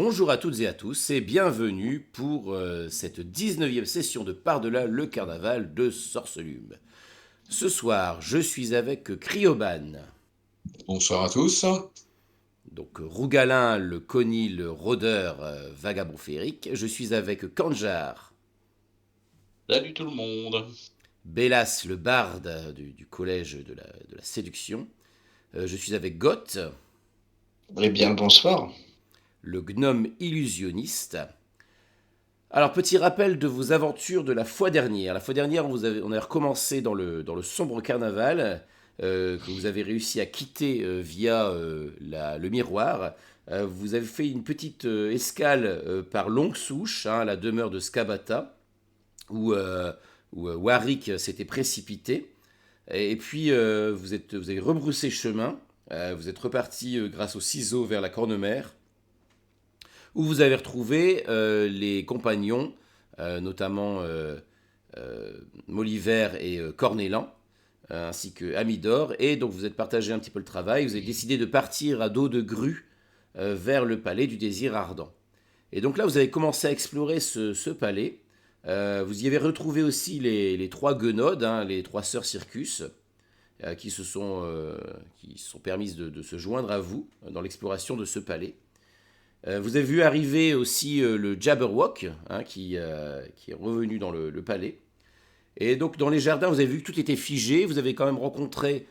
Bonjour à toutes et à tous et bienvenue pour cette 19e session de Par-delà le carnaval de Sorcelume. Ce soir, je suis avec Cryoban, Bonsoir à tous. donc Rougalin le conil le rôdeur vagabond féerique. Je suis avec Kanjar, Salut tout le monde. Bélas le barde du collège de la séduction. Je suis avec Goth, Eh bien, le bonsoir. le gnome illusionniste. Alors, petit rappel de vos aventures de la fois dernière. La fois dernière, on a recommencé dans le sombre carnaval que vous avez réussi à quitter via le miroir. Vous avez fait une petite escale par Longue Souche, hein, à la demeure de Skabata, où Warwick s'était précipité. Et puis, vous avez rebroussé chemin. Vous êtes reparti grâce aux ciseaux vers la Cornemère, où vous avez retrouvé les compagnons, notamment Moliver et Cornélan, ainsi que Amidor, et donc vous êtes partagé un petit peu le travail. Vous avez décidé de partir à dos de grue vers le palais du désir ardent. Et donc là, vous avez commencé à explorer ce palais. Vous y avez retrouvé aussi les trois guenodes, hein, les trois sœurs Circus, qui se sont permises de se joindre à vous dans l'exploration de ce palais. Vous avez vu arriver aussi le Jabberwock, hein, qui est revenu dans le palais. Et donc dans les jardins, vous avez vu que tout était figé. Vous avez quand même rencontré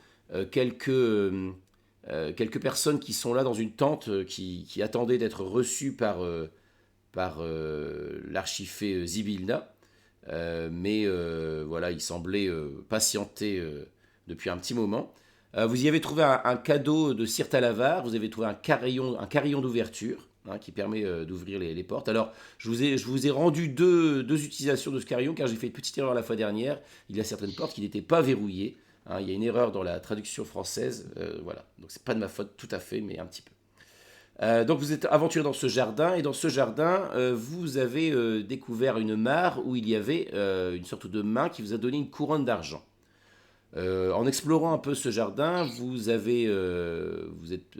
quelques personnes qui sont là dans une tente qui attendaient d'être reçues par l'archifée Zibilna. Mais voilà, ils semblaient patienter depuis un petit moment. Vous y avez trouvé un cadeau de Sir Talavar. Vous avez trouvé un carillon d'ouverture, hein, qui permet d'ouvrir les portes. Alors, je vous ai rendu deux utilisations de ce carillon, car j'ai fait une petite erreur la fois dernière. Il y a certaines portes qui n'étaient pas verrouillées, hein. Il y a une erreur dans la traduction française. Voilà. Donc, c'est pas de ma faute tout à fait, mais un petit peu. Donc vous êtes aventuré dans ce jardin, et dans ce jardin, vous avez découvert une mare où il y avait une sorte de main qui vous a donné une couronne d'argent. En explorant un peu ce jardin, vous avez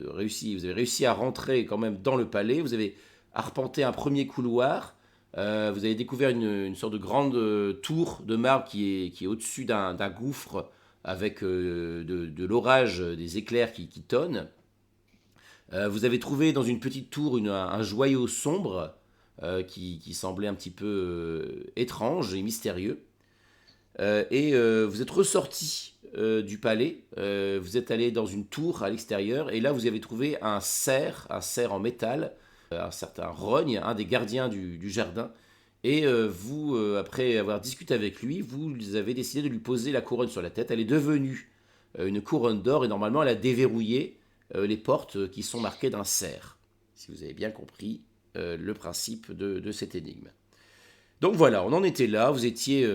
réussi à rentrer quand même dans le palais. Vous avez arpenté un premier couloir. Vous avez découvert une sorte de grande tour de marbre qui est au-dessus d'un gouffre avec de l'orage, des éclairs qui tonnent. Vous avez trouvé dans une petite tour un joyau sombre qui semblait un petit peu étrange et mystérieux. Vous êtes ressorti du palais, vous êtes allé dans une tour à l'extérieur, et là vous avez trouvé un cerf en métal, un certain Rogne, un des gardiens du jardin. Et après avoir discuté avec lui, vous avez décidé de lui poser la couronne sur la tête. Elle est devenue une couronne d'or, et normalement elle a déverrouillé les portes qui sont marquées d'un cerf, si vous avez bien compris le principe de cette énigme. Donc voilà, on en était là. Vous étiez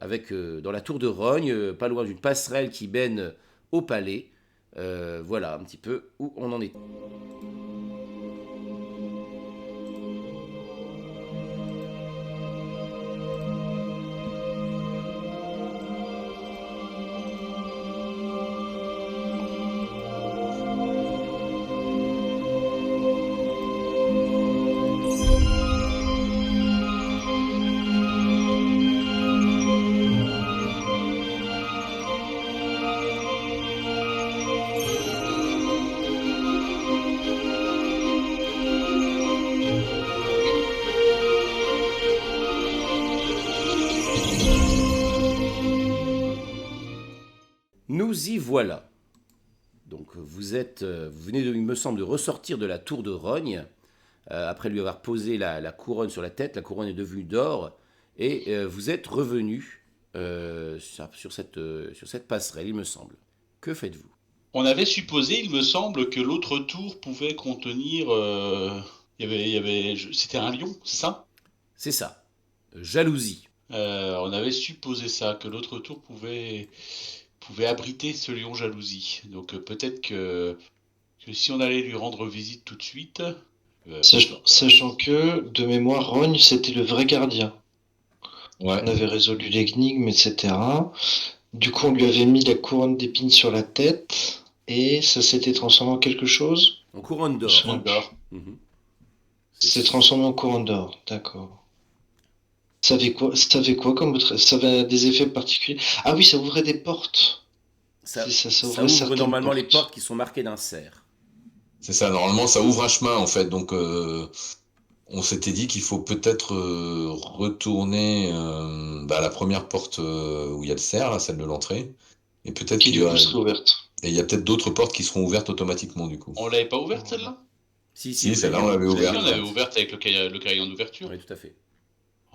dans la tour de Rogne, pas loin d'une passerelle qui mène au palais. Voilà un petit peu où on en est. Nous y voilà. Donc vous venez, il me semble, de ressortir de la tour de Rogne, après lui avoir posé la couronne sur la tête. La couronne est devenue d'or, et vous êtes revenu sur cette passerelle, il me semble. Que faites-vous? On avait supposé, il me semble, que l'autre tour pouvait contenir. C'était un lion, c'est ça? C'est ça. Jalousie. On avait supposé ça, que l'autre tour pouvait abriter ce lion jalousie. Donc peut-être que si on allait lui rendre visite tout de suite. Sachant que, de mémoire, Rogne, c'était le vrai gardien. Ouais. On avait résolu l'énigme, etc. Du coup, on lui avait mis la couronne d'épines sur la tête, et ça s'était transformé en quelque chose. En couronne d'or. Je- D'accord. Mhm. C'est transformé en couronne d'or, d'accord. Ça avait quoi comme autre... Ça avait des effets particuliers? Ah oui, ça ouvrait des portes. Ça, C'est ça, ça ça ouvrait ouvre certaines normalement les portes portes. qui sont marquées d'un cerf. C'est ça, normalement, ça ouvre un chemin, en fait. Donc, on s'était dit qu'il faut peut-être retourner à la première porte où il y a le cerf, là, celle de l'entrée. Et peut-être Qui qu'il y du coup aura... serait ouverte. Et il y a peut-être d'autres portes qui seront ouvertes automatiquement, du coup. On l'avait pas ouverte celle-là? Si, Si, vous celle-là, l'aviez on l'avait vous l'aviez Si, on ouverte. avait ouverte. ouverte avec le carillon d'ouverture. Oui, tout à fait.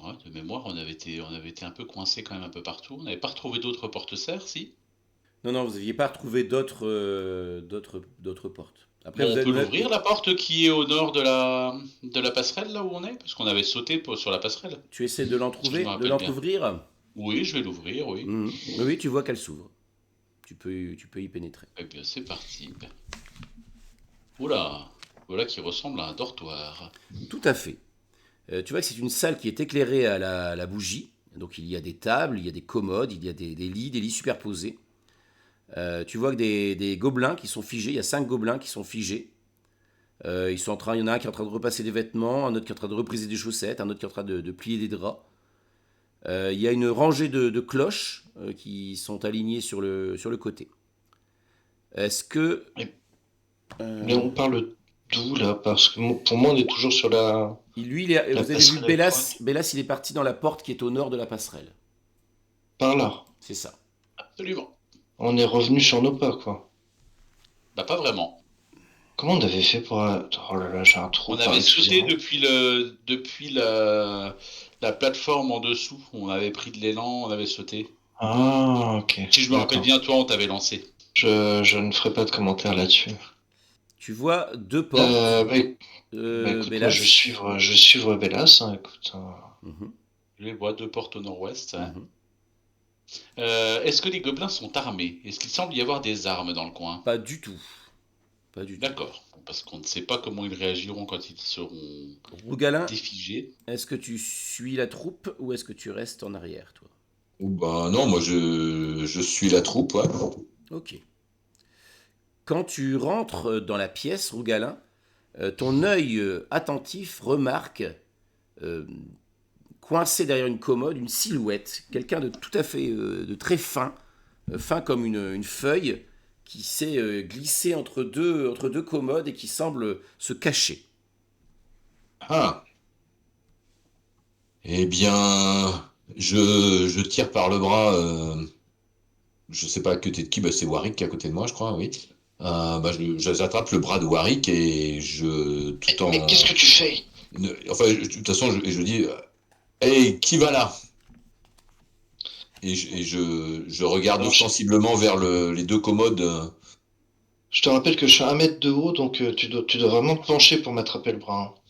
Ouais, de mémoire, on avait été un peu coincé quand même un peu partout. On n'avait pas retrouvé d'autres porte-serres, si? Non, non, vous n'aviez pas retrouvé d'autres portes. Après, Bon, on peut vous l'ouvrir, avez- la porte qui est au nord de la passerelle, là où on est? Parce qu'on avait sauté sur la passerelle, tu essaies si je me de rappelle bien. l'entrouvrir. Oui, je vais l'ouvrir, oui. Mhm. Oui, tu vois qu'elle s'ouvre. Tu peux y pénétrer. Eh bien, c'est parti. Oula, voilà qui ressemble à un dortoir. Tout à fait. Tu vois que c'est une salle qui est éclairée à la bougie. Donc il y a des tables, il y a des commodes, il y a des lits superposés. Tu vois que des gobelins qui sont figés. Il y a 5 gobelins qui sont figés. Il y en a un qui est en train de repasser des vêtements, un autre qui est en train de repriser des chaussettes, un autre qui est en train de plier des draps. Il y a une rangée de cloches qui sont alignées sur le côté. Est-ce que... Mais mais euh, on parle d'où là? Parce que pour moi, on est toujours sur la vous avez vu passerelle Bélas, électronique. Bélas, il est parti dans la porte qui est au nord de la passerelle. Par là. C'est ça. Absolument. On est revenu sur nos pas, quoi. Bah, pas vraiment. Comment on avait fait pour... Oh là là, j'ai un trou, On avait sauté excusez-moi. depuis la plateforme en dessous. On avait pris de l'élan, on avait sauté. Ah, ok, Si je me rappelle d'accord. bien, toi, on t'avait lancé. Je ne ferai pas de commentaire là-dessus. Tu vois 2 portes, Bah, écoute, moi Bélas. je vais suivre Bélas, hein, écoute. Mhm, Je les vois, 2 portes au nord-ouest. Hein. mhm. Est-ce que les gobelins sont armés? Est-ce qu'il semble y avoir des armes dans le coin? Pas du tout. Pas du tout. D'accord. Parce qu'on ne sait pas comment ils réagiront quand ils seront Rougalin, défigés. est-ce que tu suis la troupe ou est-ce que tu restes en arrière, toi? Ou bah non, moi je suis la troupe, ouais. Ok. Quand tu rentres dans la pièce, Rougalin, ton œil attentif remarque, euh, coincé derrière une commode, une silhouette, quelqu'un de tout à fait, de très fin, fin comme une feuille, qui s'est glissé entre deux commodes et qui semble se cacher. Ah, eh bien, je tire par le bras, je sais pas à côté de qui, bah c'est Warwick qui est à côté de moi, je crois, oui. J'attrape le bras de Warwick et tout Mais qu'est-ce que en, tu fais? enfin, de toute façon, je dis, hey, qui va là? Je regarde Alors, ostensiblement vers les deux commodes. je te rappelle que je suis à 1 mètre de haut, donc tu dois vraiment te pencher pour m'attraper le bras, hein.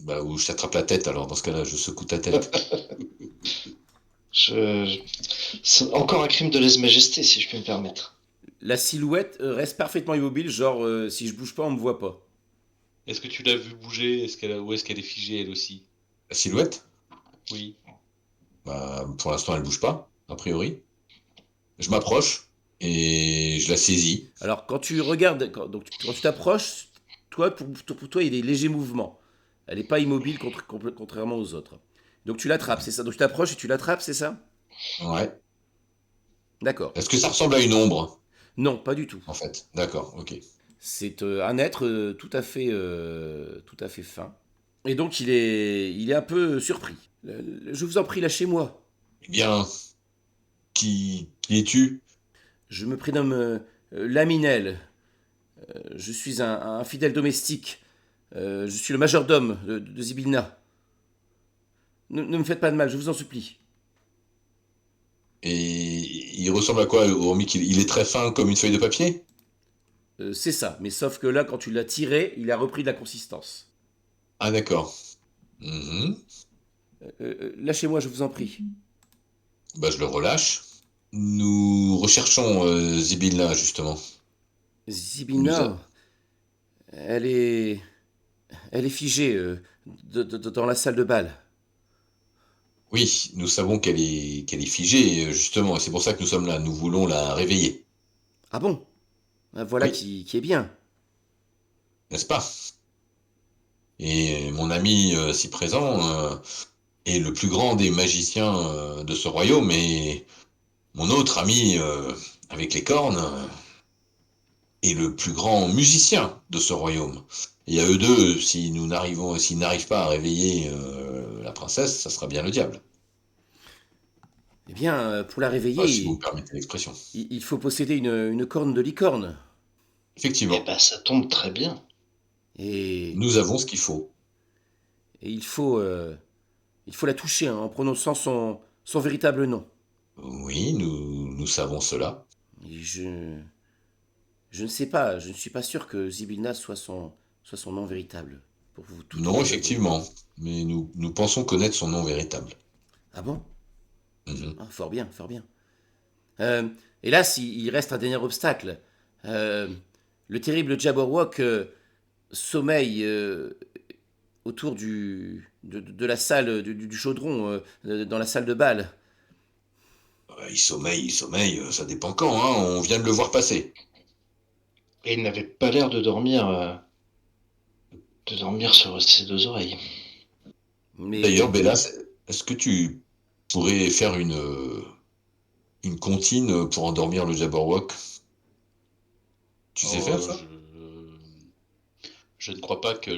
Bah, où je t'attrape la tête, alors dans ce cas-là, je secoue ta tête. Je... C'est encore un crime de lèse-majesté, si je puis me permettre. La silhouette reste parfaitement immobile, genre si je bouge pas, on me voit pas. Est-ce que tu l'as vu bouger? Ou est-ce qu'elle est figée elle aussi? La silhouette, Oui. bah, pour l'instant, elle bouge pas, a priori. Je m'approche et je la saisis. Alors quand tu regardes, quand tu t'approches, toi, pour toi, il y a des légers mouvements. Elle n'est pas immobile contrairement aux autres. Donc tu l'attrapes, c'est ça. Donc tu t'approches et tu l'attrapes, c'est ça? Ouais. D'accord. Est-ce que ça ressemble à une ombre, Non, pas du tout. en fait? D'accord, ok. C'est un être tout à fait fin. Et donc il est un peu surpris. Je vous en prie, lâchez-moi. Eh bien, qui es-tu? Je me prénomme Laminel. Je suis un fidèle domestique. Je suis le majordome de Zibilna. Ne me faites pas de mal, je vous en supplie. Et il ressemble à quoi, hormis qu'il est très fin comme une feuille de papier? C'est ça, mais sauf que là, quand tu l'as tiré, il a repris de la consistance. Ah, d'accord. Mhm. Lâchez-moi, je vous en prie. Bah, je le relâche. Nous recherchons Zibilna, justement. Nous a- Zibilna, elle est, elle est figée dans la salle de bal. Oui, nous savons qu'elle est figée, justement, et c'est pour ça que nous sommes là. Nous voulons la réveiller. Ah bon? Ah, voilà Oui, qui est bien. n'est-ce pas? Et mon ami si présent est le plus grand des magiciens de ce royaume, et mon autre ami avec les cornes est le plus grand musicien de ce royaume. Et à eux deux, si s'ils n'arrivent pas à réveiller la princesse, ça sera bien le diable. Eh bien, pour la Enfin, si vous réveiller, me permettez l'expression. il faut posséder une corne de licorne. Eh Effectivement, ben, ça tombe très bien. Et, nous avons ce qu'il faut. et il faut la toucher hein, en prononçant son véritable nom. Oui, nous savons cela. Et je ne sais pas, je ne suis pas sûr que Zibilna soit son nom véritable, pour tout Non, vous avouer. effectivement, mais nous pensons connaître son nom véritable. Ah bon? Mhm. Ah, fort bien, fort bien. Euh, Hélas, il reste un dernier obstacle. Euh, le terrible Jabberwock sommeille autour de la salle, du chaudron, dans la salle de bal. Il sommeille, ça dépend quand, hein, on vient de le voir passer. Et il n'avait pas l'air de dormir sur ses deux oreilles. Mais D'ailleurs, Bella, est-ce que tu pourrais faire une comptine pour endormir le Jabberwock? Tu sais faire Oh, ça? je ne crois pas que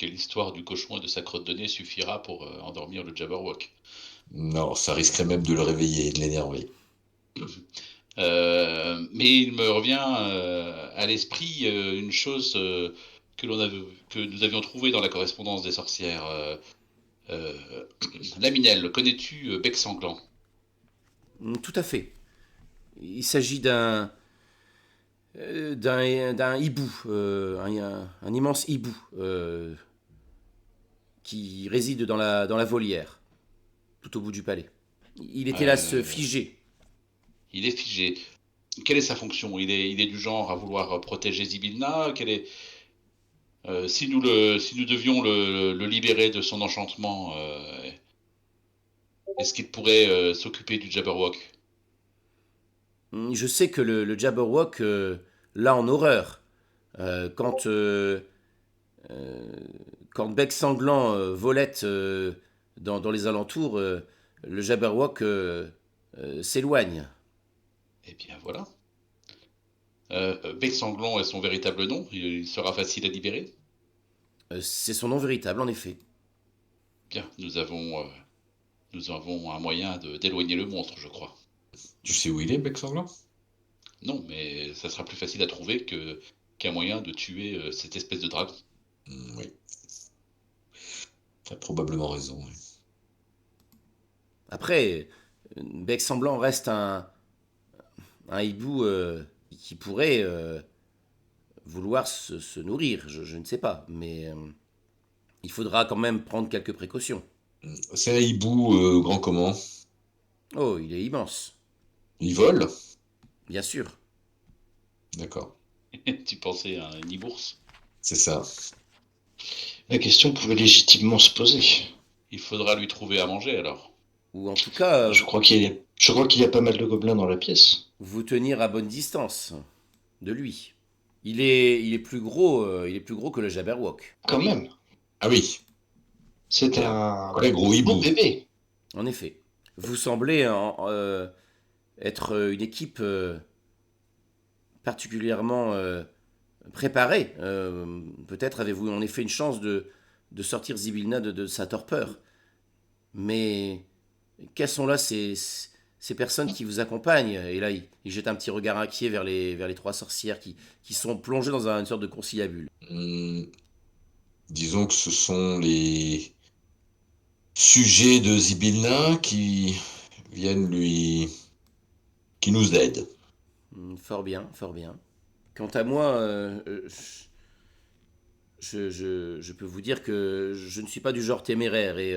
l'histoire du cochon et de sa crotte de nez suffira pour endormir le Jabberwock. Non, ça risquerait même de le réveiller et de l'énerver. Mais il me revient à l'esprit une chose que nous avions trouvée dans la correspondance des sorcières. Euh, Laminelle, connais-tu Bec Sanglant? tout à fait. Il s'agit d'un hibou, un immense hibou qui réside dans la volière, tout au bout du palais. Il est hélas Euh, figé. il est figé. Quelle est sa fonction? Il est du genre à vouloir protéger Zibilna. Si nous devions le libérer de son enchantement, est-ce qu'il pourrait s'occuper du Jabberwock? Je sais que le Jabberwock l'a en horreur. Euh, quand, euh, euh, Quand Bec Sanglant volette dans les alentours, le Jabberwock s'éloigne. Eh bien voilà. Bec Sanglant est son véritable nom. Il sera facile à libérer. C'est son nom véritable, en effet. Bien, nous avons un moyen d'éloigner le monstre, je crois. Tu sais où il est, Bec Sanglant? Non, mais ça sera plus facile à trouver qu'un moyen de tuer cette espèce de dragon. Oui, t'as probablement raison. Oui. Après, Bec Sanglant reste un hibou qui pourrait vouloir se nourrir, je ne sais pas, mais il faudra quand même prendre quelques précautions. C'est un hibou grand comment? Oh, il est immense, Il vole? bien sûr. D'accord, Tu pensais à un Nibours? c'est ça. La question pouvait légitimement se poser. Il faudra lui trouver à manger alors. Ou en tout cas, Je crois qu'il y a pas mal de gobelins dans la pièce. vous tenir à bonne distance de lui. Il est il est plus gros que le Jabberwock. Ah Quand oui? même. Ah oui, C'est un un vrai gros beau hibou. bébé. En effet. Vous semblez être une équipe particulièrement préparée. Peut-être avez-vous en effet une chance de sortir Zibilna de sa torpeur. Mais quelles sont là ces personnes qui vous accompagnent? Et là, il jette un petit regard inquiet vers les trois sorcières qui sont plongées dans une sorte de conciliabule. Hum, disons que ce sont les sujets de Zibilna qui viennent qui nous aident. Fort bien, fort bien. Quant à moi, je peux vous dire que je ne suis pas du genre téméraire et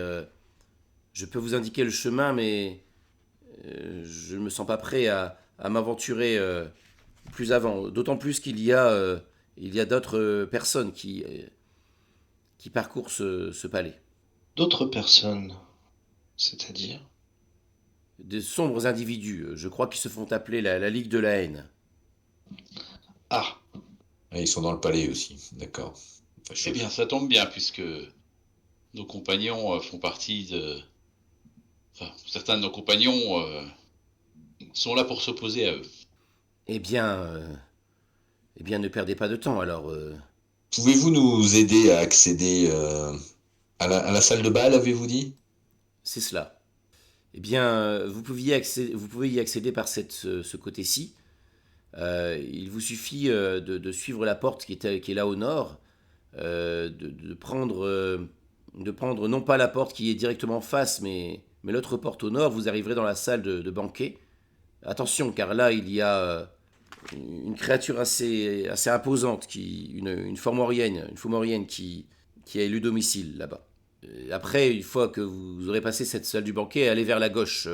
je peux vous indiquer le chemin, mais je ne me sens pas prêt à m'aventurer plus avant. D'autant plus il y a d'autres personnes qui parcourent ce palais. D'autres personnes, c'est-à-dire. Des sombres individus, je crois qu'ils se font appeler la Ligue de la haine. Ah, Ah, ils sont dans le palais aussi, d'accord. Fâcheux. Eh bien, ça tombe bien, puisque nos compagnons font partie de... Enfin, certains de nos compagnons sont là pour s'opposer à eux. Eh bien, ne perdez pas de temps. Alors, Pouvez-vous nous aider à accéder à la salle de bal, avez-vous dit? c'est cela. Eh bien, vous pouvez y accéder par ce côté-ci. Il vous suffit de suivre la porte qui est là au nord, de prendre non pas la porte qui est directement en face, mais l'autre porte au nord. Vous arriverez dans la salle de banquet. Attention, car là, il y a une créature assez imposante, une fomorienne qui a élu domicile là-bas. Après, une fois que vous aurez passé cette salle du banquet, allez vers la gauche.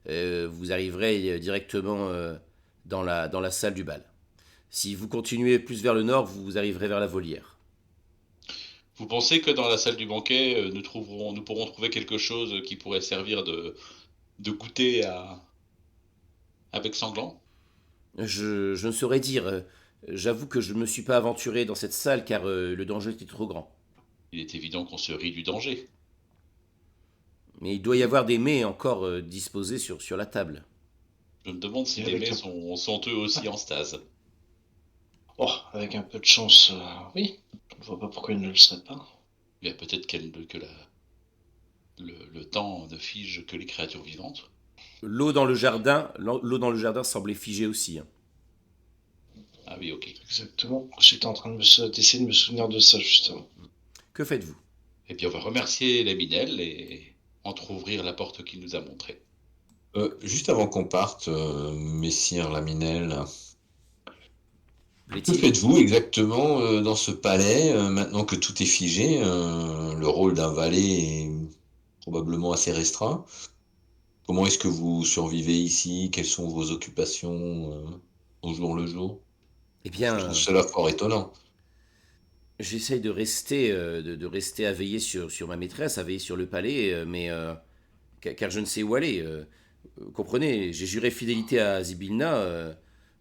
Vous arriverez directement dans la salle du bal. Si vous continuez plus vers le nord, vous arriverez vers la volière. Vous pensez que dans la salle du banquet, nous pourrons trouver quelque chose qui pourrait servir de goûter à bec sanglant? Je ne saurais dire. J'avoue que je ne me suis pas aventuré dans cette salle car le danger était trop grand. Il est évident qu'on se rit du danger. Mais il doit y avoir des mets encore disposés sur la table. Je me demande si Et les avec mets un- sont eux aussi en stase. Oh, avec un peu de chance, oui. Je ne vois pas pourquoi il ne le serait pas. Il y a peut-être le temps ne fige que les créatures vivantes. L'eau dans le jardin semblait figée aussi, hein. Ah oui, ok. Exactement. J'étais en train d'essayer de me souvenir de ça, justement. Que faites-vous? Eh bien, on va remercier la Minelle et entrouvrir la porte qu'il nous a montrée. Juste avant qu'on parte, messire Laminel, que Plaît-il? faites-vous exactement dans ce palais maintenant que tout est figé? Le rôle d'un valet est probablement assez restreint. Comment est-ce que vous survivez ici? Quelles sont vos occupations au jour le jour? Eh Je bien, trouve cela fort étonnant. j'essaye de rester à veiller sur ma maîtresse, à veiller sur le palais, car je ne sais où aller. Comprenez, j'ai juré fidélité à Zibilna,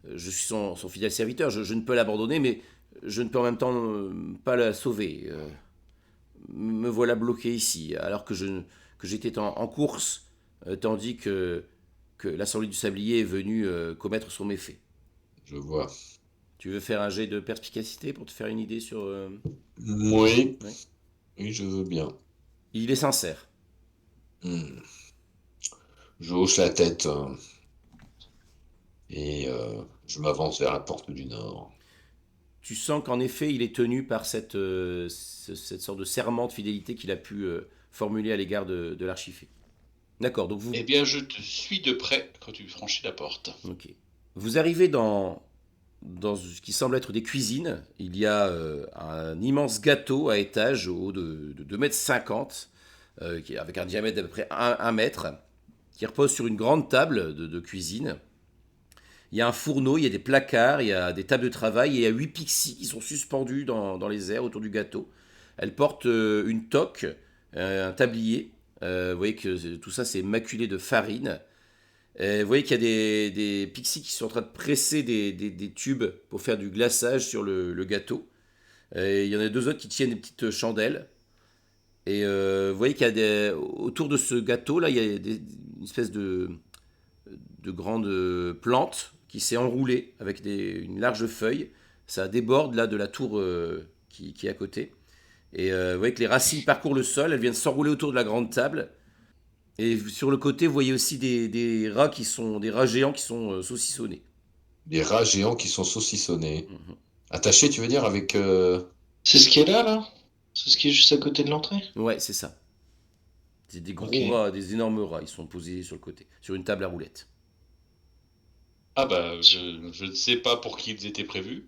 je suis son fidèle serviteur, je ne peux l'abandonner, mais je ne peux en même temps pas la sauver. Me voilà bloqué ici, alors que j'étais en course, tandis que l'Assemblée du Sablier est venue commettre son méfait. Je vois. Tu veux faire un jet de perspicacité pour te faire une idée sur... Oui, ouais. oui, je veux bien. Il est sincère. Hmm. Je hausse la tête et je m'avance vers la porte du nord. Tu sens qu'en effet, il est tenu par cette sorte de serment de fidélité qu'il a pu formuler à l'égard de l'archifée. D'accord, donc Eh bien, je te suis de près quand tu franchis la porte. ok. Vous arrivez dans ce qui semble être des cuisines. Il y a un immense gâteau à étage, haut de 2,50 m, avec un diamètre d'à peu près 1 mètre, qui repose sur une grande table de cuisine. Il y a un fourneau, il y a des placards, il y a des tables de travail et il y a 8 pixies qui sont suspendues dans les airs autour du gâteau. Elles portent une toque, un tablier. Vous voyez que tout ça c'est maculé de farine. Vous voyez qu'il y a des pixies qui sont en train de presser des tubes pour faire du glaçage sur le gâteau. Il y en a deux autres qui tiennent des petites chandelles. Et vous voyez qu'il y a autour de ce gâteau là, il y a une espèce de grande plante qui s'est enroulée avec une large feuille. Ça déborde là de la tour qui est à côté. Et vous voyez que les racines parcourent le sol, elles viennent s'enrouler autour de la grande table. Et sur le côté, vous voyez aussi des rats géants qui sont saucissonnés. Des rats géants qui sont saucissonnés. Attachés, tu veux dire, avec... C'est ce qui est là? C'est ce qui est juste à côté de l'entrée? Ouais, c'est ça. C'est des gros Ok. rats, des énormes rats. Ils sont posés sur le côté, sur une table à roulettes. Ah bah, je ne sais pas pour qui ils étaient prévus,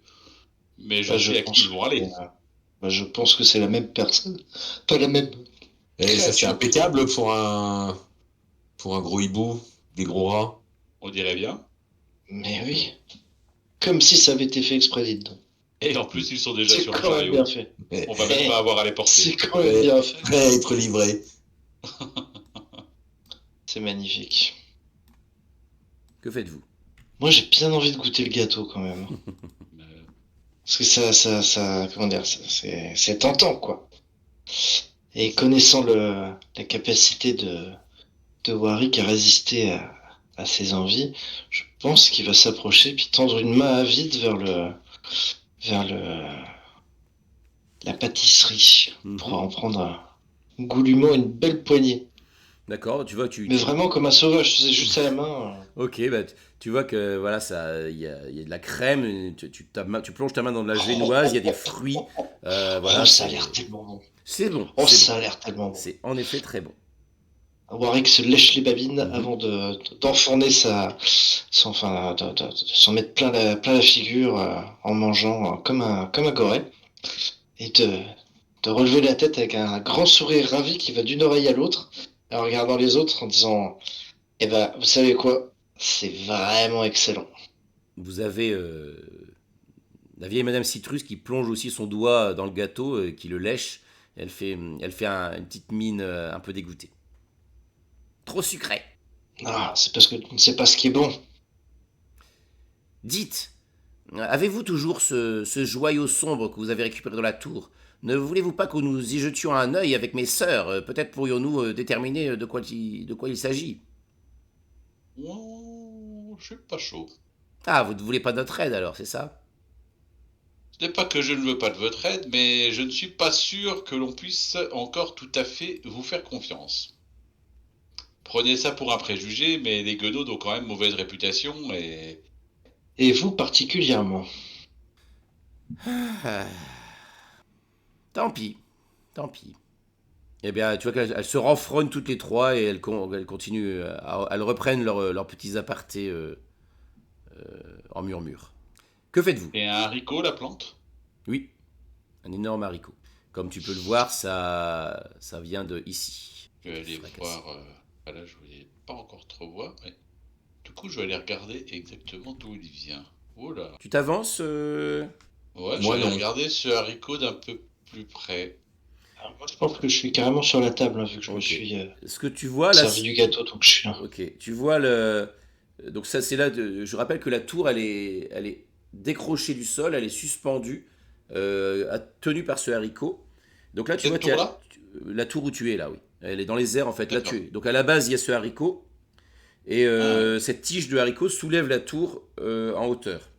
mais je Bah, je sais à qui pense ils vont aller. bah, je pense que c'est la même personne. Pas la même Et ça, c'est créature. impeccable pour un gros hibou, des gros rats. On dirait bien. Mais oui. Comme si ça avait été fait exprès, dites donc. Et en plus, ils sont déjà C'est sur le quand même chariot. bien fait. Mais- On va même pas avoir à les C'est porter. quand même bien fait. Prêt à être livré. C'est magnifique. Que faites-vous? Moi, j'ai bien envie de goûter le gâteau quand même. Euh, Parce que comment dire, c'est tentant, quoi. Et connaissant la capacité de Warwick à résister à ses envies, je pense qu'il va s'approcher puis tendre une main avide vers la pâtisserie pour Mhm. en prendre goulûment une belle poignée. D'accord, tu vois, Mais vraiment comme un sauvage, c'est juste à la main. Ok, bah, tu vois que voilà, il y a de la crème, tu plonges ta main dans de la génoise, il y a des fruits, Oh, voilà, ça a l'air tellement bon. c'est bon, Oh, c'est bon. ça a l'air tellement bon. C'est en effet très bon. Warwick se lèche les babines Mhm. avant d'enfourner enfin, de s'en mettre plein la figure en mangeant comme un goré et de relever la tête avec un grand sourire ravi qui va d'une oreille à l'autre en regardant les autres en disant, eh ben, vous savez quoi? C'est vraiment excellent. Vous avez la vieille Madame Citrus qui plonge aussi son doigt dans le gâteau, qui le lèche. Elle fait une petite mine un peu dégoûtée. Trop sucré. Ah, c'est parce que tu ne sais pas ce qui est bon. Dites, avez-vous toujours ce joyau sombre que vous avez récupéré dans la tour? Ne voulez-vous pas que nous y jetions un œil avec mes sœurs? Peut-être pourrions-nous déterminer de quoi il s'agit. Oh, je suis pas chaud. Ah, vous ne voulez pas de notre aide alors, c'est ça? Ce n'est pas que je ne veux pas de votre aide, mais je ne suis pas sûr que l'on puisse encore tout à fait vous faire confiance. Prenez ça pour un préjugé, mais les guenaudes ont quand même mauvaise réputation et... Et vous particulièrement. Ah, tant pis, tant pis. Eh bien, tu vois qu'elles se renfrognent toutes les trois et elles continuent, elles reprennent leurs petits apartés en murmure. Que faites-vous? Et un haricot, la plante? Oui, un énorme haricot. Comme tu peux le voir, ça vient de ici. Je vais aller Fracassé. voir... Là, je ne voulais pas encore trop voir, mais... Du coup, je vais aller regarder exactement d'où il vient. Oh là. Tu t'avances Ouais, je vais Moi aller non. regarder ce haricot d'un peu plus près. Alors, moi, je pense que je suis carrément sur la table, hein, vu que je me Ok. suis Ce que tu vois là, servi du gâteau, donc je suis là. ok. Tu vois le. Donc ça, c'est là. Je rappelle que la tour, elle est décrochée du sol, elle est suspendue, tenue par ce haricot. Donc là, tu vois, Cette tour-là? la tour où tu es là, oui. Elle est dans les airs en fait. Là, tu D'accord. es. Donc à la base, il y a ce haricot et Ah, cette tige de haricot soulève la tour en hauteur.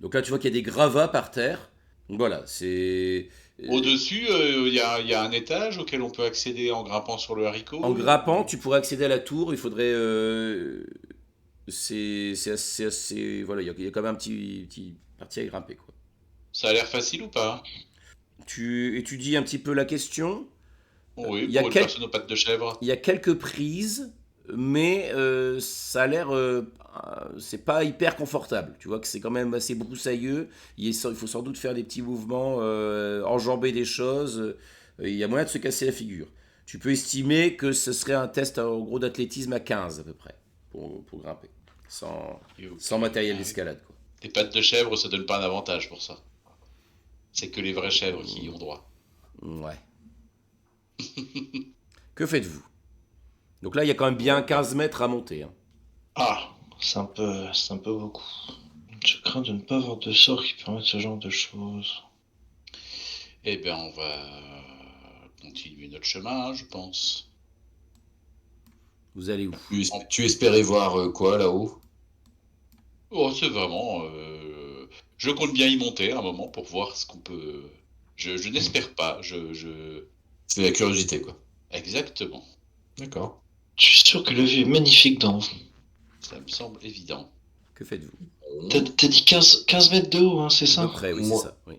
Donc là, tu vois qu'il y a des gravats par terre. Donc voilà, c'est. au-dessus, il y a un étage auquel on peut accéder en grimpant sur le En haricot grimpant, ou... tu pourrais accéder à la tour. Il faudrait. Voilà, il y a quand même un petit parti à grimper, quoi. Ça a l'air facile ou pas? Tu étudies un petit peu la question. Oui, Il y a pour une quel- personne aux pattes de chèvre. il y a quelques prises, mais ça a l'air. C'est pas hyper confortable. Tu vois que c'est quand même assez broussailleux. Il faut sans doute faire des petits mouvements, enjamber des choses. Il y a moyen de se casser la figure. Tu peux estimer que ce serait un test en gros d'athlétisme à 15 à peu près pour grimper. Sans, Ok. sans matériel Ah oui. d'escalade, quoi. Les pattes de chèvre, ça donne pas un avantage pour ça. C'est que les vraies chèvres qui y ont droit. Ouais. Que faites-vous? Donc là, il y a quand même bien Bon, bah. 15 mètres à monter, hein. Ah, c'est un peu beaucoup. Je crains de ne pas avoir de sort qui permette ce genre de choses. Eh bien, on va continuer notre chemin, je pense. Vous allez où? En- Tu espérais voir quoi là-haut? Oh, c'est vraiment... Je compte bien y monter un moment pour voir ce qu'on peut... Je n'espère pas. C'est la curiosité, quoi. Exactement. D'accord. Je suis sûr que la vue est magnifique d'en haut. Ça me semble évident. Que faites-vous? T'as dit 15 mètres de haut, hein, c'est À peu ça? près, oui, c'est Moi, ça. Oui.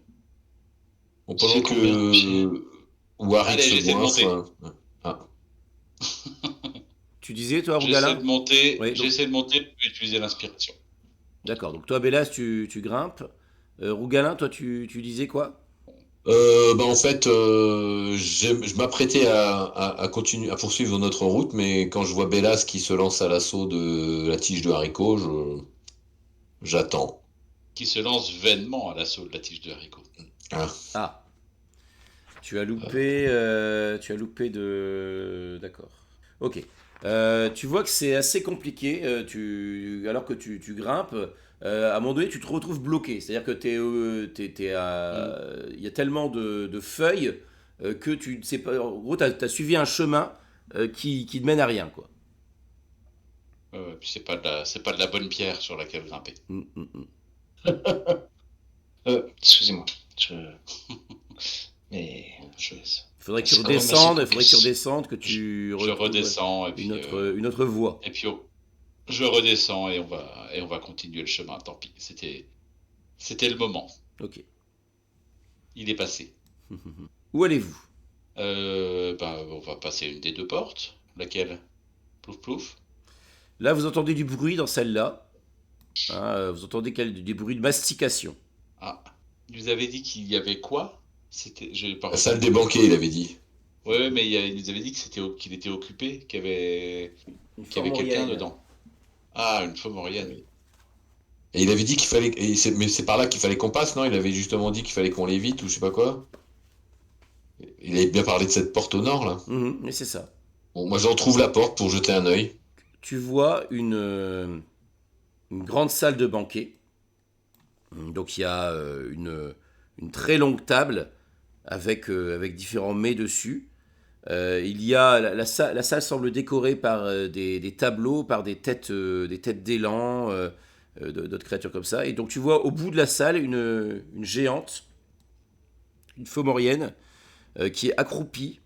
bon, Ça pendant fait combien de pieds? que Warwick Allez, se j'essaie de goinfre. monter. Ah, Tu disais, toi, J'essaie Rougalin? de monter. Oui, donc, J'essaie de monter pour utiliser l'inspiration. d'accord. Donc, toi, Bélas, tu grimpes. Rougalin, toi, tu disais quoi? bah en fait, je m'apprêtais à continuer, à poursuivre notre route, mais quand je vois Bellas qui se lance à l'assaut de la tige de haricot, j'attends. Qui se lance vainement à l'assaut de la tige de haricot. Ah. Ah, tu as loupé de. D'accord. Ok. Tu vois que c'est assez compliqué. Alors que tu grimpes, à un moment donné, tu te retrouves bloqué. C'est-à-dire que il y a tellement de feuilles que tu ne sais pas. En gros, tu as suivi un chemin qui ne mène à rien, quoi. Puis c'est pas de la bonne pierre sur laquelle grimper. Mm, mm, mm. Excusez-moi. Mais Je, Il faudrait que tu C'est quand même assez redescendes, que tu je retrouves redescends et puis une autre voie. je redescends et on va continuer le chemin. Tant pis, c'était le moment. Ok. Il est passé. Où allez-vous? On va passer une des deux portes. Laquelle? Plouf plouf. Là, vous entendez du bruit dans celle-là. Hein, vous entendez des bruits de mastication. Ah, il nous avait dit qu'il y avait quoi? J'ai pas La salle retenu. des banquets, il avait dit. Ouais, mais il nous avait dit que qu'il était occupé, qu'il y avait quelqu'un dedans. Ah, une fomorienne. Et il avait dit qu'il fallait. Mais c'est par là qu'il fallait qu'on passe, non? Il avait justement dit qu'il fallait qu'on l'évite ou je sais pas quoi. Il avait bien parlé de cette porte au nord, là. Mais c'est ça. Bon, moi j'en trouve la porte pour jeter un œil. Tu vois une grande salle de banquet. Donc il y a une très longue table avec différents mets dessus. Il y a la salle semble décorée par des tableaux, par des têtes d'élan, d'autres créatures comme ça. Et donc tu vois au bout de la salle une géante, une fomorienne, qui est accroupie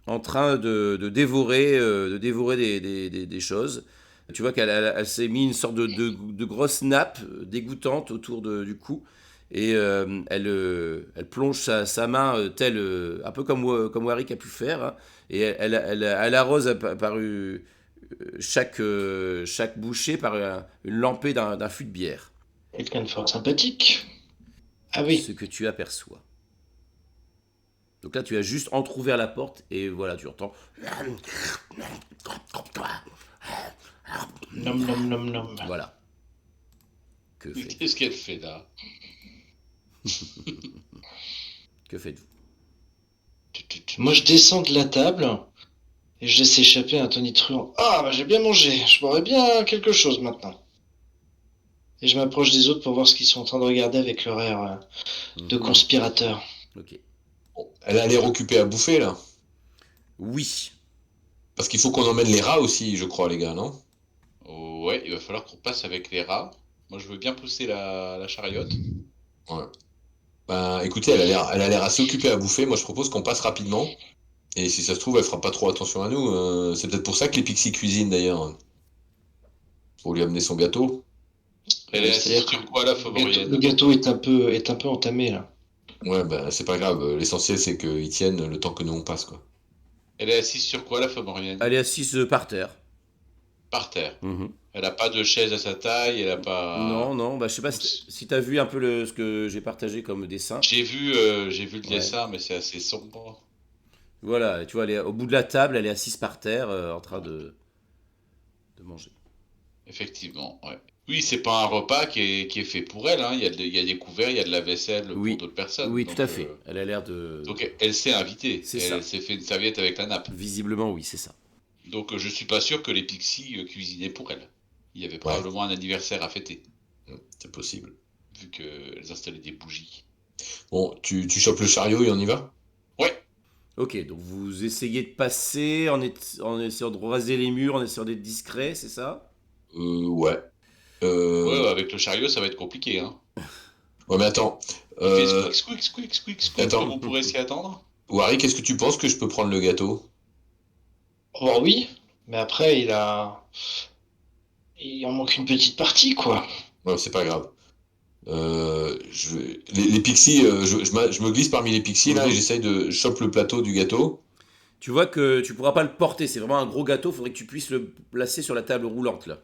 en train de dévorer des choses. Tu vois elle s'est mis une sorte de grosse nappe dégoûtante autour du cou et elle plonge sa main un peu comme Warwick a pu faire, hein, et elle arrose chaque bouchée par une lampée d'un fût de bière. quelqu'un de fort sympathique. Ah oui. Ce que tu aperçois. Donc là, tu as juste entrouvert la porte et voilà, tu entends. Nom nom nom nom. Voilà. Que faites-vous? Qu'est-ce qu'elle fait là? Que faites-vous? Moi, je descends de la table et je laisse échapper un tonitruant. Ah, bah, j'ai bien mangé. Je boirais bien quelque chose maintenant. Et je m'approche des autres pour voir ce qu'ils sont en train de regarder avec leur air de conspirateur. Ok. Bon, elle a l'air occupée à bouffer, là. Oui. Parce qu'il faut qu'on emmène les rats aussi, je crois, les gars, non? Oh, ouais, il va falloir qu'on passe avec les rats. Moi, je veux bien pousser la chariote. Ouais. Ben, écoutez, elle a l'air assez occupée à bouffer. Moi, je propose qu'on passe rapidement. Et si ça se trouve, elle fera pas trop attention à nous. C'est peut-être pour ça que les pixies cuisinent, d'ailleurs. Pour lui amener son gâteau. Elle est assise C'est-à-dire sur que quoi, la le fomorienne? gâteau est un peu entamé là. Ouais, ben, c'est pas grave. L'essentiel, c'est qu'ils tiennent le temps que nous, on passe, quoi. Elle est assise sur quoi, la fomorienne? Elle est assise par terre. Par terre. Mhm. Elle a pas de chaise à sa taille, elle a pas... Non, bah, je sais pas si t'as vu un peu ce que j'ai partagé comme dessin. J'ai vu le Ouais. dessin, mais c'est assez sombre. Voilà, tu vois, elle est au bout de la table, elle est assise par terre en train de manger. Effectivement, ouais. Oui, c'est pas un repas qui est fait pour elle, hein. Il y a des couverts, il y a de la vaisselle Oui. pour d'autres personnes. Oui, Donc, tout à fait. Elle a l'air de... donc elle s'est invitée. C'est Elle ça. s'est fait une serviette avec la nappe. Visiblement, oui, c'est ça. Donc je suis pas sûr que les pixies cuisinaient pour elle. Il y avait probablement un anniversaire à fêter, C'est possible. vu qu'elles installaient des bougies. Bon, tu chopes le chariot et on y va? Ouais, Ok, donc vous essayez de passer en essayant de raser les murs, en essayant d'être discret, c'est ça? Ouais. ouais, avec le chariot, ça va être compliqué, hein. Ouais, mais attends. Il fait squeak, squeak, squeak, squeak, Attends. comme on pourrait s'y attendre. Warwick, qu'est-ce que tu penses que je peux prendre le gâteau? Oh bah oui, mais après il en manque une petite partie quoi. Ouais, c'est pas grave. Les pixies, je me glisse parmi les pixies là et j'essaye de choper le plateau du gâteau. Tu vois que tu pourras pas le porter, c'est vraiment un gros gâteau, il faudrait que tu puisses le placer sur la table roulante là.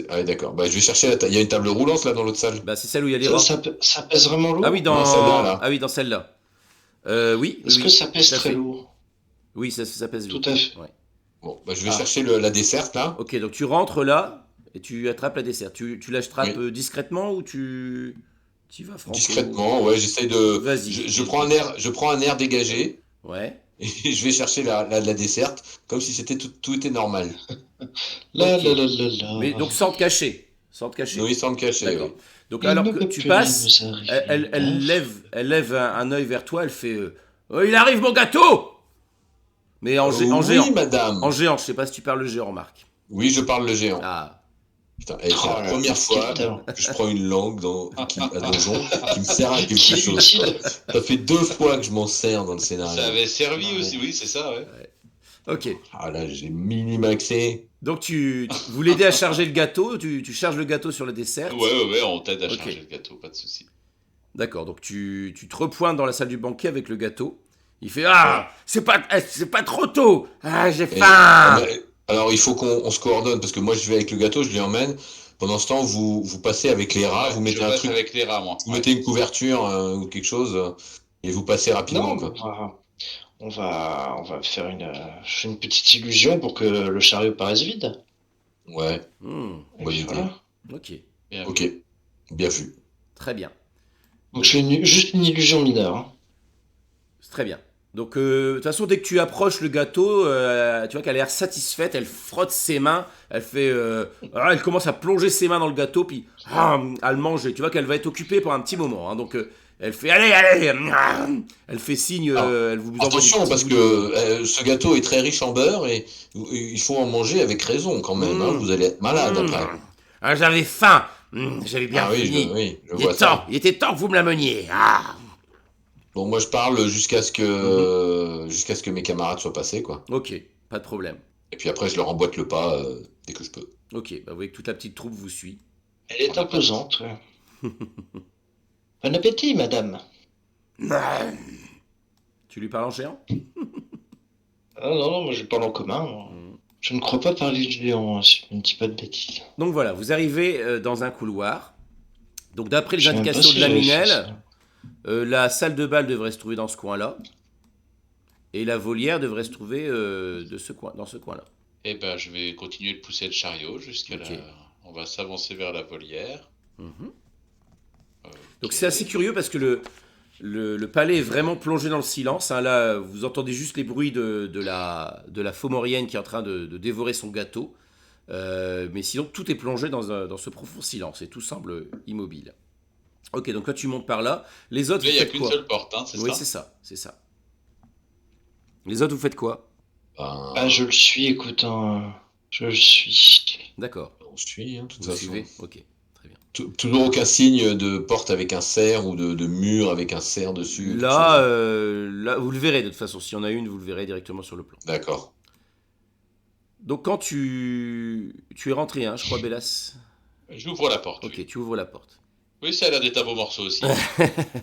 Ah ouais, d'accord. Bah, je vais chercher il y a une table roulante là dans l'autre salle. Bah c'est celle où il y a les rats. Ça pèse vraiment lourd? Ah oui, Non, celle-là, là. Ah oui, dans celle-là. Oui, Est-ce oui, que ça pèse tout à très fait. lourd? Oui, ça pèse Tout lourd. à fait. Ouais. Bon, bah, je vais Ah. chercher la desserte là. Ok, donc tu rentres là et tu attrapes la dessert. Tu l'attrapes Oui. discrètement ou tu y vas franco? Discrètement, ouais, j'essaye de. Vas-y. Je prends un air dégagé Ouais. et je vais chercher la desserte comme si c'était tout était normal. Là, Ok. là, là, là, là. Mais donc sans te cacher. Sans te cacher. Oui, sans me cacher. D'accord. Oui. Donc Il alors ne que peut tu plus passes, nous arriver elle lève un œil vers toi, elle fait oh, il arrive mon gâteau! Mais en Oui, géant. madame. En géant, je sais pas si tu parles le géant, Marc. Oui, je parle le géant. Ah, Putain, c'est Oh la là là, première fois quel talent. que je prends une langue à Donjon qui me sert à quelque Qui est chose. utile. Ça fait 2 fois que je m'en sers dans le scénario. Ça avait servi Ouais. aussi, oui, c'est ça, ouais. ok. Ah là, j'ai mini-maxé. Donc vous l'aidez à charger le gâteau, tu charges le gâteau sur le dessert. Ouais, on t'aide à Ok. charger le gâteau, pas de souci. D'accord, donc tu te repointes dans la salle du banquet avec le gâteau. Il fait ah, c'est pas trop tôt. Ah, j'ai faim. Alors, il faut qu'on se coordonne parce que moi, je vais avec le gâteau, je l'y emmène. Pendant ce temps, vous passez avec les rats, Ouais, vous mettez je un passe truc, avec les rats, moi. vous Ouais. mettez une couverture ou quelque chose et vous passez rapidement. Non, Quoi. on va faire une petite illusion pour que le chariot paraisse vide. Ouais, Hmm, Et bonne puis idée. voilà. ok, Bien vu. Ok, bien vu. très bien. Donc je fais juste une illusion mineure. Hein. C'est très bien. Donc, de toute façon, dès que tu approches le gâteau, tu vois qu'elle a l'air satisfaite, elle frotte ses mains, elle fait. Alors, elle commence à plonger ses mains dans le gâteau, puis elle mange, et tu vois qu'elle va être occupée pendant un petit moment. Hein, donc, elle fait allez, elle fait signe, elle vous envoie Attention, des petits parce bouts que ce gâteau est très riche en beurre et il faut en manger avec raison quand même. Hein, vous allez être malade après. Ah, j'avais faim, j'avais bien Ah oui, fini. je vois ça. Il était temps que vous me l'ameniez. Ah. Bon, moi je parle jusqu'à ce que mes camarades soient passés, quoi. Ok, pas de problème. Et puis après, je leur emboîte le pas dès que je peux. Ok, bah, vous voyez que toute la petite troupe vous suit. Elle est imposante. Ouais. Bon appétit, madame. Tu lui parles en géant? Ah non, moi je parle en commun. Moi. Je ne crois pas parler de géant, si je ne dis pas de bêtises. Donc voilà, vous arrivez dans un couloir. Donc d'après les Je sais même pas indications si de j'avais fait Laminel, ça. la salle de bal devrait se trouver dans ce coin-là. Et la volière devrait se trouver dans ce coin-là. Eh ben, je vais continuer de pousser le chariot jusqu'à Ok. là. On va s'avancer vers la volière. Mhm. Ok. Donc c'est assez curieux parce que le palais est vraiment plongé dans le silence. Hein. Là, vous entendez juste les bruits de la fomorienne qui est en train de dévorer son gâteau. Mais sinon, tout est plongé dans ce profond silence et tout semble immobile. Ok, donc là tu montes par là. Les autres, Là, vous il n'y a faites qu'une quoi? seule porte, hein, c'est Oui, ça c'est ça. Les autres, vous faites quoi? Ben, Ah, je le suis, écoute, hein, je le suis. D'accord. on suit, hein, de toute Vous façon. suivez? Ok, très bien. Toujours aucun signe de porte avec un cerf ou de mur avec un cerf dessus. quelque Là, chose. là, vous le verrez de toute façon. S'il y en a une, vous le verrez directement sur le plan. D'accord. Donc quand tu es rentré, hein, je crois, Bellas. J'ouvre la porte. Ok, Oui. tu ouvres la porte. Oui, ça a l'air d'être un beau morceau aussi.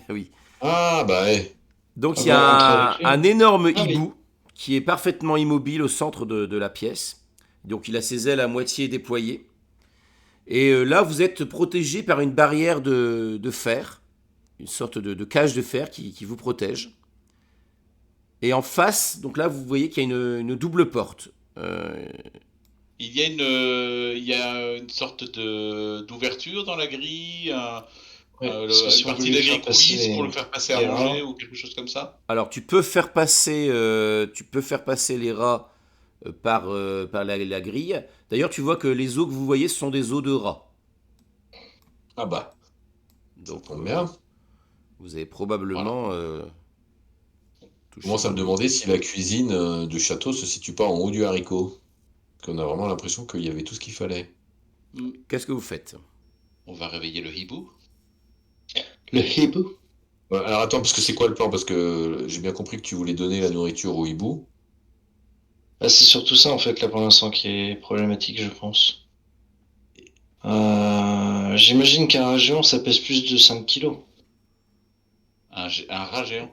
Oui. Ah, bah, ouais. Donc Ah il y bon, a rentrer avec lui. un énorme Ah oui. hibou qui est parfaitement immobile au centre de la pièce. Donc il a ses ailes à moitié déployées. Et là, vous êtes protégé par une barrière de fer, une sorte de cage de fer qui vous protège. Et en face, donc là, vous voyez qu'il y a une double porte. Il y a une sorte d'ouverture dans la grille, Ouais, parce que si une on partie veut de la lui grille faire passer coulisse pour le faire passer à les manger rats. ou quelque chose comme ça. Alors, tu peux faire passer les rats par la grille. D'ailleurs, tu vois que les os que vous voyez, ce sont des os de rats. Ah, bah, Donc, ça tombe bien. vous avez probablement Je commence à me demander si la cuisine du château se situe pas en haut du haricot. Parce qu'on a vraiment l'impression qu'il y avait tout ce qu'il fallait. Qu'est-ce que vous faites? On va réveiller le hibou. Le hibou. Ouais, alors attends, parce que c'est quoi le plan? Parce que j'ai bien compris que tu voulais donner la nourriture au hibou. Ah, c'est surtout ça, en fait, là, pour l'instant, qui est problématique, je pense. J'imagine qu'un rat géant, ça pèse plus de 5 kilos. Un rat géant.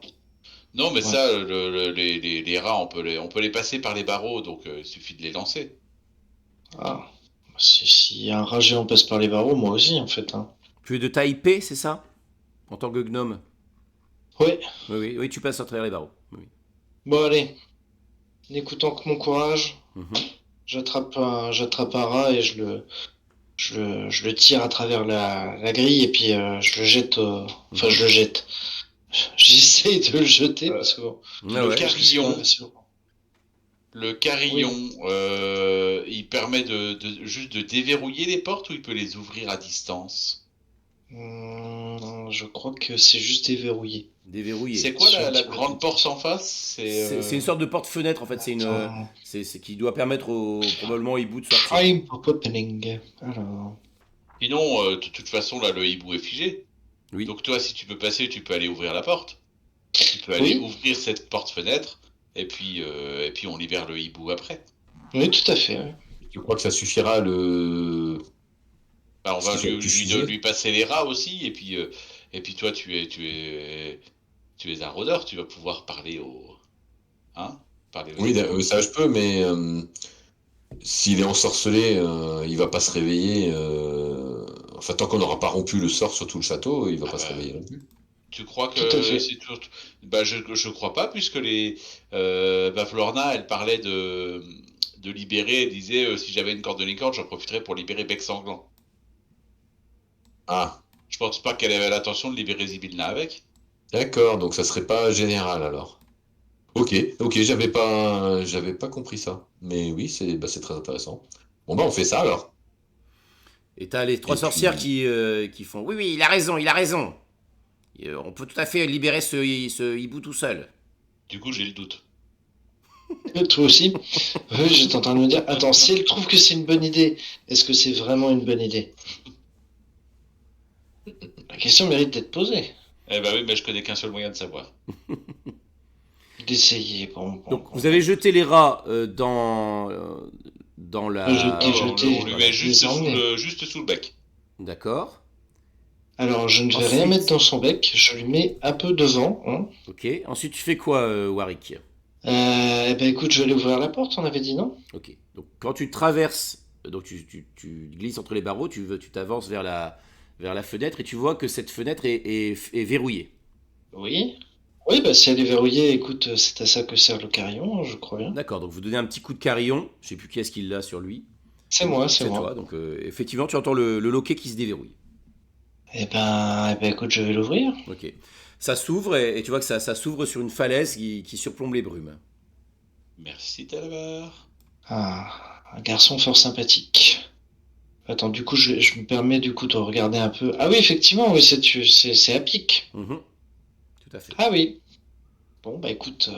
Non, mais Ouais. ça, les rats, on peut les passer par les barreaux, donc il suffit de les lancer. Ah. Si un rat géant passe par les barreaux, moi aussi, en fait. Hein. Tu es de taille P, c'est ça? En tant que gnome? Ouais. Oui, tu passes à travers les barreaux. Oui. Bon, allez. N'écoutant que mon courage, Mhm. j'attrape un rat et je le tire à travers la grille et puis je le jette. Enfin, je le jette. J'essaye de le jeter parce que bon, Ah ouais. carillon. Le carillon, il permet juste de déverrouiller les portes ou il peut les ouvrir à distance? Je crois que c'est juste déverrouillé. Déverrouillé. C'est quoi Sur un la petit peu grande de- porte en face? C'est une sorte de porte-fenêtre en fait. Attends. C'est qui doit permettre probablement au hibou de sortir. Prime Pop Opening. Alors. Sinon, de toute façon, là, le hibou est figé. Oui. Donc toi, si tu peux passer, tu peux aller ouvrir la porte. Tu peux aller Oui. ouvrir cette porte-fenêtre, et puis on libère le hibou après. Oui, tout à fait. Ouais. Tu crois que ça suffira le. Bah, on va Parce qu'il faut plus lui figé. passer les rats aussi, et puis toi, tu es un rôdeur, tu vas pouvoir parler hein, parler aux Oui, hibous. ça je peux, mais s'il est ensorcelé, il va pas se réveiller. Enfin, tant qu'on n'aura pas rompu le sort sur tout le château, il va pas se réveiller non plus. Tu crois Tout à que fait. c'est tout? Bah, je crois pas, puisque Florna, elle parlait de libérer, elle disait si j'avais une corde de licorne, j'en profiterais pour libérer Bec Sanglant. Ah, Je pense pas qu'elle avait l'intention de libérer Zibilna avec. d'accord, donc ça serait pas général alors. Ok, j'avais pas compris ça. Mais oui, c'est très intéressant. Bon bah on fait ça alors. Et t'as les 3 Et sorcières puis- qui font oui, oui, il a raison, il a raison. Et, on peut tout à fait libérer ce hibou tout seul. Du coup, j'ai le doute. Toi aussi. Oui, j'étais en train de me dire, attends, si elle trouve que c'est une bonne idée, est-ce que c'est vraiment une bonne idée? La question mérite d'être posée. Eh ben oui, mais je connais qu'un seul moyen de savoir. D'essayer. Bon. Donc vous avez jeté les rats dans la. Jeté, jeté. On lui met juste les emmener. juste sous le bec. D'accord. Alors, je ne vais Ensuite. rien mettre dans son bec, je lui mets un peu devant. Hein. Ok. Ensuite tu fais quoi, Warwick? Eh ben écoute, je vais aller ouvrir la porte, on avait dit non? Ok. Donc quand tu traverses, donc tu glisses entre les barreaux, tu t'avances vers la fenêtre et tu vois que cette fenêtre est verrouillée. Oui. Oui, bah si elle est verrouillée, écoute, c'est à ça que sert le carillon, je crois bien. D'accord. Donc vous donnez un petit coup de carillon. Je sais plus qui est-ce qu'il l'a sur lui. C'est moi, c'est moi. toi. Donc effectivement tu entends le loquet qui se déverrouille. Eh ben écoute, je vais l'ouvrir. Ok. Ça s'ouvre et tu vois que ça s'ouvre sur une falaise qui surplombe les brumes. Merci, Talabar. Ah, un garçon fort sympathique. Attends, du coup, je me permets du coup de regarder un peu. Ah oui, effectivement, oui, c'est à pic. Mhm. Tout à fait. Ah oui. Bon, bah écoute,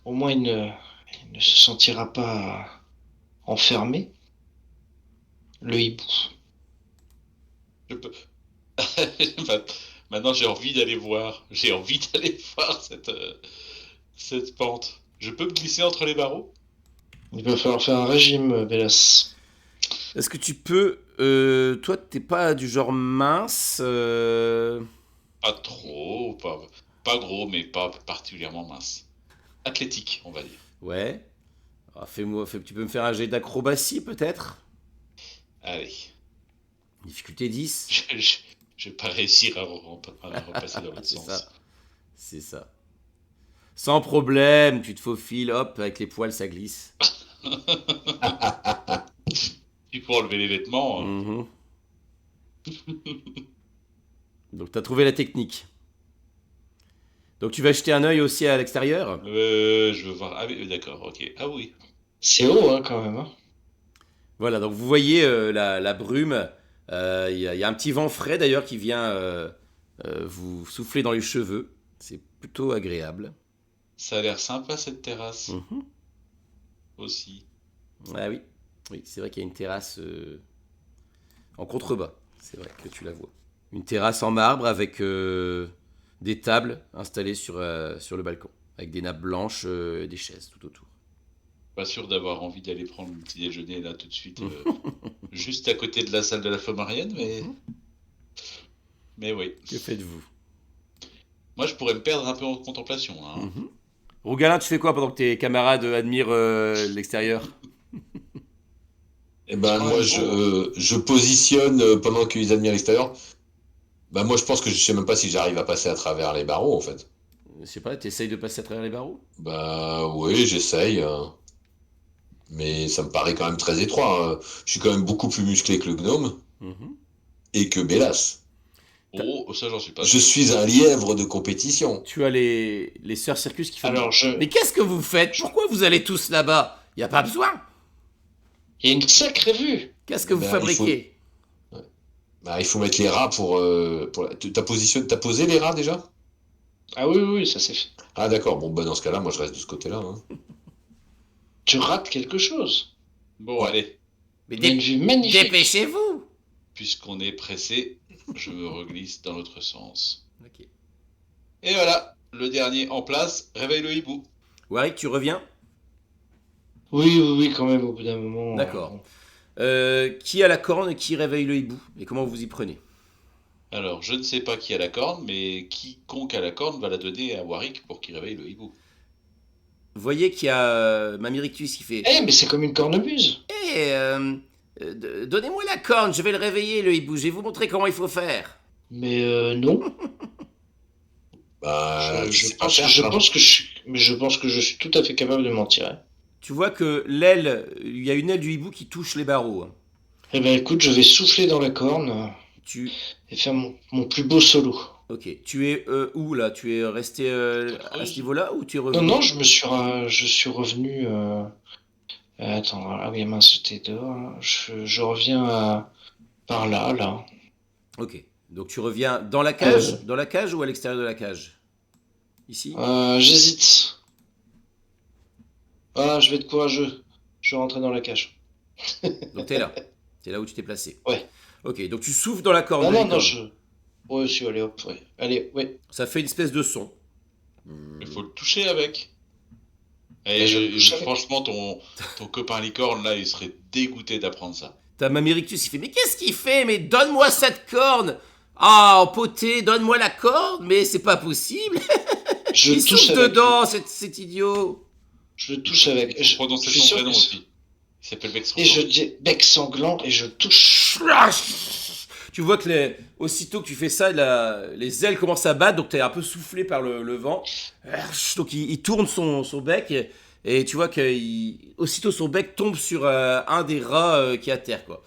au moins il ne se sentira pas enfermé. Le hibou. Je peux... Maintenant, j'ai envie d'aller voir. J'ai envie d'aller voir cette pente. Je peux me glisser entre les barreaux? Il va falloir faire un régime, Bélas. Est-ce que tu peux... toi, t'es pas du genre mince. Pas trop, pas gros, mais pas particulièrement mince. Athlétique, on va dire. Ouais. Alors, tu peux me faire un jet d'acrobatie peut-être? Allez. Difficulté 10. Je vais pas réussir à repasser dans l'autre C'est sens. ça. C'est ça. Sans problème, tu te faufiles, hop, avec les poils ça glisse. Puis pour enlever les vêtements, Mhm. Donc t'as trouvé la technique. Donc tu vas jeter un œil aussi à l'extérieur? je veux voir. Ah oui, d'accord, ok. Ah oui. C'est haut, hein, quand même. Hein. Voilà, donc vous voyez la brume. Il y a un petit vent frais d'ailleurs qui vient vous souffler dans les cheveux. C'est plutôt agréable. Ça a l'air sympa cette terrasse Mhm. aussi. Ah oui, oui, c'est vrai qu'il y a une terrasse en contrebas. C'est vrai que tu la vois. Une terrasse en marbre avec des tables installées sur le balcon. Avec des nappes blanches et des chaises tout autour. Pas sûr d'avoir envie d'aller prendre le petit déjeuner là tout de suite, juste à côté de la salle de la Fomarienne, mais oui. Que faites-vous? Moi, je pourrais me perdre un peu en contemplation. Hein. Mhm. Rougalin, tu fais quoi pendant que tes camarades admirent l'extérieur? Eh ben, Ah, moi, bon. je positionne pendant qu'ils admirent l'extérieur. Ben, moi, je pense que je sais même pas si j'arrive à passer à travers les barreaux, en fait. Je sais pas, t'essayes de passer à travers les barreaux? Bah, oui, j'essaye. Mais ça me paraît quand même très étroit. Hein. Je suis quand même beaucoup plus musclé que le gnome Mhm. et que Bélas. Oh, ça, j'en suis pas Je sûr. suis un lièvre de compétition. Tu as les sœurs Circus qui font... Alors, Mais qu'est-ce que vous faites? Pourquoi vous allez tous là-bas? Il n'y a pas besoin. Il y a une sacrée vue. Qu'est-ce que vous Ben, fabriquez? Bah, il faut mettre les rats T'as posé les rats déjà? Ah oui, oui, oui, ça c'est fait. Ah d'accord, bon bah dans ce cas-là, moi je reste de ce côté-là. Hein. Tu rates quelque chose. Bon, Ouais. allez, Mais Il y a une vue magnifique. dépêchez-vous. puisqu'on est pressé, je me reglisse dans l'autre sens. Ok. Et voilà, le dernier en place, réveille le hibou. Warwick, tu reviens? Oui, oui, oui, quand même, au bout d'un moment. D'accord. Qui a la corne et qui réveille le hibou? Et comment vous y prenez? Alors, je ne sais pas qui a la corne, mais quiconque a la corne va la donner à Warwick pour qu'il réveille le hibou. Vous voyez qu'il y a Mamie Rictus qui fait Eh, mais c'est comme une cornemuse. Eh, donnez-moi la corne, je vais le réveiller, le hibou. Je vais vous montrer comment il faut faire. Mais non. Bah, Je c'est pas pense, cher, je ça. pense que je pense que je suis tout à fait capable de m'en tirer. Tu vois que l'aile, il y a une aile du hibou qui touche les barreaux. Hein. Eh ben écoute, je vais souffler dans la corne Tu, et faire mon plus beau solo. ok. Tu es où là? Tu es resté à ce niveau-là ou tu es Non, revenu? non, je suis revenu. Attends, ah oui, mince, t'es dehors. Là. Je reviens par là, là. Ok. Donc tu reviens dans la cage ou à l'extérieur de la cage? Ici? J'hésite. Ah, je vais être courageux. Je vais rentrer dans la cage. Donc t'es là. T'es là où tu t'es placé. Ouais. Ok. Donc tu souffles dans la corne Non, de non, non, licorne. Ouais, si, allez, hop, ouais. Allez, ouais. Ça fait une espèce de son. Il faut le toucher avec. Et Mais je le touche avec. franchement, ton copain licorne, là, il serait dégoûté d'apprendre ça. T'as Mamie Rictus, il fait mais qu'est-ce qu'il fait? Mais donne-moi cette corne! Ah, empoté, donne-moi la corne, mais c'est pas possible! Je Il le touche souffle avec. dedans, cet idiot! Je le touche avec. Je prononce suis son sûr prénom que- aussi. Il s'appelle Vex Et je dis bec sanglant et je touche. Tu vois que aussitôt que tu fais ça, les ailes commencent à battre, donc t'es un peu soufflé par le vent. Donc il tourne son bec, et tu vois que aussitôt son bec tombe sur un des rats qui est à terre, quoi.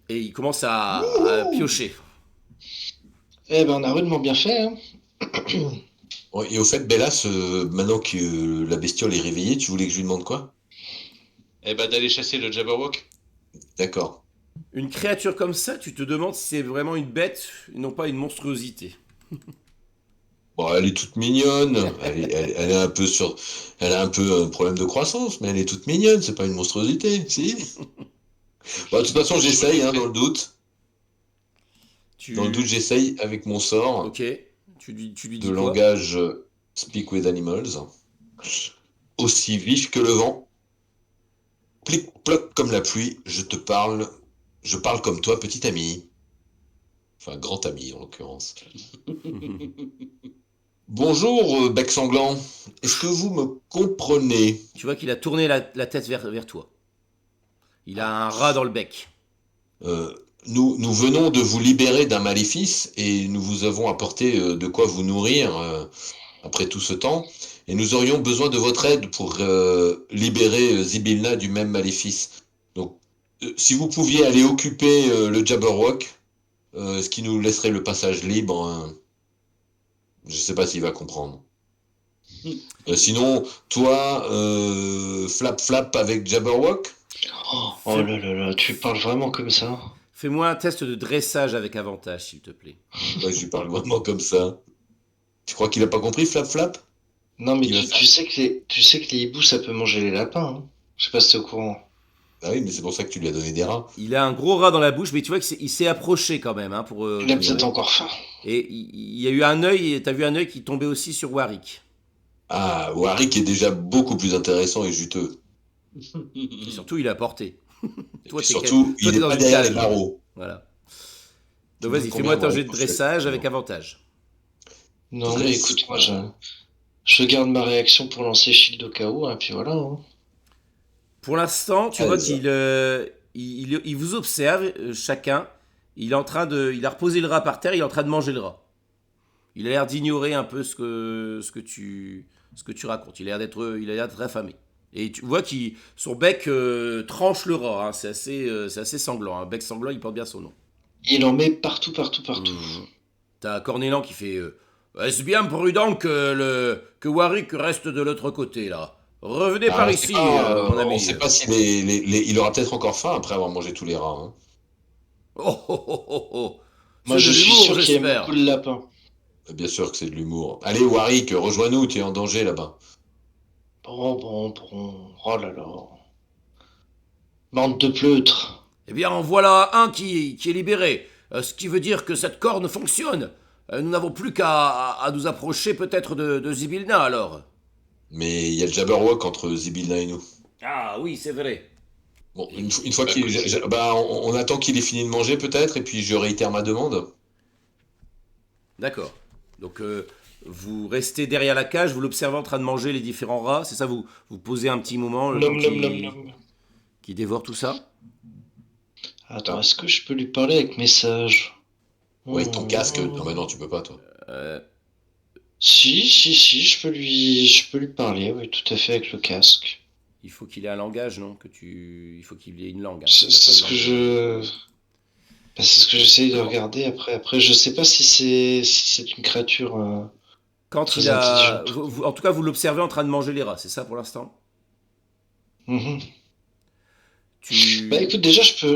Et il commence à piocher. Eh ben, on a rudement bien fait, hein. Ouais, et au fait, Bellas, maintenant que la bestiole est réveillée, tu voulais que je lui demande quoi? Eh ben, d'aller chasser le Jabberwock. D'accord. Une créature comme ça, tu te demandes si c'est vraiment une bête et non pas une monstruosité. Bon, elle est toute mignonne. Elle est un peu elle a un peu un problème de croissance, mais elle est toute mignonne. C'est pas une monstruosité, si? Bon, de toute façon, j'essaye, hein, dans le doute. Dans le doute, j'essaye avec mon sort Ok. Tu lui dis de quoi? langage Speak with Animals. Aussi vif que le vent. Plic-ploc comme la pluie. Je parle comme toi, petit ami. Enfin, grand ami, en l'occurrence. Bonjour, bec sanglant. Est-ce que vous me comprenez? Tu vois qu'il a tourné la tête vers toi. Il a un rat dans le bec. Nous venons de vous libérer d'un maléfice et nous vous avons apporté de quoi vous nourrir après tout ce temps. Et nous aurions besoin de votre aide pour libérer Zybilna du même maléfice. Donc, si vous pouviez aller occuper le Jabberwock, ce qui nous laisserait le passage libre, je sais pas s'il va comprendre. Sinon, toi, flap flap avec Jabberwock? Oh là là là, tu parles vraiment comme ça? Fais-moi un test de dressage avec avantage, s'il te plaît. Ouais, je lui parle vraiment comme ça. Tu crois qu'il a pas compris, flap flap? Non, mais Il va tu sais que les hiboux, ça peut manger les lapins, hein. Je sais pas si t'es au courant. Ah oui, mais c'est pour ça que tu lui as donné des rats. Il a un gros rat dans la bouche, mais tu vois qu'il s'est approché quand même. Hein, pour, Il a peut-être encore faim. Et il y a eu un œil, t'as vu un œil qui tombait aussi sur Warwick. Ah, Warwick est déjà beaucoup plus intéressant et juteux. Et surtout, il a porté. Et Toi, puis t'es surtout, toi, il t'es est dans pas une derrière cage. les barreaux. Voilà. Tu Donc veux vas-y, combien, fais-moi ton jet de Warwick, dressage avec non. avantage. Non, Dresse. mais écoute, moi, je garde ma réaction pour lancer Shield au cas où, hein, puis voilà, hein. Pour l'instant, tu Allez, vois ça. qu'il vous observe chacun. Il a reposé le rat par terre, il est en train de manger le rat. Il a l'air d'ignorer un peu ce que tu racontes. Il a l'air d'être affamé. Et tu vois qu'il son bec tranche le rat. Hein. C'est assez sanglant. Un bec sanglant, il porte bien son nom. Il en met partout, partout, partout. T'as Cornélan qui fait est-ce bien prudent que Warwick reste de l'autre côté là? Revenez Ah, par on sait ici, pas, mon on ami. sait pas si il aura peut-être encore faim après avoir mangé tous les rats, hein. Oh, oh, oh, oh, oh. Moi, C'est de je suis l'humour, sûr qu'il aime beaucoup j'espère. le lapin. Bien sûr que c'est de l'humour. Allez, Warwick, rejoins-nous, tu es en danger là-bas. Bon. Oh là là. Bande de pleutres. Eh bien, en voilà un qui est libéré. Ce qui veut dire que cette corne fonctionne. Nous n'avons plus qu'à nous approcher peut-être de Zibilna alors. Mais il y a le Jabberwock entre Zibilna et nous. Ah oui, c'est vrai. Bon, une fois Bah, qu'il... écoute, bah, on attend qu'il ait fini de manger peut-être, et puis je réitère ma demande. D'accord. Donc, vous restez derrière la cage, vous l'observez en train de manger les différents rats, c'est ça, vous posez un petit moment, le Nom, temps nom, nom, nom. qui dévore tout ça. Attends, est-ce que je peux lui parler avec message? Ouais, avec ton casque. Hmm. Non, mais non, tu peux pas, toi. Euh, Si, je peux lui parler, oui, tout à fait, avec le casque. il faut qu'il ait un langage, non? Il faut qu'il ait une langue, hein. C'est S'il a pas c'est de ce que langue, c'est ce que j'essaye de Quand, regarder après, je sais pas si c'est une créature quand il très a, intelligente. en tout cas, vous l'observez en train de manger les rats, c'est ça pour l'instant? Mhm. Bah Tu, écoute, déjà, je peux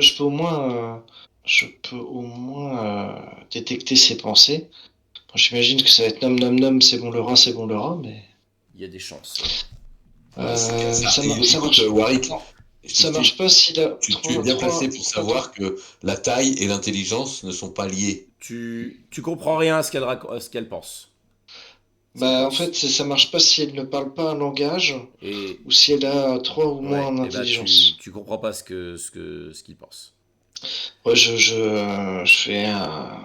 au moins détecter ses pensées. Bon, j'imagine que ça va être nom nom nom, c'est bon le rat, mais il y a des chances, ouais. Ouais, c'est ça. ça, Et ça écoute, marche. Warwick, Non, ça marche pas s'il a tu es bien placé pour trois. savoir que la taille et l'intelligence ne sont pas liées. Tu comprends rien à ce qu'elle pense, ce qu'il Bah en pense. fait, ça marche pas si elle ne parle pas un langage Et ou si elle a trois ou moins ouais, en et ben intelligence. tu comprends pas ce qu'il pense. Ouais, je fais un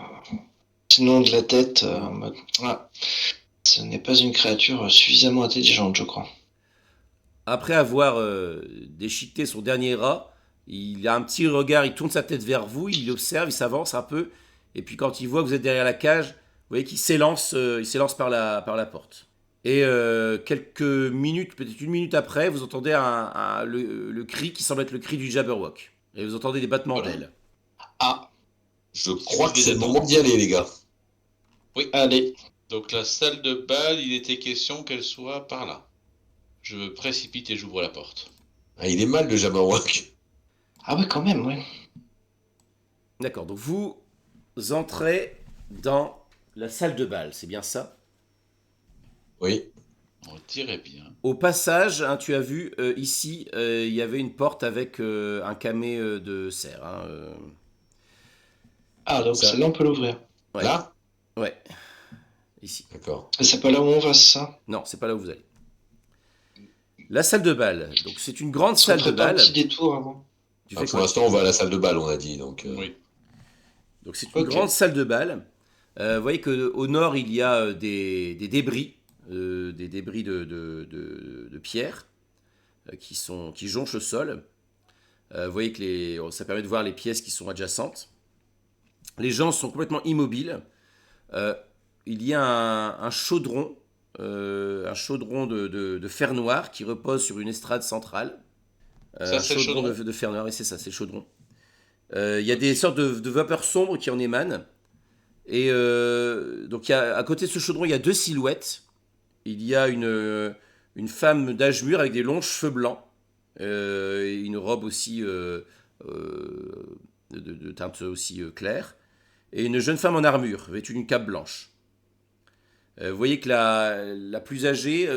sinon de la tête en mode. Ah, ce n'est pas une créature suffisamment intelligente, je crois. Après avoir déchiqueté son dernier rat, il a un petit regard, il tourne sa tête vers vous, il observe, il s'avance un peu, et puis quand il voit que vous êtes derrière la cage, vous voyez il s'élance par la porte. Et quelques minutes, peut-être une minute après, vous entendez le cri qui semble être le cri du Jabberwock. Et vous entendez des battements voilà. d'ailes. Ah, Je Si crois vous que devez c'est le attendre. moment d'y aller, les gars. Oui. allez. Donc la salle de bal, il était question qu'elle soit par là. Je me précipite et j'ouvre la porte. Ah, il est mal, le Jabberwock. Ah ouais, quand même, ouais. D'accord, donc vous entrez dans la salle de bal, c'est bien ça? Oui. On dirait bien. Au passage, hein, tu as vu ici, il y avait une porte avec un camé de cerf, hein, Ah, donc ça, celle-là, on peut l'ouvrir. ouais, Là? ouais, ici. D'accord. Mais c'est pas là où on va, c'est ça? Non, c'est pas là où vous allez. La salle de bal. Donc c'est une grande Est-ce qu'on salle de ferait pas un petit bal. détour avant? Tu Ah, fais pour quoi? l'instant, on va à la salle de bal, on a dit. Donc, Oui. Donc c'est une Ok. grande salle de bal. Vous voyez qu'au nord, il y a des débris, de pierre qui jonchent le sol. Vous voyez que ça permet de voir les pièces qui sont adjacentes. Les gens sont complètement immobiles. Euh, il y a un chaudron, de fer noir qui repose sur une estrade centrale. Ça, Un c'est le chaudron chaudron. de fer noir, et c'est ça, c'est le chaudron. Il y a des sortes de vapeurs sombres qui en émanent. Et donc à côté de ce chaudron, il y a deux silhouettes. Il y a une femme d'âge mûr avec des longs cheveux blancs et une robe aussi de teinte aussi claire. Et une jeune femme en armure, vêtue d'une cape blanche. Vous voyez que la plus âgée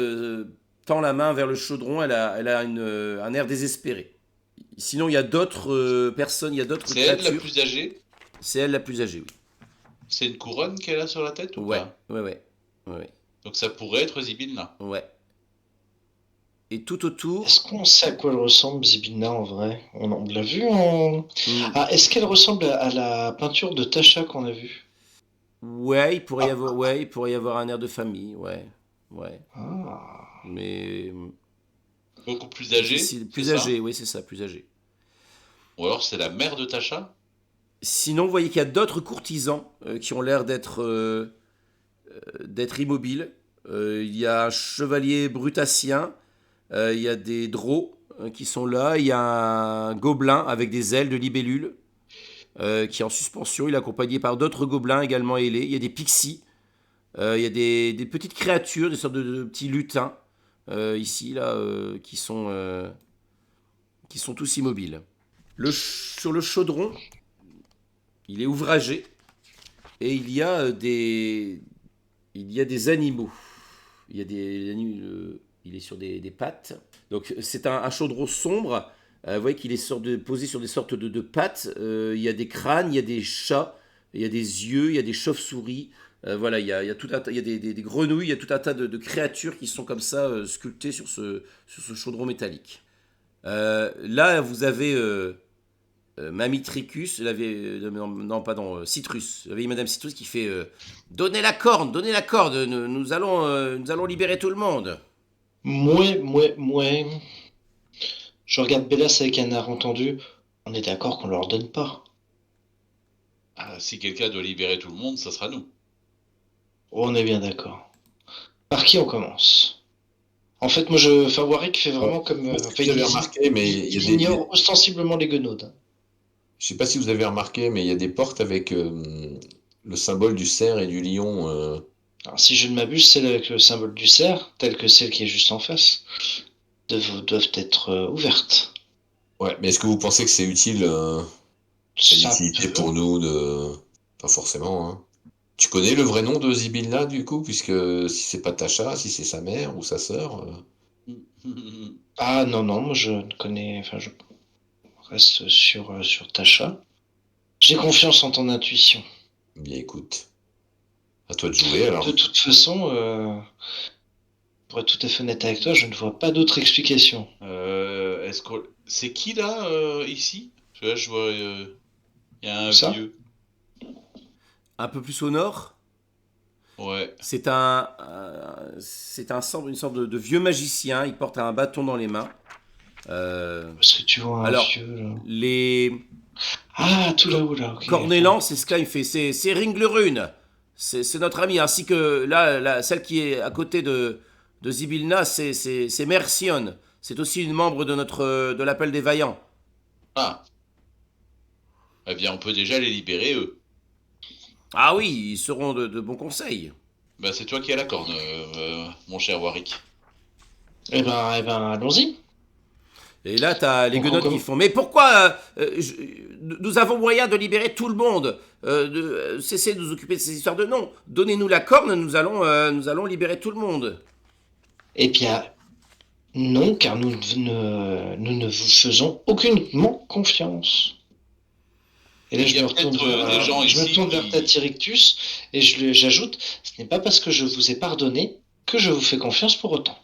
tend la main vers le chaudron, elle a un air désespéré. Sinon, il y a d'autres personnes, il y a d'autres C'est elle la créatures. plus âgée. C'est elle la plus âgée, oui. C'est une couronne qu'elle a sur la tête ou Ouais, pas? ouais. Donc ça pourrait être Zibilna. Ouais. Et tout autour, Est-ce qu'on sait à quoi elle ressemble, Zibina, en vrai? On l'a vu en... hmm, Ah, est-ce qu'elle ressemble à la peinture de Tasha qu'on a vue? ouais, il pourrait y avoir un air de famille, ouais. Ah. Mais Beaucoup plus âgée, difficile, c'est plus ça? âgé, oui, c'est ça, plus âgé. Ou alors c'est la mère de Tasha? Sinon, vous voyez qu'il y a d'autres courtisans qui ont l'air d'être immobiles. Il y a un chevalier brutassien, il y a des drôts qui sont là, il y a un gobelin avec des ailes de libellule qui est en suspension, il est accompagné par d'autres gobelins également ailés, il y a des pixies, il y a des petites créatures, des sortes de petits lutins ici, là, qui sont tous immobiles. Sur le chaudron, il est ouvragé et il y a des animaux. Il est sur des pattes. Donc c'est un chaudron sombre. Vous voyez qu'il est posé sur des sortes de pattes. Il y a des crânes, il y a des chats, il y a des yeux, il y a des chauves-souris. Voilà, il y a tout un tas, il y a des grenouilles, il y a tout un tas de créatures qui sont comme ça sculptées sur ce chaudron métallique. Là, vous avez Mamitricus, non, pardon, Citrus. Vous avez Madame Citrus qui fait donnez la corne, nous allons libérer tout le monde. Mouais. Je regarde Bellas avec un air entendu. On est d'accord qu'on leur donne pas. Ah, si quelqu'un doit libérer tout le monde, ça sera nous. On est bien d'accord. Par qui on commence? En fait, Warwick fait vraiment comme. Vous avez remarqué, mais il ignore ostensiblement les guenaudes. Je sais pas si vous avez remarqué, mais il y a des portes avec le symbole du cerf et du lion. Alors, si je ne m'abuse, celle avec le symbole du cerf, telle que celle qui est juste en face, doivent être ouvertes. Ouais, mais est-ce que vous pensez que c'est utile, c'est une utilité pour nous de... Pas forcément, hein. Tu connais le vrai nom de Zibilna, du coup, puisque si c'est pas Tasha, si c'est sa mère ou sa sœur Ah non, moi je ne connais... Enfin, je reste sur Tasha. J'ai confiance en ton intuition. Bien, écoute. À toi de jouer, alors. De toute façon, pour être tout à fait honnête avec toi, je ne vois pas d'autre explication. C'est qui là, ici? Parce que là, je vois, il y a un Ça vieux. Un peu plus au nord, Ouais. c'est une sorte de vieux magicien. Il porte un bâton dans les mains. Est-ce que tu vois un Alors, vieux là? les Ah, tout là-haut là, ok. Cornélan, c'est ce que là il fait. C'est Ringlerune. C'est notre ami. Ainsi que là, celle qui est à côté de Zibilna, c'est Mercion. C'est aussi une membre de l'appel des Vaillants. Ah. Eh bien, on peut déjà les libérer, eux. Ah oui, ils seront de bons conseils. Bah, c'est toi qui as la corne, mon cher Warwick. Eh ben, allons-y. Et là, t'as les Donc, guenottes qui font. Mais pourquoi nous avons moyen de libérer tout le monde. Cessez de nous occuper de ces histoires de non. Donnez-nous la corne, nous allons libérer tout le monde. Eh bien, non, car nous ne vous faisons aucunement confiance. Et là, Il y a peut-être des gens je me ici tourne vers qui- Tatirictus et j'ajoute, ce n'est pas parce que je vous ai pardonné que je vous fais confiance pour autant.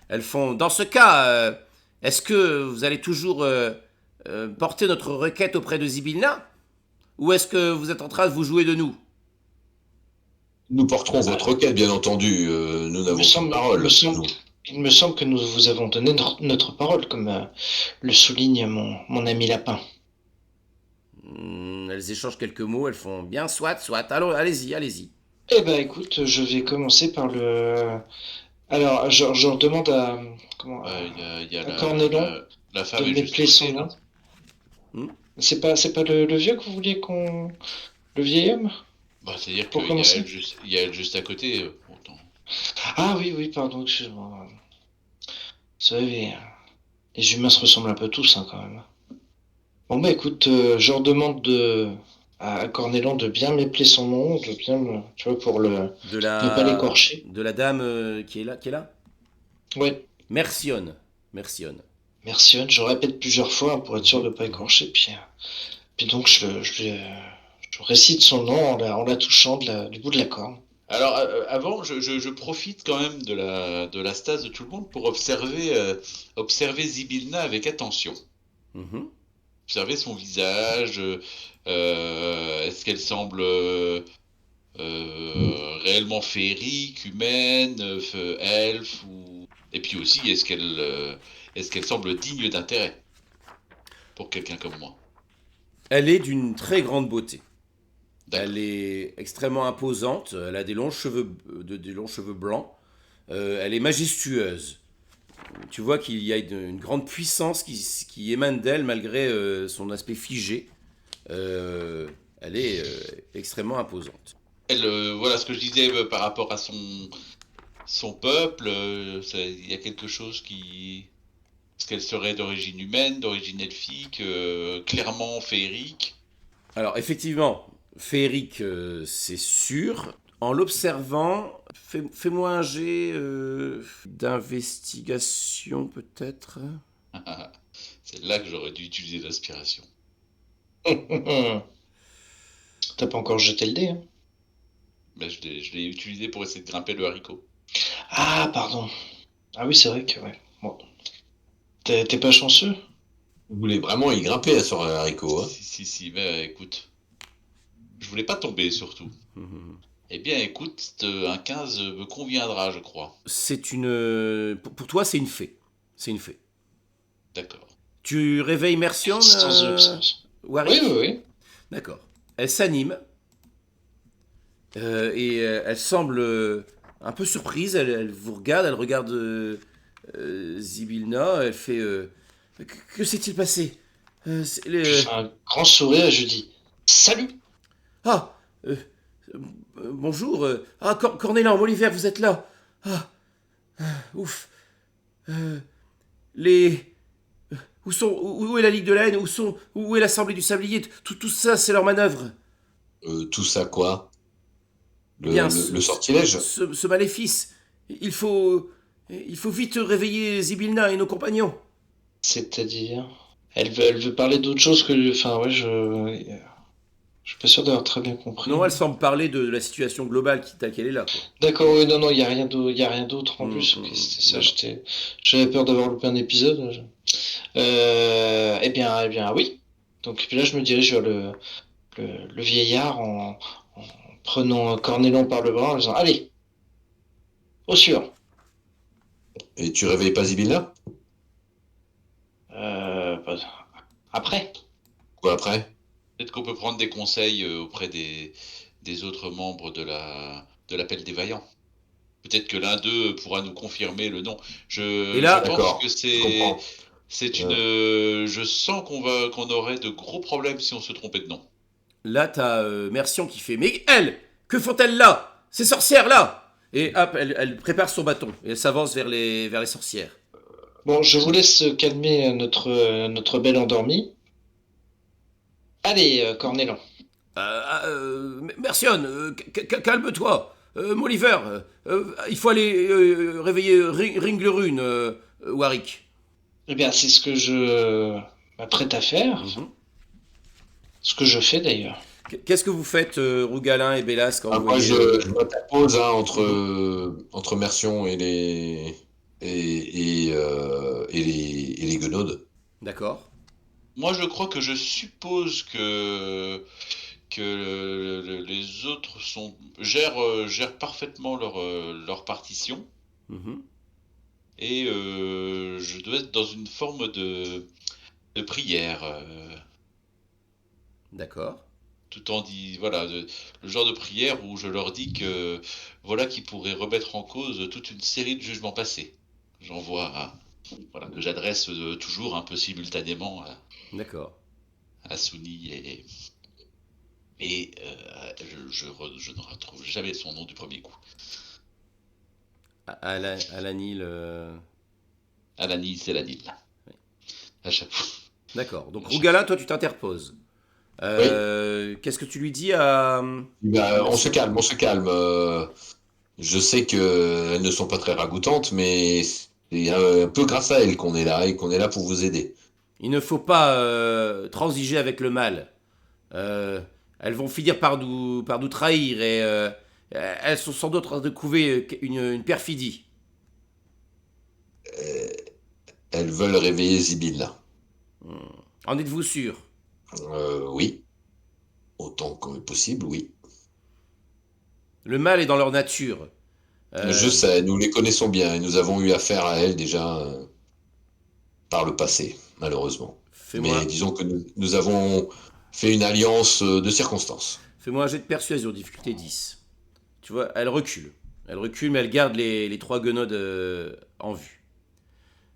Elles font. Dans ce cas, est-ce que vous allez toujours porter notre requête auprès de Zibilna? Ou est-ce que vous êtes en train de vous jouer de nous? Nous porterons votre requête, bien entendu. Nous n'avons pas de parole. Il me semble que nous vous avons donné notre parole, comme le souligne mon ami Lapin. Elles échangent quelques mots, elles font bien, soit. Allons, allez-y. Eh ben, écoute, je vais commencer par le... Alors, je demande à... Comment... Il y a à Cornélon la femme de est juste m'épeler à son côté, nom. là. C'est pas le vieux que vous vouliez qu'on... Le vieil homme? Bah, c'est-à-dire Pour qu'il y a commencer. il y a elle juste à côté. Pourtant. Ah oui, pardon, excuse-moi. Vous savez, les humains se ressemblent un peu tous, hein, quand même. Bon bah écoute, je leur demande à Cornélon de bien m'épeler son nom, de bien tu vois, pour ne pas l'écorcher. De la dame qui est là. Ouais, Mercion. merci, je répète plusieurs fois hein, pour être sûr de ne pas écorcher, puis donc je récite son nom en la touchant du bout de la corne. Alors, avant, je profite quand même de la stase de tout le monde pour observer Zibilna avec attention. Mhm. Observer son visage. Est-ce qu'elle semble réellement féerique, humaine, elfe Et puis aussi, est-ce qu'elle semble digne d'intérêt pour quelqu'un comme moi? Elle est d'une très grande beauté. D'accord. Elle est extrêmement imposante. Elle a des longs cheveux blancs. Elle est majestueuse. Tu vois qu'il y a une grande puissance qui émane d'elle malgré son aspect figé. Elle est extrêmement imposante. Voilà ce que je disais par rapport son peuple, il y a quelque chose qui... Est-ce qu'elle serait d'origine humaine, d'origine elfique, clairement féerique? Alors, effectivement, féerique, c'est sûr. En l'observant, fais-moi un jet d'investigation, peut-être. C'est là que j'aurais dû utiliser l'inspiration. T'as pas encore jeté le dé, hein? Mais je l'ai utilisé pour essayer de grimper le haricot. Ah, pardon. Ah oui, c'est vrai que, ouais. Bon. T'es pas chanceux? Vous voulez vraiment y grimper sur un haricot, hein? Si, mais écoute. Je voulais pas tomber, surtout. Mhm. Eh bien, écoute, un 15 me conviendra, je crois. C'est une. Pour toi, c'est une fée. C'est une fée. D'accord. Tu réveilles Mercian, Sans observation. Warwick? Oui. D'accord. Elle s'anime. Et elle semble un peu surprise. Elle vous regarde. Elle regarde Zybilna. Elle fait. Que s'est-il passé? Je fais un grand sourire et je dis salut. Ah euh, bonjour. Cornélan, Oliver, vous êtes là. Ah, ouf. Les. Où est la Ligue de la Haine? Où est l'Assemblée du Sablier? Tout ça, c'est leur manœuvre. Tout ça quoi? Bien, Le sortilège? ce maléfice. Il faut vite réveiller Zybilna et nos compagnons. C'est-à-dire, elle veut parler d'autre chose que, enfin ouais, je suis pas sûr d'avoir très bien compris. Non, elle semble parler de la situation globale telle qu'elle est là, quoi. D'accord, oui, non, il y a rien d'autre en plus. Ok, c'était ça. Non. J'avais peur d'avoir loupé un épisode. Eh bien, oui. Donc puis là, je me dirige vers le vieillard en prenant Cornélan par le bras en disant, allez, au sûr. Et tu réveilles pas Sibylla? Pas- Après. Quoi après? Peut-être qu'on peut prendre des conseils auprès des autres membres de l'appel des vaillants. Peut-être que l'un d'eux pourra nous confirmer le nom. Et là, Je pense d'accord, que je comprends. c'est je sens qu'on aurait de gros problèmes si on se trompait de nom. là, t'as Mercian qui fait mais elles, que font-elles là? Ces sorcières là. Et hop, elle prépare son bâton et elle s'avance vers les sorcières. Bon, je vous laisse calmer notre belle endormie. Allez, Cornélan. Mercian, calme-toi. Moliver, il faut aller réveiller Ringlerune, Warwick. Eh bien, c'est ce que je m'apprête à faire. Mhm. Ce que je fais d'ailleurs. Qu'est-ce que vous faites, Rougalin et Bélas, quand vous Moi, voyez... je m'interpose entre Mercion et les Guenaudes. D'accord. Moi, je crois que je suppose que les autres gèrent parfaitement leur partition. Mhm. Et je dois être dans une forme de prière. D'accord. Tout en dit, voilà, le genre de prière où je leur dis que voilà qui pourrait remettre en cause toute une série de jugements passés. J'envoie, voilà, que j'adresse toujours un peu simultanément D'accord. à Souni et je ne retrouve jamais son nom du premier coup. Alanil... Alani, c'est la Nil. Oui. À chaque fois. D'accord. Donc, Rougalin, toi, tu t'interposes. Qu'est-ce que tu lui dis à... On se calme, on se calme. Je sais qu'elles ne sont pas très ragoûtantes, mais c'est un peu grâce à elles qu'on est là et qu'on est là pour vous aider. Il ne faut pas transiger avec le mal. Elles vont finir par nous trahir et elles sont sans doute en train de couver une perfidie. Elles veulent réveiller Sibylla. En êtes-vous sûr? Oui. Autant que possible, oui. Le mal est dans leur nature. Je sais, nous les connaissons bien et nous avons eu affaire à elles déjà par le passé, malheureusement. Fais-moi Mais disons que nous avons fait une alliance de circonstances. un jet de persuasion, difficulté 10. Tu vois, elle recule. Elle recule, mais elle garde les trois guenaudes en vue.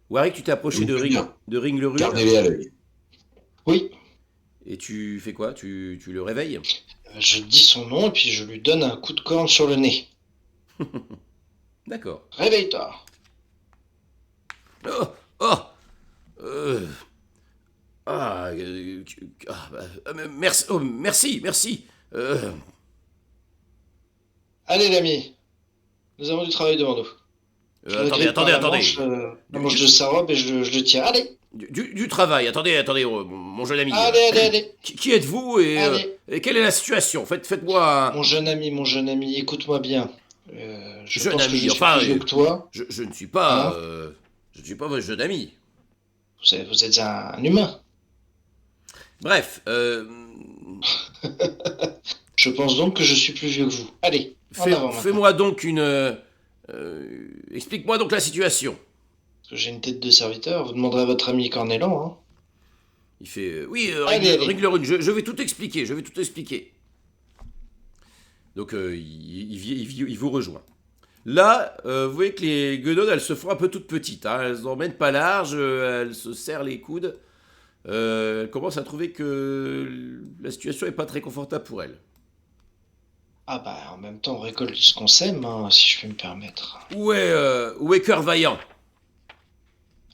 Warwick, tu t'es approché Je vous préviens. de Ring le Rune. Gardez-les à l'œil. Oui, Et tu fais quoi? Tu le réveilles? je dis son nom et puis je lui donne un coup de corne sur le nez. D'accord. Réveille-toi. Oh, oh, euh, merci, oh, merci. Allez, l'ami. Nous avons du travail devant nous. Je le grippe par attendez. la manche de sa robe et je le tire. Allez. Du travail, attendez, mon jeune ami. Allez. Qui êtes-vous Allez. et quelle est la situation? Faites-moi Mon jeune ami, écoute-moi bien. Je Jeune pense que ami, je suis enfin, plus vieux que toi. je ne suis pas, Hein je ne suis pas votre jeune ami. Vous êtes un humain. Bref, Je pense donc que je suis plus vieux que vous. Allez, en avant maintenant. fais-moi donc explique-moi donc la situation. Parce que j'ai une tête de serviteur, vous demanderez à votre ami Cornélan. Hein. Il fait oui, Allez. Ringlerune, je vais tout expliquer, Donc il vous rejoint. Là, vous voyez que les guenaudes, elles se font un peu toutes petites. Hein. Elles n'emmènent pas large, elles se serrent les coudes. Elles commencent à trouver que la situation n'est pas très confortable pour elles. Ah bah en même temps on récolte ce qu'on sème, hein, si je puis me permettre. Où est Cœur Vaillant?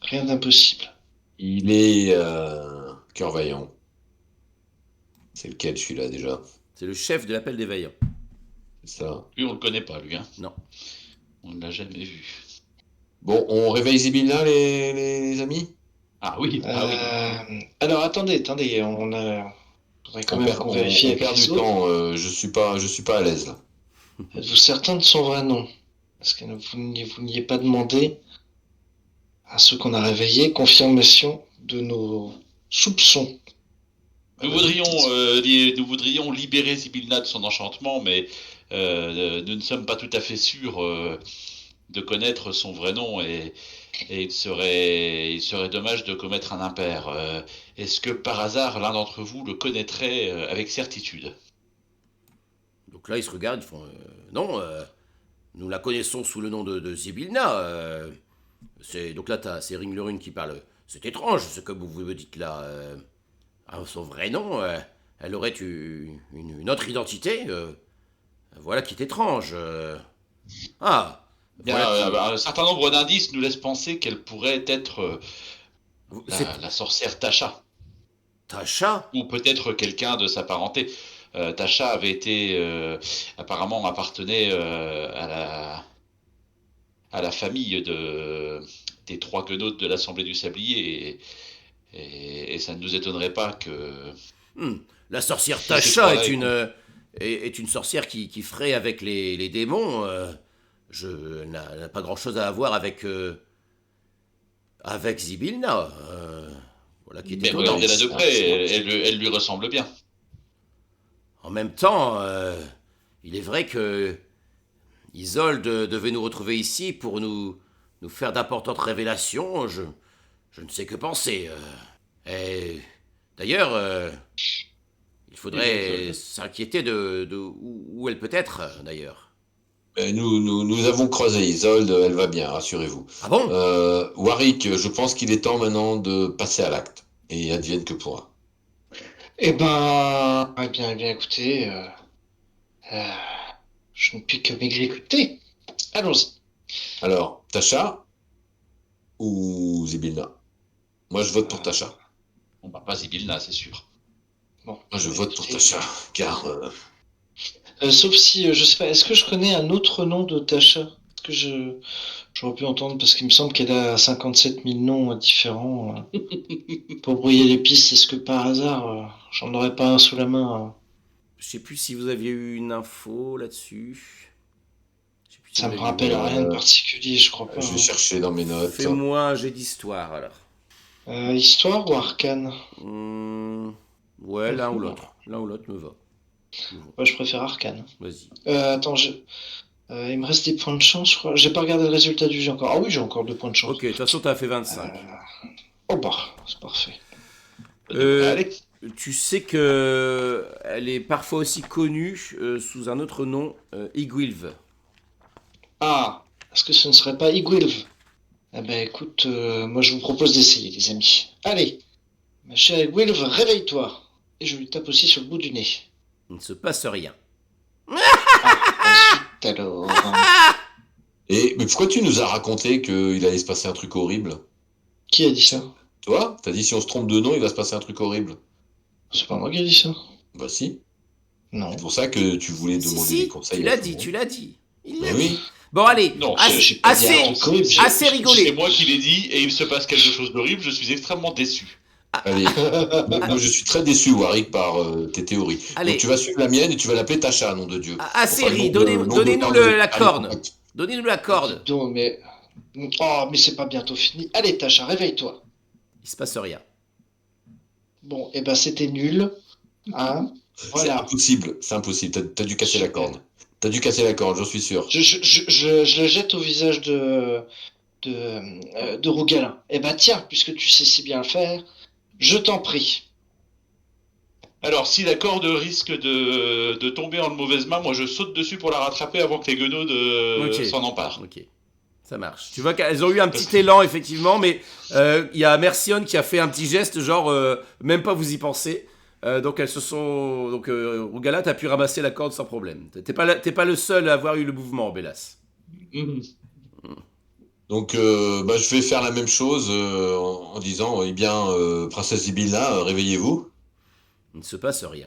Rien d'impossible. Il est Cœur Vaillant. C'est lequel celui-là déjà? C'est le chef de l'appel des Vaillants. C'est ça. Lui, on le connaît pas, lui. Hein. Non. On ne l'a jamais vu. Bon, on réveille Zibilna, les amis? Ah oui, Alors attendez, faudrait quand même qu'on vérifie on avec perd les du autres. temps, je suis pas à l'aise là. Êtes-vous certain de son vrai nom? Parce que vous n'y êtes pas demandé à ceux qu'on a réveillés confirmation de nos soupçons. Nous voudrions libérer Zibilna de son enchantement, mais nous ne sommes pas tout à fait sûrs de connaître son vrai nom et il serait dommage de commettre un impair. Est-ce que par hasard l'un d'entre vous le connaîtrait avec certitude? Donc là, ils se regardent, ils font non, nous la connaissons sous le nom de Zibilna. Donc là, c'est Ringlerune qui parle. C'est étrange ce que vous me dites là. Son vrai nom, elle aurait une autre identité. Voilà qui est étrange. Un certain nombre d'indices nous laissent penser qu'elle pourrait être la sorcière Tasha. Tasha? Ou peut-être quelqu'un de sa parenté. Tasha avait été apparemment appartenait à la famille des trois guenaudes de l'Assemblée du Sablier et ça ne nous étonnerait pas que La sorcière Tasha est une sorcière qui fraye avec les démons. Elle n'a pas grand-chose à voir avec Zibilna. Voilà qui est mais étonnant. regardez-la de près, elle lui ressemble bien. En même temps, il est vrai que Isolde devait nous retrouver ici pour nous faire d'importantes révélations. Je ne sais que penser. Et d'ailleurs, il faudrait s'inquiéter de où elle peut être, d'ailleurs. Nous avons croisé Isolde, elle va bien, rassurez-vous. Ah bon? Warwick, je pense qu'il est temps maintenant de passer à l'acte. Et advienne que pourra. Eh bien, écoutez, je ne puis que m'exécuter. Allons-y. Alors, Tasha ou Zibilna? Moi, je vote pour Tasha. Bon, bah, pas Zibilna, c'est sûr. Bon, Moi, je vote pour Tasha, car... sauf si, je sais pas, est-ce que je connais un autre nom de Tasha? Est-ce que j'aurais pu entendre, parce qu'il me semble qu'elle a 57 000 noms différents. Pour brouiller les pistes, est-ce que par hasard, j'en aurais pas un sous la main? Je sais plus si vous aviez eu une info là-dessus. Je sais plus si Ça vous me aviez rappelle eu- rien de particulier, je crois pas. je vais chercher dans mes notes. Fais-moi un jet d'histoire alors. Histoire ou arcane? Ouais, l'un ou l'autre. L'un ou l'autre me va. Moi, je préfère arcane. Vas-y. Attends, il me reste des points de chance, je crois. J'ai pas regardé le résultat du jeu encore. Ah oui, j'ai encore 2 points de chance. Ok, de toute façon, t'as fait 25. Oh bah, c'est parfait. Allez. Tu sais que elle est parfois aussi connue sous un autre nom, Igwilv. Ah, est-ce que ce ne serait pas Igwilv? Eh ben écoute, moi je vous propose d'essayer, les amis. Allez, ma chère Igwilv, réveille-toi. Et je lui tape aussi sur le bout du nez. Il ne se passe rien. Ah, zut alors. Mais pourquoi tu nous as raconté qu'il allait se passer un truc horrible? Qui a dit ça? Toi, t'as dit si on se trompe de nom, il va se passer un truc horrible. C'est pas moi qui a dit ça. Bah si. Non. C'est pour ça que tu voulais Si, demander des si, conseils tu à l'as tout le dit, monde. tu l'as dit. Il Mais l'a oui. dit. Bon, allez, Non, j'ai pas dit un assez, truc horrible, assez C'est rigolé. moi qui l'ai dit et il se passe quelque chose d'horrible. Je suis extrêmement déçu. Allez. Moi, je suis très déçu, Warwick, par tes théories. Allez. Donc tu vas suivre la mienne et tu vas l'appeler Tacha, nom de Dieu. Assez Enfin, ri, nom de- donnez-nous nom de donnez-nous garde de- la Allez, corne. arrête. Donnez-nous la corde. Donc, mais. Oh, mais c'est pas bientôt fini. Allez, Tacha, réveille-toi. Il se passe rien. Bon, et ben c'était nul. Hein? C'est Voilà. impossible, c'est impossible. T'as dû casser la corde. T'as dû casser la corde, j'en suis sûr. Je le jette au visage de Rougalin. Eh ben tiens, puisque tu sais si bien le faire, je t'en prie. Alors, si la corde risque de tomber en mauvaise main, moi je saute dessus pour la rattraper avant que les guenaudes Ok. s'en emparent. Ok, ça marche. Tu vois qu'elles ont eu un petit élan, effectivement, mais il y a Mercion qui a fait un petit geste, genre, même pas vous y pensez. Donc elles se sont... Donc Rougala, t'as pu ramasser la corde sans problème. T'es pas le seul à avoir eu le mouvement, Bélas. Mhm. Donc je vais faire la même chose en disant, eh bien, Princesse Sibylla, réveillez-vous. Il ne se passe rien.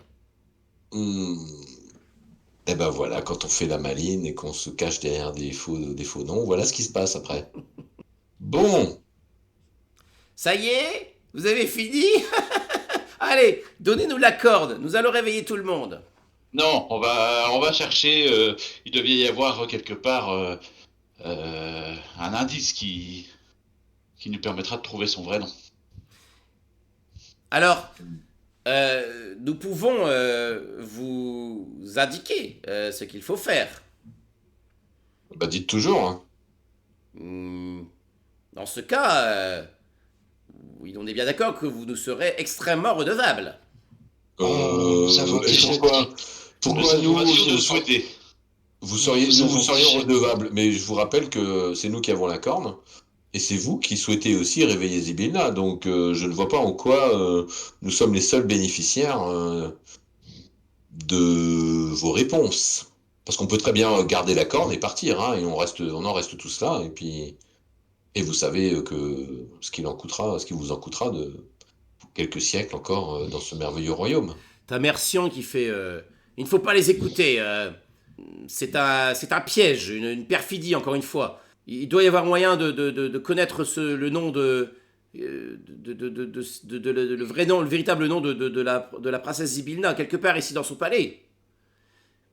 Et ben voilà, quand on fait la maline et qu'on se cache derrière des faux noms, voilà ce qui se passe après. Bon, Ça y est? Vous avez fini? Allez, donnez-nous la corde. Nous allons réveiller tout le monde. Non, on va chercher. Il devait y avoir quelque part un indice qui nous permettra de trouver son vrai nom. Alors, nous pouvons vous indiquer ce qu'il faut faire. bah dites toujours, hein. Dans ce cas, oui, on est bien d'accord que vous nous serez extrêmement redevables. Nous avons Et déjà pourquoi nous, de le souhaiter. vous seriez redevables, mais je vous rappelle que c'est nous qui avons la corne, et c'est vous qui souhaitez aussi réveiller Sibylla, donc je ne vois pas en quoi nous sommes les seuls bénéficiaires de vos réponses. Parce qu'on peut très bien garder la corne et partir, hein, et on en reste tous là, et vous savez que ce qui vous en coûtera de quelques siècles encore dans ce merveilleux royaume. T'as Mercian qui fait il ne faut pas les écouter. C'est un piège, une perfidie, encore une fois. Il doit y avoir moyen de connaître le nom le vrai nom, le véritable nom de la princesse Sibylla, quelque part ici dans son palais.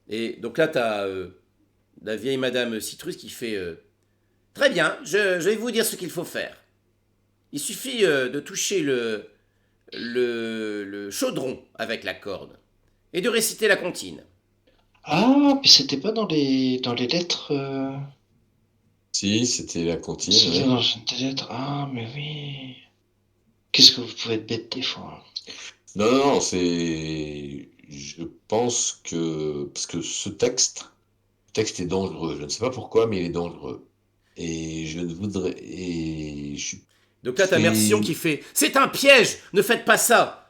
Et donc là, t'as la vieille madame Citrus qui fait très bien, je vais vous dire ce qu'il faut faire. Il suffit de toucher le chaudron avec la corde et de réciter la comptine. Ah, mais c'était pas dans les lettres. Si, c'était la comptine. C'était Ouais. dans les lettres. Ah, mais oui. Qu'est-ce que vous pouvez être bête des fois. Non, c'est. Je pense que. Parce que le texte est dangereux. Je ne sais pas pourquoi, mais il est dangereux. Et je ne voudrais. Et je suis. Donc là, t'as Mercion qui fait c'est un piège, ne faites pas ça.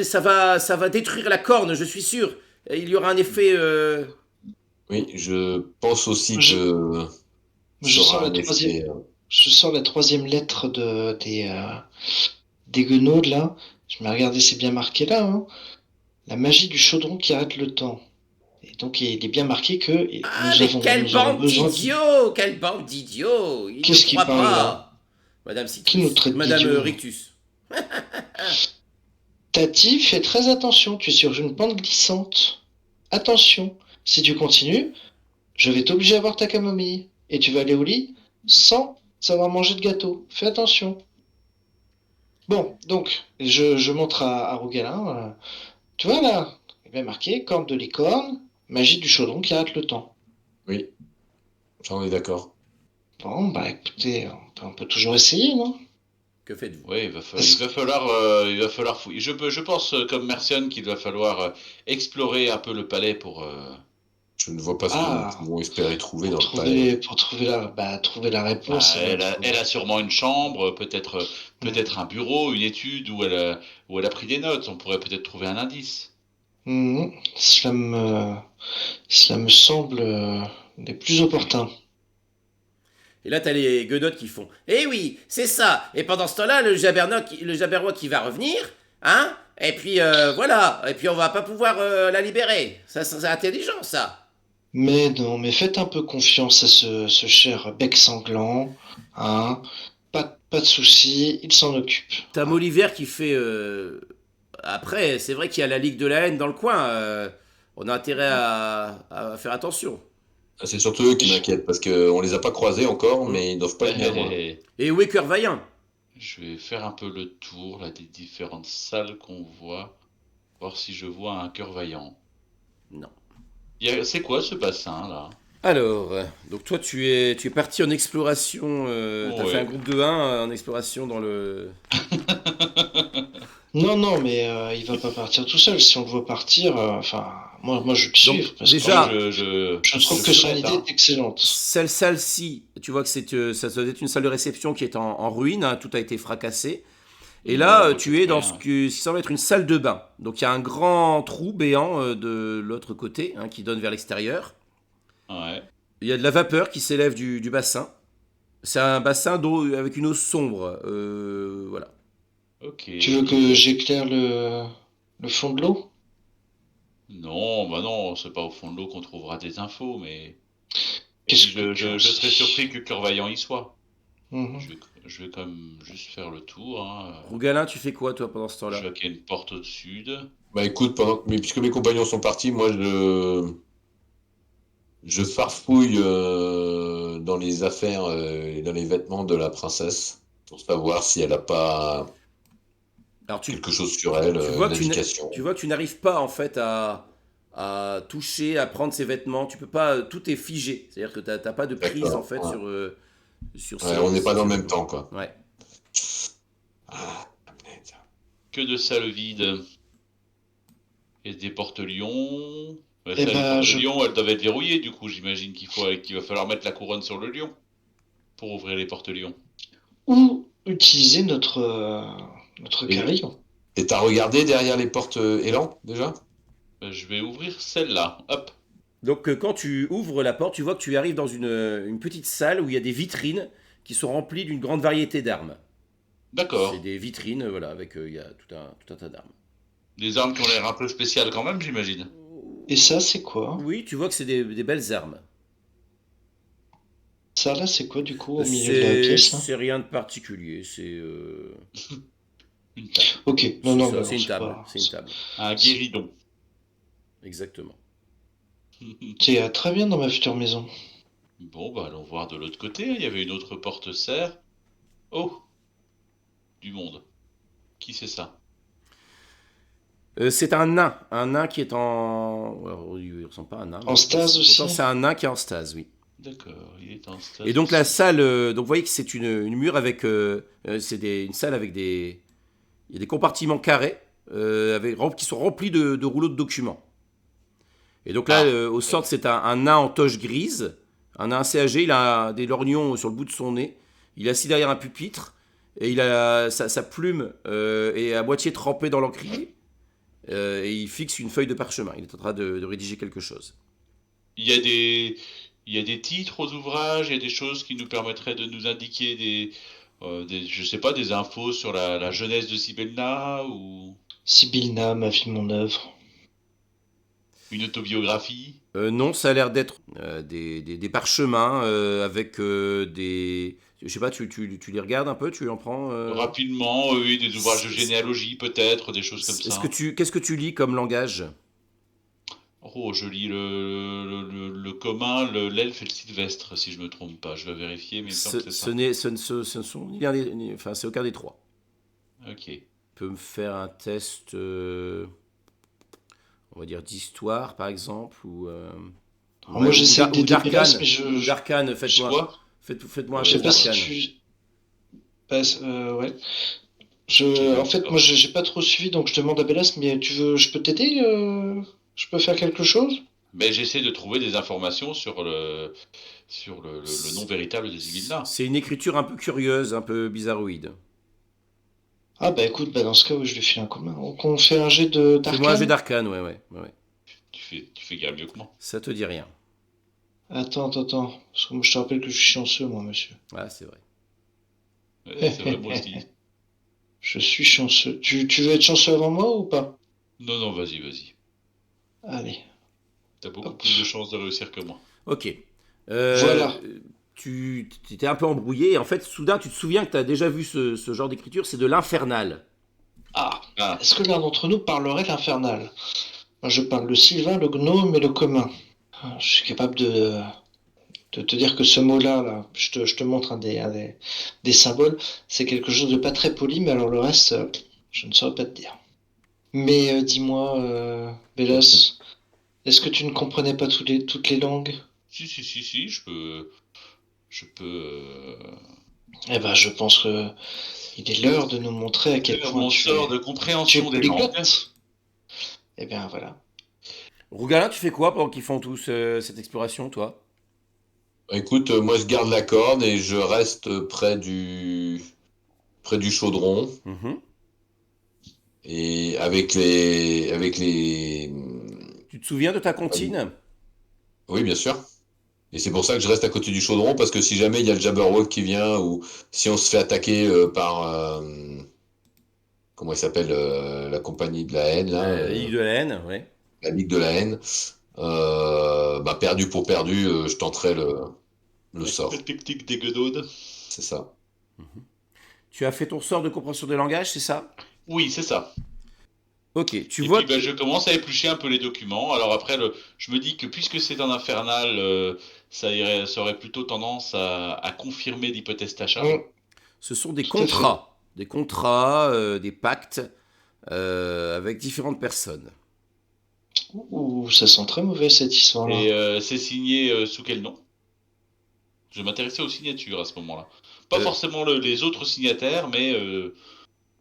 Ça va détruire la corne, je suis sûr. Il y aura un effet. Oui, je pense aussi Je- que. Je ça sens aura la un effet, troisième. Je sens la troisième lettre des guenaudes là. Je me regardé, c'est bien marqué là. Hein. La magie du chaudron qui arrête le temps. Et donc il est bien marqué que Ah, mais quelle nous aurons bande besoin d'idiots! Quelle bande d'idiots! Il Qu'est-ce ne qui croit parle, pas. là Madame Qui Citrus. nous traite Madame d'idiots Rictus. Tati, fais très attention, tu es sur une pente glissante. Attention, si tu continues, je vais t'obliger à boire ta camomille. Et tu vas aller au lit sans savoir manger de gâteau. Fais attention. Bon, donc, je montre à Rougalin. Tu vois là, il est bien marqué, corne de licorne, magie du chaudron qui arrête le temps. Oui, ça on est d'accord. Bon, bah écoutez, on peut toujours essayer, non? Que faites-vous? Oui, il va falloir fouiller. Je pense, comme Mercian, qu'il va falloir explorer un peu le palais pour. Je ne vois pas ce que Ah, nous pouvons espérer trouver dans le palais. pour trouver la réponse. Elle a sûrement une chambre, peut-être un bureau, une étude où elle a pris des notes. On pourrait peut-être trouver un indice. Cela me semble les plus opportuns. Et là, t'as les gueudottes qui font eh oui, c'est ça. Et pendant ce temps-là, le Jabernois qui va revenir, hein. Et puis voilà. Et puis on va pas pouvoir la libérer. Ça, c'est intelligent, ça. Mais non, mais faites un peu confiance à ce cher bec sanglant, hein. Pas de soucis, il s'en occupe. T'as Moliver qui fait. Après, c'est vrai qu'il y a la Ligue de la haine dans le coin. On a intérêt à faire attention. C'est surtout eux qui m'inquiètent parce qu'on les a pas croisés encore, mais ils doivent pas être bien loin. Et où est Cœur Vaillant? Je vais faire un peu le tour là, des différentes salles qu'on voit, voir si je vois un cœur vaillant. Non. C'est quoi ce bassin là? Alors, donc toi, tu es parti en exploration. T'as Ouais. fait un groupe de 1 en exploration dans le. Non, mais il va pas partir tout seul. Si on le voit partir, moi je vais le suivre parce déjà- que je trouve je que son souhaite, idée hein. est excellente. Cette salle-ci, tu vois que ça doit être une salle de réception qui est en ruine, hein, tout a été fracassé. Et là, Ouais, tu es dans rien. ce qui semble être une salle de bain. Donc il y a un grand trou béant de l'autre côté, hein, qui donne vers l'extérieur. Ouais. Il y a de la vapeur qui s'élève du bassin. C'est un bassin d'eau avec une eau sombre. Voilà. Ok. Tu veux que j'éclaire le fond de l'eau? Non, bah non, c'est pas au fond de l'eau qu'on trouvera des infos, mais Qu'est-ce je, que je, tu en je serais sais? surpris que Cœur Vaillant y soit. Mhm. Je vais quand même juste faire le tour, hein. Rougalin, tu fais quoi toi pendant ce Je temps-là? vois qu'il y a une porte au sud. Bah écoute, puisque mes compagnons sont partis, moi je farfouille dans les affaires et dans les vêtements de la princesse pour savoir si elle a pas Alors quelque chose sur elle, tu une vois que indication. tu vois que tu n'arrives pas en fait à toucher, à prendre ses vêtements. Tu peux pas, tout est figé. C'est-à-dire que t'as pas de prise D'accord, en fait ouais. sur Ouais, on n'est pas dans le même vêtements. temps, quoi. Ouais. Ah, Que de salles vides. Et des porte-lions. Ouais, Eh ça, les ben, porte-lions, elles doivent être verrouillées, du coup, j'imagine qu'il va falloir mettre la couronne sur le lion pour ouvrir les porte-lions. Ou utiliser notre Et- carillon. Et t'as regardé derrière les portes élan, déjà? Je vais ouvrir celle-là. Hop. Donc quand tu ouvres la porte, tu vois que tu arrives dans une petite salle où il y a des vitrines qui sont remplies d'une grande variété d'armes. C'est D'accord. des vitrines, voilà, avec il y a tout un tas d'armes. Des armes qui ont l'air un peu spéciales quand même, j'imagine. Et ça, c'est quoi? Oui, tu vois que c'est des belles armes. Ça, là, c'est quoi, du coup, au milieu de la pièce, là? C'est rien de particulier, Une table. Ok, c'est non, ça, mais c'est non, une c'est table, pas... c'est une table, Un guéridon. exactement. C'est très bien dans ma future maison. Bon, bah allons voir de l'autre côté. Il y avait une autre porte serre. Oh, du monde. Qui c'est ça? C'est un nain qui est en... Alors, il ressemble pas à un nain. En mais stase aussi? pourtant, c'est un nain qui est en stase, oui. D'accord, il est en stade. Et donc la salle, donc vous voyez que c'est une mur avec, une salle avec il y a des compartiments carrés qui sont remplis de rouleaux de documents. Et donc là, Ah. au centre, c'est un nain en toge grise, un nain assez âgé, il a des lorgnons sur le bout de son nez, il est assis derrière un pupitre, et il a sa plume est à moitié trempée dans l'encrier, et il fixe une feuille de parchemin, il est en train de rédiger quelque chose. Il y a des titres aux ouvrages, il y a des choses qui nous permettraient de nous indiquer je sais pas, des infos sur la jeunesse de Sibelna ou Sibylna, ma vie, mon œuvre. une autobiographie. Non, ça a l'air d'être des parchemins avec des... Je sais pas, tu les regardes un peu, tu en prends Rapidement, oui, des ouvrages de généalogie peut-être, des choses comme ça. Qu'est-ce que tu lis comme langage? Oh, je lis le commun, l'elfe et le sylvestre, si je me trompe pas. Je vais vérifier, mais il me semble que c'est ça. Ce ne sont ni l'un enfin, c'est aucun des trois. Ok. Tu peux me faire un test, on va dire d'histoire par exemple, ou Alors moi, j'essaie ou d'aider Bélas, d'arcane. mais je D'arcane, Je faites-moi vois. faites-moi un sais test pas si d'arcane. tu... ouais. Ok, En fait, d'accord. moi, j'ai pas trop suivi, donc je demande à Bélas, mais je peux t'aider? Je peux faire quelque chose? Mais j'essaie de trouver des informations sur le nom véritable de Sibylna. C'est une écriture un peu curieuse, un peu bizarroïde. Ah bah écoute, bah dans ce cas, oui, je lui file un commun. Donc on fait un jet Fais-moi un jet d'arcane? d'arcane, ouais. Tu fais bien mieux que moi. Ça te dit rien. Attends. Parce que moi, je te rappelle que je suis chanceux, moi, monsieur. Ah, c'est vrai. Ouais, c'est vrai, moi aussi. Je suis chanceux. Tu veux être chanceux avant moi ou pas? Non, non, vas-y. Allez, T'as beaucoup hop. plus de chances de réussir que moi. Ok. Voilà. Tu étais un peu embrouillé et en fait, soudain, tu te souviens que tu as déjà vu ce genre d'écriture, c'est de l'infernal. Ah, Ah, est-ce que l'un d'entre nous parlerait l'infernal? Moi, je parle le sylvain, le gnome et le commun. Ah, je suis capable de te dire que ce mot-là, là, je te montre des symboles, c'est quelque chose de pas très poli, mais alors le reste, je ne saurais pas te dire. Mais dis-moi, Bélas, est-ce que tu ne comprenais pas toutes les langues? si, je peux. Eh ben, je pense que il est l'heure de nous montrer à quel Faire point mon sort de tu es compréhension des langues. polyglotte. Eh bien, voilà. Rougalin, tu fais quoi pendant qu'ils font tous cette exploration, toi? Écoute, moi je garde la corde et je reste près du chaudron Mhm. et avec les, Tu te souviens de ta comptine? oui, bien sûr. Et c'est pour ça que je reste à côté du chaudron parce que si jamais il y a le Jabberwock qui vient ou si on se fait attaquer par comment il s'appelle la compagnie de la haine là, Ligue de la haine, ouais. la Ligue de la haine, bah perdu pour perdu, je tenterai le La sort. technique des guenaudes. C'est ça. Tu as fait ton sort de compréhension des langages, c'est ça? Oui, c'est ça. Ok, tu Et vois puis que... je commence à éplucher un peu les documents. Alors après, je me dis que puisque c'est un infernal, ça aurait plutôt tendance à confirmer l'hypothèse Tacha. Hum, Ce sont des tout à fait. contrats. Des contrats, des pactes avec différentes personnes. Ouh, ça sent très mauvais cette histoire-là. Et c'est signé sous quel nom? Je m'intéressais aux signatures à ce moment-là. Pas Euh, forcément les autres signataires, mais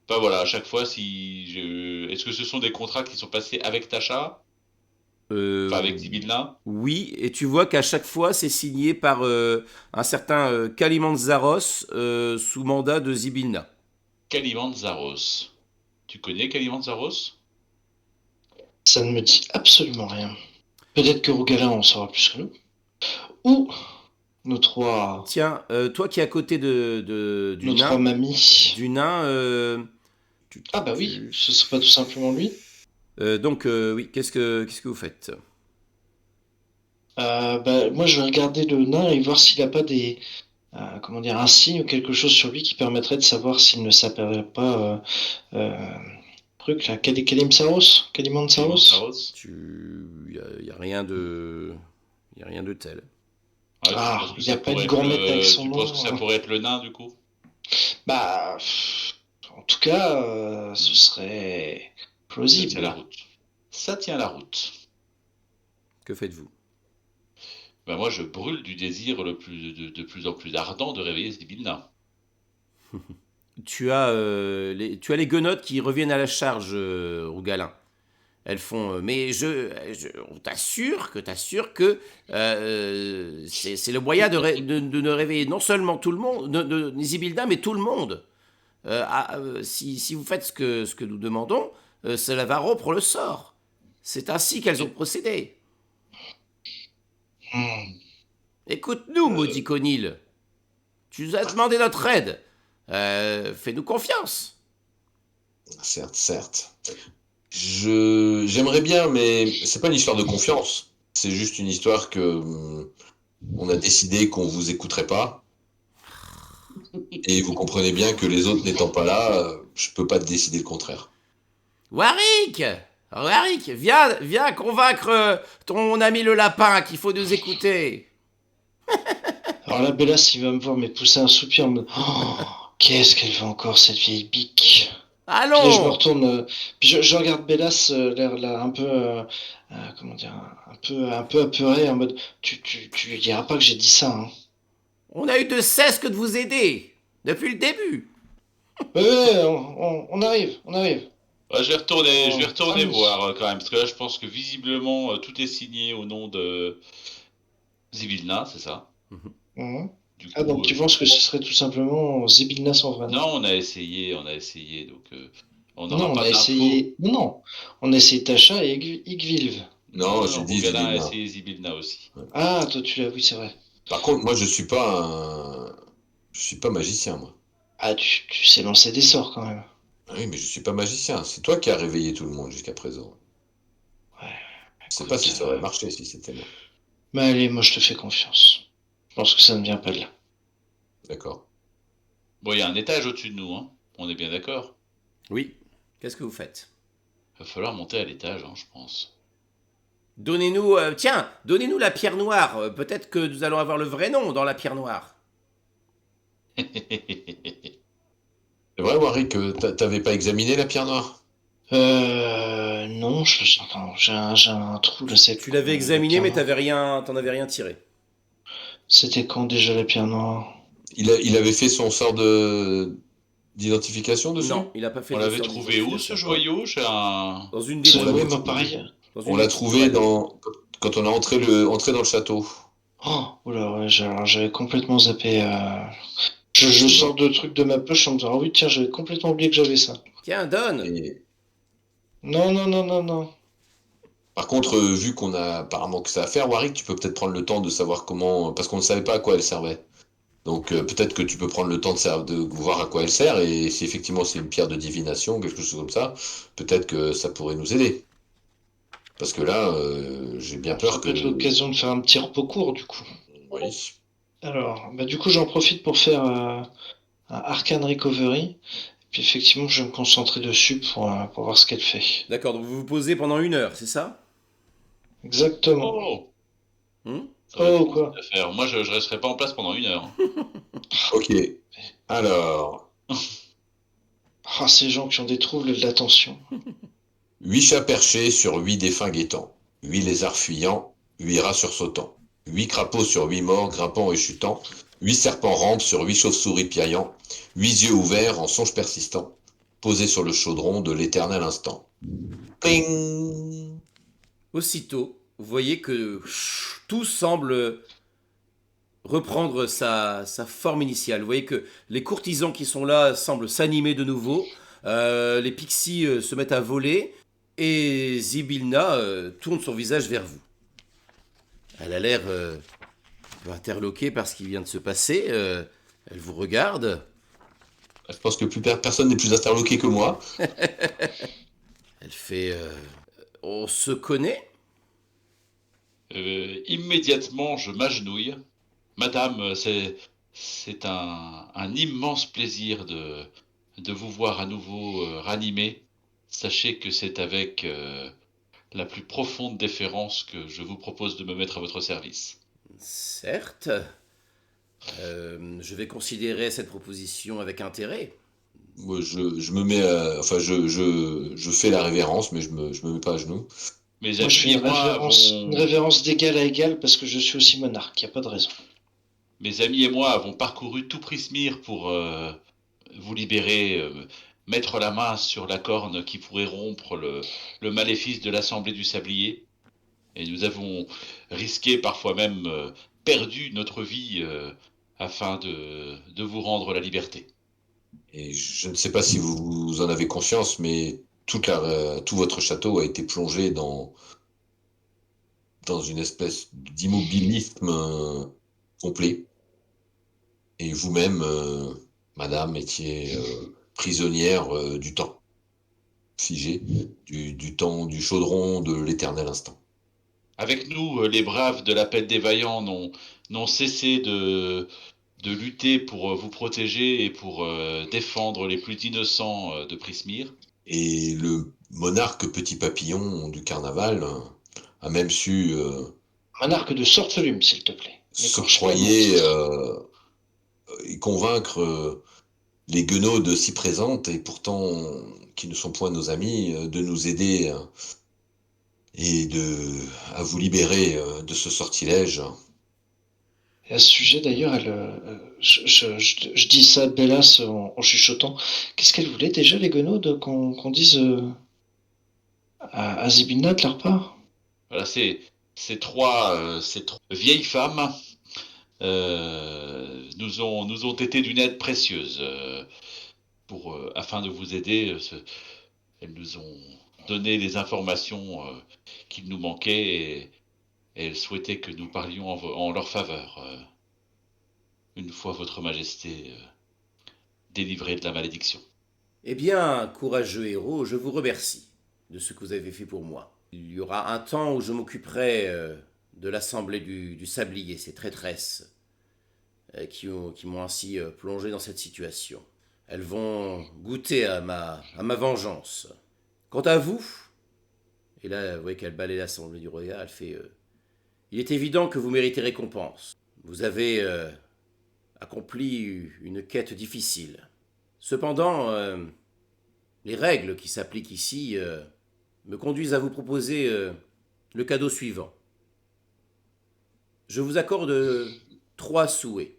bah voilà, à chaque fois, si je... est-ce que ce sont des contrats qui sont passés avec Tacha, euh, enfin avec Zibilna, oui, et tu vois qu'à chaque fois, c'est signé par un certain Kalimantzaros sous mandat de Zibilna. Kalimantzaros. Tu connais Kalimantzaros? Ça ne me dit absolument rien. Peut-être que Rougalin en saura plus que nous. Ou nos trois, Tiens, toi qui es à côté nos trois mamies. du nain, Ah bah oui, ce serait pas tout simplement lui. donc oui, qu'est-ce que vous faites? Bah, moi je vais regarder le nain et voir s'il a pas comment dire, un signe ou quelque chose sur lui qui permettrait de savoir s'il ne s'appellerait pas truc là, Kalimantsaros? Kalimantzaros? Y a rien de, y a rien de tel. Ouais, tu Ah, penses que il n'y ça a pas une pourrait être gourmette avec son tu penses que nom. ça pourrait être le nain du coup? Bah, en tout cas, ce serait Ça tient la plausible. route. Ça tient la route. Que faites-vous? Ben moi, je brûle du désir de plus en plus ardent de réveiller Zibilna. Tu as les guenottes qui reviennent à la charge, Rougalin. Elles font, mais on t'assure que c'est le moyen de ne réveiller non seulement tout le monde, de Zibilda, mais tout le monde. Si vous faites ce que nous demandons, cela va rompre le sort. C'est ainsi qu'elles ont procédé. Hmm. Écoute-nous, Euh, maudit Conil. Tu nous as demandé notre aide. Fais-nous confiance. Certes, certes. J'aimerais bien, mais c'est pas une histoire de confiance. C'est juste une histoire que on a décidé qu'on vous écouterait pas. Et vous comprenez bien que les autres n'étant pas là, je peux pas décider le contraire. Warwick Warwick, viens convaincre ton ami le lapin qu'il faut nous écouter. Alors là, Bella, s'il va me voir, mais pousser un soupir en mode oh, qu'est-ce qu'elle veut encore, cette vieille bique? Puis là, je me Allons. retourne, puis je regarde Bellas, l'air là, un peu, comment dire, un peu apeuré, en mode tu lui diras pas que j'ai dit ça, hein. On a eu de cesse que de vous aider. Depuis le début. Ouais, on arrive, on arrive. ouais, je vais Oh, retourner ami. voir quand même, parce que là, je pense que visiblement, tout est signé au nom de Zibilna, c'est ça. Mhm. Du Ah, donc coup, tu penses que ce serait tout simplement Zibilna son vrai nom? non, on a essayé, donc on Non, n'aura on pas a d'infos. essayé. Non, non. On a essayé Tasha et Igvilv. Non, j'ai non, dit Rogalin a Zibilna. essayé Zibilna aussi. Ah, toi, tu l'as, oui, c'est vrai. Par contre, moi, je suis pas magicien, moi. Ah, tu sais lancer des sorts quand même. Ah oui, mais je suis pas magicien. C'est toi qui as réveillé tout le monde jusqu'à présent. Ouais, Je sais pas si écoute. ça aurait marché si c'était moi. Mais allez, moi, je te fais confiance. Je pense que ça ne vient pas de là. D'accord. Bon, il y a un étage au-dessus de nous, hein. On est bien d'accord. Oui. Qu'est-ce que vous faites? Va falloir monter à l'étage, hein, je pense. Donnez-nous, tiens, donnez-nous la pierre noire. Peut-être que nous allons avoir le vrai nom dans la pierre noire. C'est vrai, Warwick, que t'avais pas examiné la pierre noire? Non, attends, j'ai un trou là, c'est Tu quand l'avais la examiné, pierre mais noire. t'en avais rien tiré. C'était quand déjà la pierre noire? Il avait fait son sort de d'identification Non, dessus? il n'a pas fait On de l'avait sort trouvé où, ce d'identification. joyau? J'ai un... Dans une des On l'avait Oui, tours. moi trouvé. pareil. Dans On une des l'a tours trouvé tourelles. quand on a entré dans le château. Oh, oula, ouais, j'avais complètement zappé. Je sors de trucs de ma poche en me disant, ah oui, tiens, j'avais complètement oublié que j'avais ça. Tiens, donne. Et Non, non, non, non, non. par contre, vu qu'on a apparemment que ça à faire, Warwick, tu peux peut-être prendre le temps de savoir comment, parce qu'on ne savait pas à quoi elle servait. Donc peut-être que tu peux prendre le temps de voir à quoi elle sert, et si effectivement c'est une pierre de divination, quelque chose comme ça, peut-être que ça pourrait nous aider. Parce que là, j'ai bien Ça peur peut être que... l'occasion de faire un petit repos court, du coup. Oui. Alors, bah, du coup, j'en profite pour faire un Arcane Recovery. Puis effectivement, je vais me concentrer dessus pour voir ce qu'elle fait. D'accord, donc vous vous posez pendant 1 heure, c'est ça? Exactement. Oh! Hmm. Ça va être Oh, long, quoi. cette affaire. Moi, je resterai pas en place pendant 1 heure, hein. Ok. Alors, Ah, ces gens qui ont des troubles de l'attention. 8 chats perchés sur 8 défunts guettants. 8 lézards fuyants, 8 rats sursautant. 8 crapauds sur 8 morts grimpant et chutant. 8 serpents rampent sur 8 chauves-souris piaillant. 8 yeux ouverts en songe persistant. Posés sur le chaudron de l'éternel instant. Ping. Aussitôt, vous voyez que tout semble reprendre sa forme initiale. Vous voyez que les courtisans qui sont là semblent s'animer de nouveau. Les pixies se mettent à voler. Et Zibilna tourne son visage vers vous. Elle a l'air un peu interloquée par ce qui vient de se passer. Elle vous regarde. Je pense que personne n'est plus interloqué que moi. Elle fait on se connaît? Immédiatement, je m'agenouille. Madame, c'est un immense plaisir de vous voir à nouveau ranimé. Sachez que c'est avec la plus profonde déférence que je vous propose de me mettre à votre service. Certes. Je vais considérer cette proposition avec intérêt. Moi, je me mets, enfin, je fais la révérence, mais je me mets pas à genoux. Mes Moi, je fais amis et moi une révérence d'égal à égal parce que je suis aussi monarque. Il n'y a pas de raison. mes amis et moi avons parcouru tout Prismir pour vous libérer, mettre la main sur la corne qui pourrait rompre le maléfice de l'Assemblée du Sablier. Et nous avons risqué, parfois même perdu notre vie afin de vous rendre la liberté. Et je ne sais pas si vous en avez conscience, mais tout votre château a été plongé dans une espèce d'immobilisme complet. Et vous-même, madame, étiez prisonnière du temps, figée, du temps, du chaudron, de l'éternel instant. Avec nous, les braves de l'appel des vaillants n'ont cessé de lutter pour vous protéger et pour défendre les plus innocents de Prismir. Et le monarque Petit Papillon du carnaval a même su Monarque de Sortelume, s'il te plaît. s'octroyer et convaincre les guenaudes si présentes et pourtant qui ne sont point nos amis de nous aider et à vous libérer de ce sortilège. Et à ce sujet, d'ailleurs, je dis ça à Bellas en chuchotant. Qu'est-ce qu'elle voulait déjà, les guenaudes, qu'on dise à Zibilna de leur part? Voilà, ces trois vieilles femmes nous ont été d'une aide précieuse afin de vous aider. Elles nous ont donné les informations qu'ils nous manquaient et elles souhaitaient que nous parlions en leur faveur, une fois votre majesté délivrée de la malédiction. Eh bien, courageux héros, je vous remercie de ce que vous avez fait pour moi. Il y aura un temps où je m'occuperai de l'assemblée du sablier, ces traîtresses qui m'ont ainsi plongé dans cette situation. Elles vont goûter à ma vengeance. Quant à vous, et là, vous voyez qu'elle balaye l'assemblée du regard, elle fait il est évident que vous méritez récompense. Vous avez accompli une quête difficile. Cependant, les règles qui s'appliquent ici me conduisent à vous proposer le cadeau suivant. Je vous accorde 3 souhaits.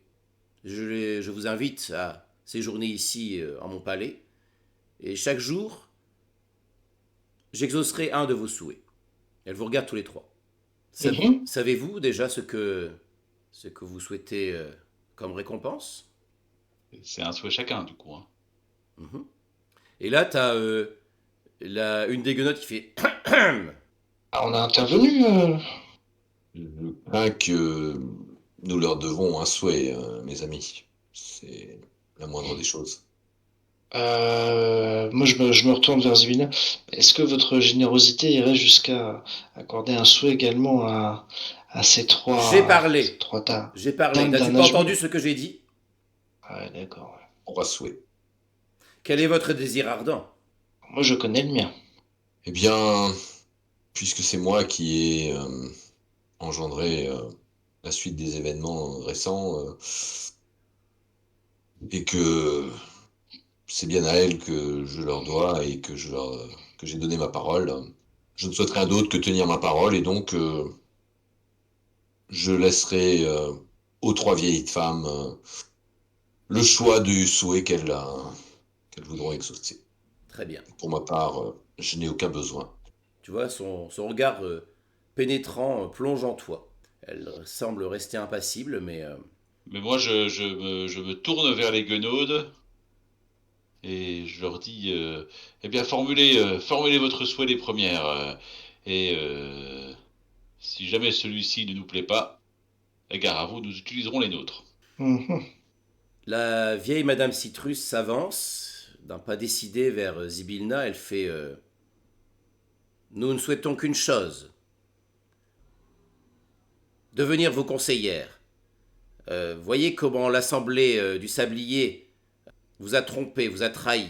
Je vous invite à séjourner ici en mon palais, et chaque jour, j'exaucerai un de vos souhaits. Elle vous regarde tous les 3. Savez-vous déjà ce que vous souhaitez comme récompense? C'est un souhait chacun, du coup. Hein. Mhm. Et là, tu as une des guenottes qui fait Ah, on a intervenu. Je crains que nous leur devons un souhait, mes amis. C'est la moindre des choses. Moi, je me retourne vers Zibina. Est-ce que votre générosité irait jusqu'à accorder un souhait également à ces J'ai parlé. trois dames J'ai parlé. dames N'as-tu d'un pas âge entendu bon? ce que j'ai dit? Ah, ouais, d'accord. Ouais. 3 souhaits. Quel est votre désir ardent? Moi, je connais le mien. Eh bien, puisque c'est moi qui ai engendré la suite des événements récents, et que c'est bien à elles que je leur dois et que que j'ai donné ma parole, je ne souhaite rien d'autre que tenir ma parole, et donc je laisserai aux 3 vieilles femmes le choix du souhait qu'elles voudront exaucer. Très bien. Pour ma part, je n'ai aucun besoin. Tu vois, son regard pénétrant plonge en toi. Elle semble rester impassible, mais Mais moi, je me tourne vers les guenaudes et je leur dis eh bien, formulez votre souhait les premières. Et si jamais celui-ci ne nous plaît pas, gare à vous, nous utiliserons les nôtres. Mhm. la vieille Madame Citrus s'avance d'un pas décidé vers Zibilna. Elle fait nous ne souhaitons qu'une chose, devenir vos conseillères. Voyez comment l'assemblée du sablier vous a trompé, vous a trahi.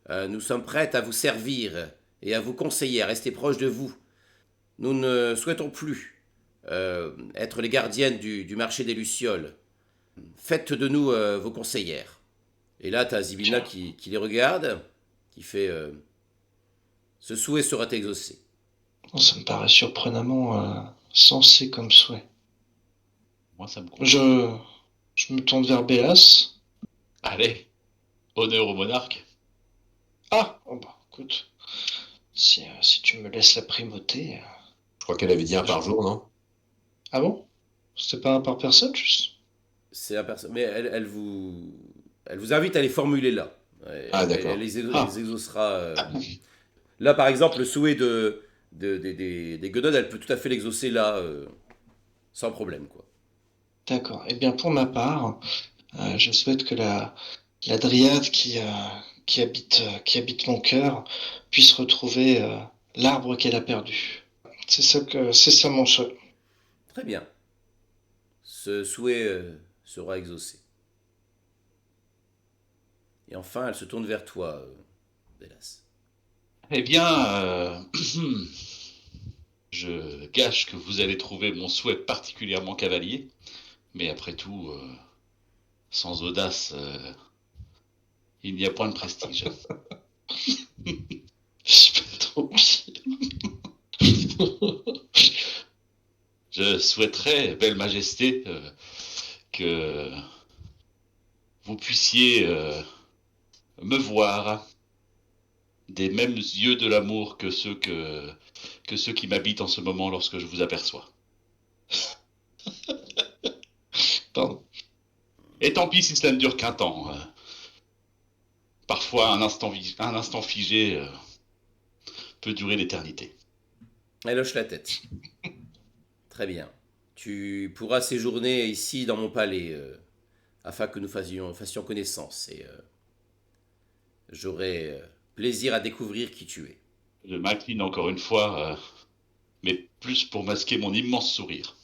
Nous sommes prêtes à vous servir et à vous conseiller, à rester proches de vous. Nous ne souhaitons plus être les gardiennes du marché des Lucioles. Faites de nous vos conseillères. Et là, tu as Zibilna qui les regarde, qui fait ce souhait sera exaucé. Ça me paraît surprenamment sensé comme souhait. Moi, ça me convient. Je me tourne vers Bélas. Allez, honneur au monarque. Ah, oh bah, écoute, si tu me laisses la primauté. Je crois qu'elle avait dit un par jour, non? Ah bon? C'était pas un par personne, juste? C'est la personne, mais elle vous invite à les formuler là. Ah, d'accord. Elle les exaucera. Là, par exemple, le souhait des guenaudes, elle peut tout à fait l'exaucer là, sans problème, quoi. D'accord. Eh bien, pour ma part, je souhaite que la dryade qui habite mon cœur puisse retrouver l'arbre qu'elle a perdu. C'est ça mon souhait. Très bien. Ce souhait sera exaucé. Et enfin, elle se tourne vers toi, Bélas. Eh bien, je gâche que vous allez trouver mon souhait particulièrement cavalier. Mais après tout, sans audace, il n'y a point de prestige. C'est pas trop pire. Je souhaiterais, belle majesté, que vous puissiez me voir des mêmes yeux de l'amour que ceux qui m'habitent en ce moment lorsque je vous aperçois. Pardon. Et tant pis si cela ne dure qu'un temps. Parfois, un instant figé peut durer l'éternité. Elle hoche la tête. Très bien. Tu pourras séjourner ici dans mon palais afin que nous fassions connaissance et j'aurai plaisir à découvrir qui tu es. Je m'incline encore une fois, mais plus pour masquer mon immense sourire.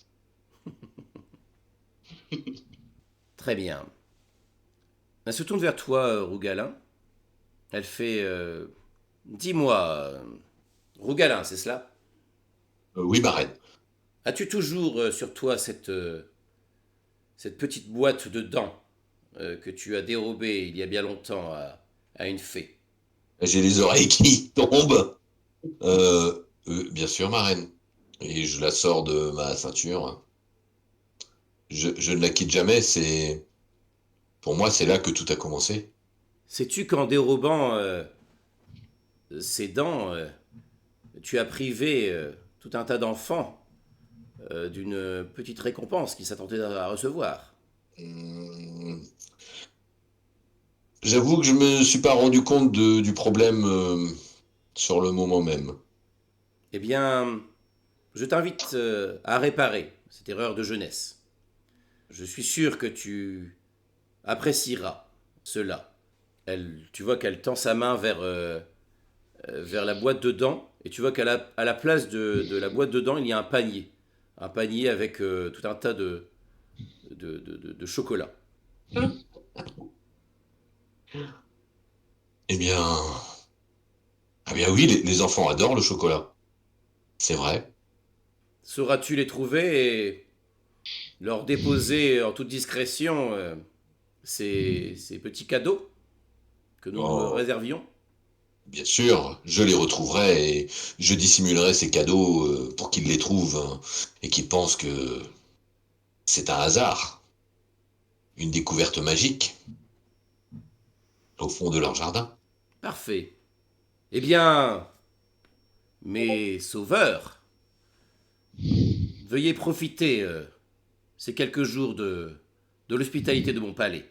Très bien. Elle se tourne vers toi, Rougalin. Elle fait dis-moi, Rougalin, c'est cela? Oui, marraine. As-tu toujours sur toi cette petite boîte de dents que tu as dérobée il y a bien longtemps à une fée? J'ai les oreilles qui tombent. Bien sûr, marraine. Et je la sors de ma ceinture. Je ne la quitte jamais, Pour moi, c'est là que tout a commencé. Sais-tu qu'en dérobant ces dents, tu as privé tout un tas d'enfants d'une petite récompense qu'ils s'attendaient à recevoir? Hum, J'avoue que je me suis pas rendu compte du problème sur le moment même. Eh bien, je t'invite à réparer cette erreur de jeunesse. Je suis sûr que tu apprécieras cela. Tu vois qu'elle tend sa main vers la boîte de dents, et tu vois à la place de la boîte de dents, il y a un panier. Un panier avec tout un tas de chocolat. Eh bien, ah bien oui, les enfants adorent le chocolat. C'est vrai. Sauras-tu les trouver et leur déposer en toute discrétion ces petits cadeaux que nous Oh, réservions? bien sûr, je les retrouverai et je dissimulerai ces cadeaux pour qu'ils les trouvent hein, et qu'ils pensent que c'est un hasard, une découverte magique au fond de leur jardin. Parfait. Eh bien, mes sauveurs, veuillez profiter ces quelques jours de l'hospitalité de mon palais.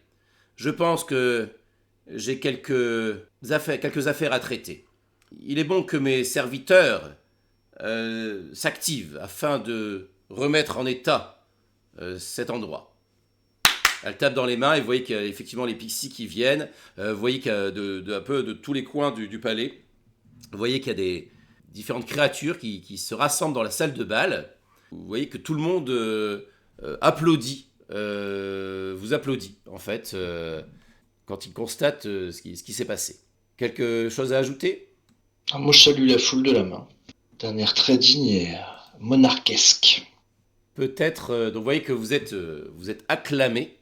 Je pense que j'ai quelques affaires à traiter. Il est bon que mes serviteurs s'activent afin de remettre en état cet endroit. Elle tape dans les mains et vous voyez qu'il y a effectivement les pixies qui viennent. Vous voyez qu'il y a un peu de tous les coins du palais. Vous voyez qu'il y a des différentes créatures qui se rassemblent dans la salle de bal. Vous voyez que tout le monde applaudit, vous applaudit en fait, quand il constate ce qui s'est passé. Quelque chose à ajouter? Ah, moi, je salue la foule de la main, d'un air très digne et monarchesque. Peut-être, donc vous voyez que vous êtes acclamé,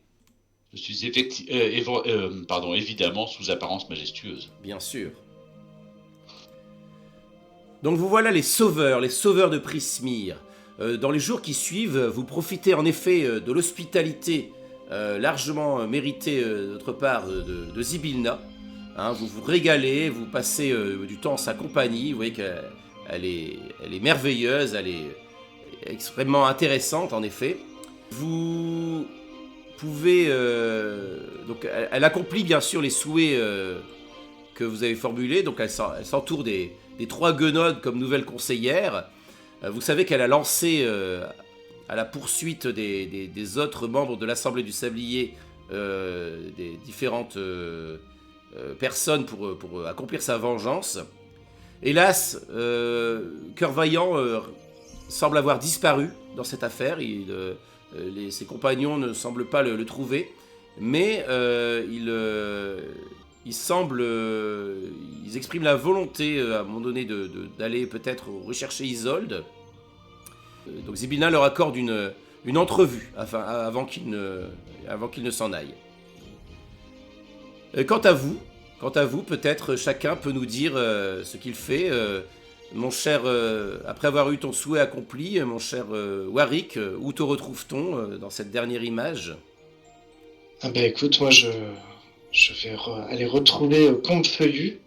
Je suis évidemment sous apparence majestueuse. bien sûr. Donc vous voilà les sauveurs de Prismir. Dans les jours qui suivent, vous profitez en effet de l'hospitalité largement méritée de notre part de Zybilna. Hein, vous vous régalez, vous passez du temps en sa compagnie. Vous voyez qu'elle est merveilleuse, elle est extrêmement intéressante en effet. Vous pouvez... donc elle accomplit bien sûr les souhaits que vous avez formulés. Donc elle s'entoure des 3 guenaudes comme nouvelle conseillère. Vous savez qu'elle a lancé à la poursuite des autres membres de l'Assemblée du Sablier des différentes personnes pour accomplir sa vengeance. Hélas, Cœur Vaillant semble avoir disparu dans cette affaire. Ses compagnons ne semblent pas le trouver, mais ils expriment la volonté à un moment donné d'aller peut-être rechercher Isolde. Donc Zybilna leur accorde une entrevue avant qu'ils ne s'en aillent. Quant à vous, peut-être chacun peut nous dire ce qu'il fait. Mon cher, après avoir eu ton souhait accompli, mon cher Warwick, où te retrouve-t-on dans cette dernière image? Ah ben écoute, moi je vais aller retrouver Comte Feuillu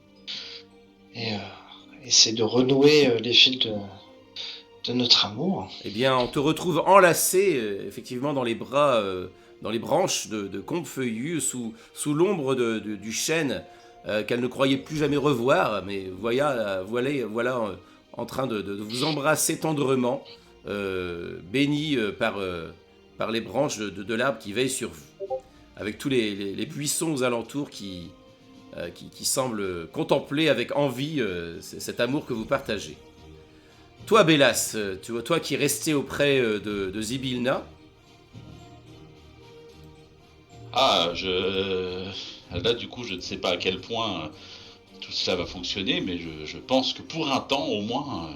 et essayer de renouer les fils de notre amour. Eh bien, on te retrouve enlacé, effectivement, dans les bras, dans les branches de Comte Feuillu, sous l'ombre du chêne qu'elle ne croyait plus jamais revoir. Mais voilà en train de vous embrasser tendrement, béni par les branches de l'arbre qui veille sur vous, avec tous les buissons aux alentours qui semblent contempler avec envie cet amour que vous partagez. Toi, Bélas, tu vois, toi qui es resté auprès de Zybilna. Là, du coup, je ne sais pas à quel point tout cela va fonctionner, mais je pense que pour un temps, au moins,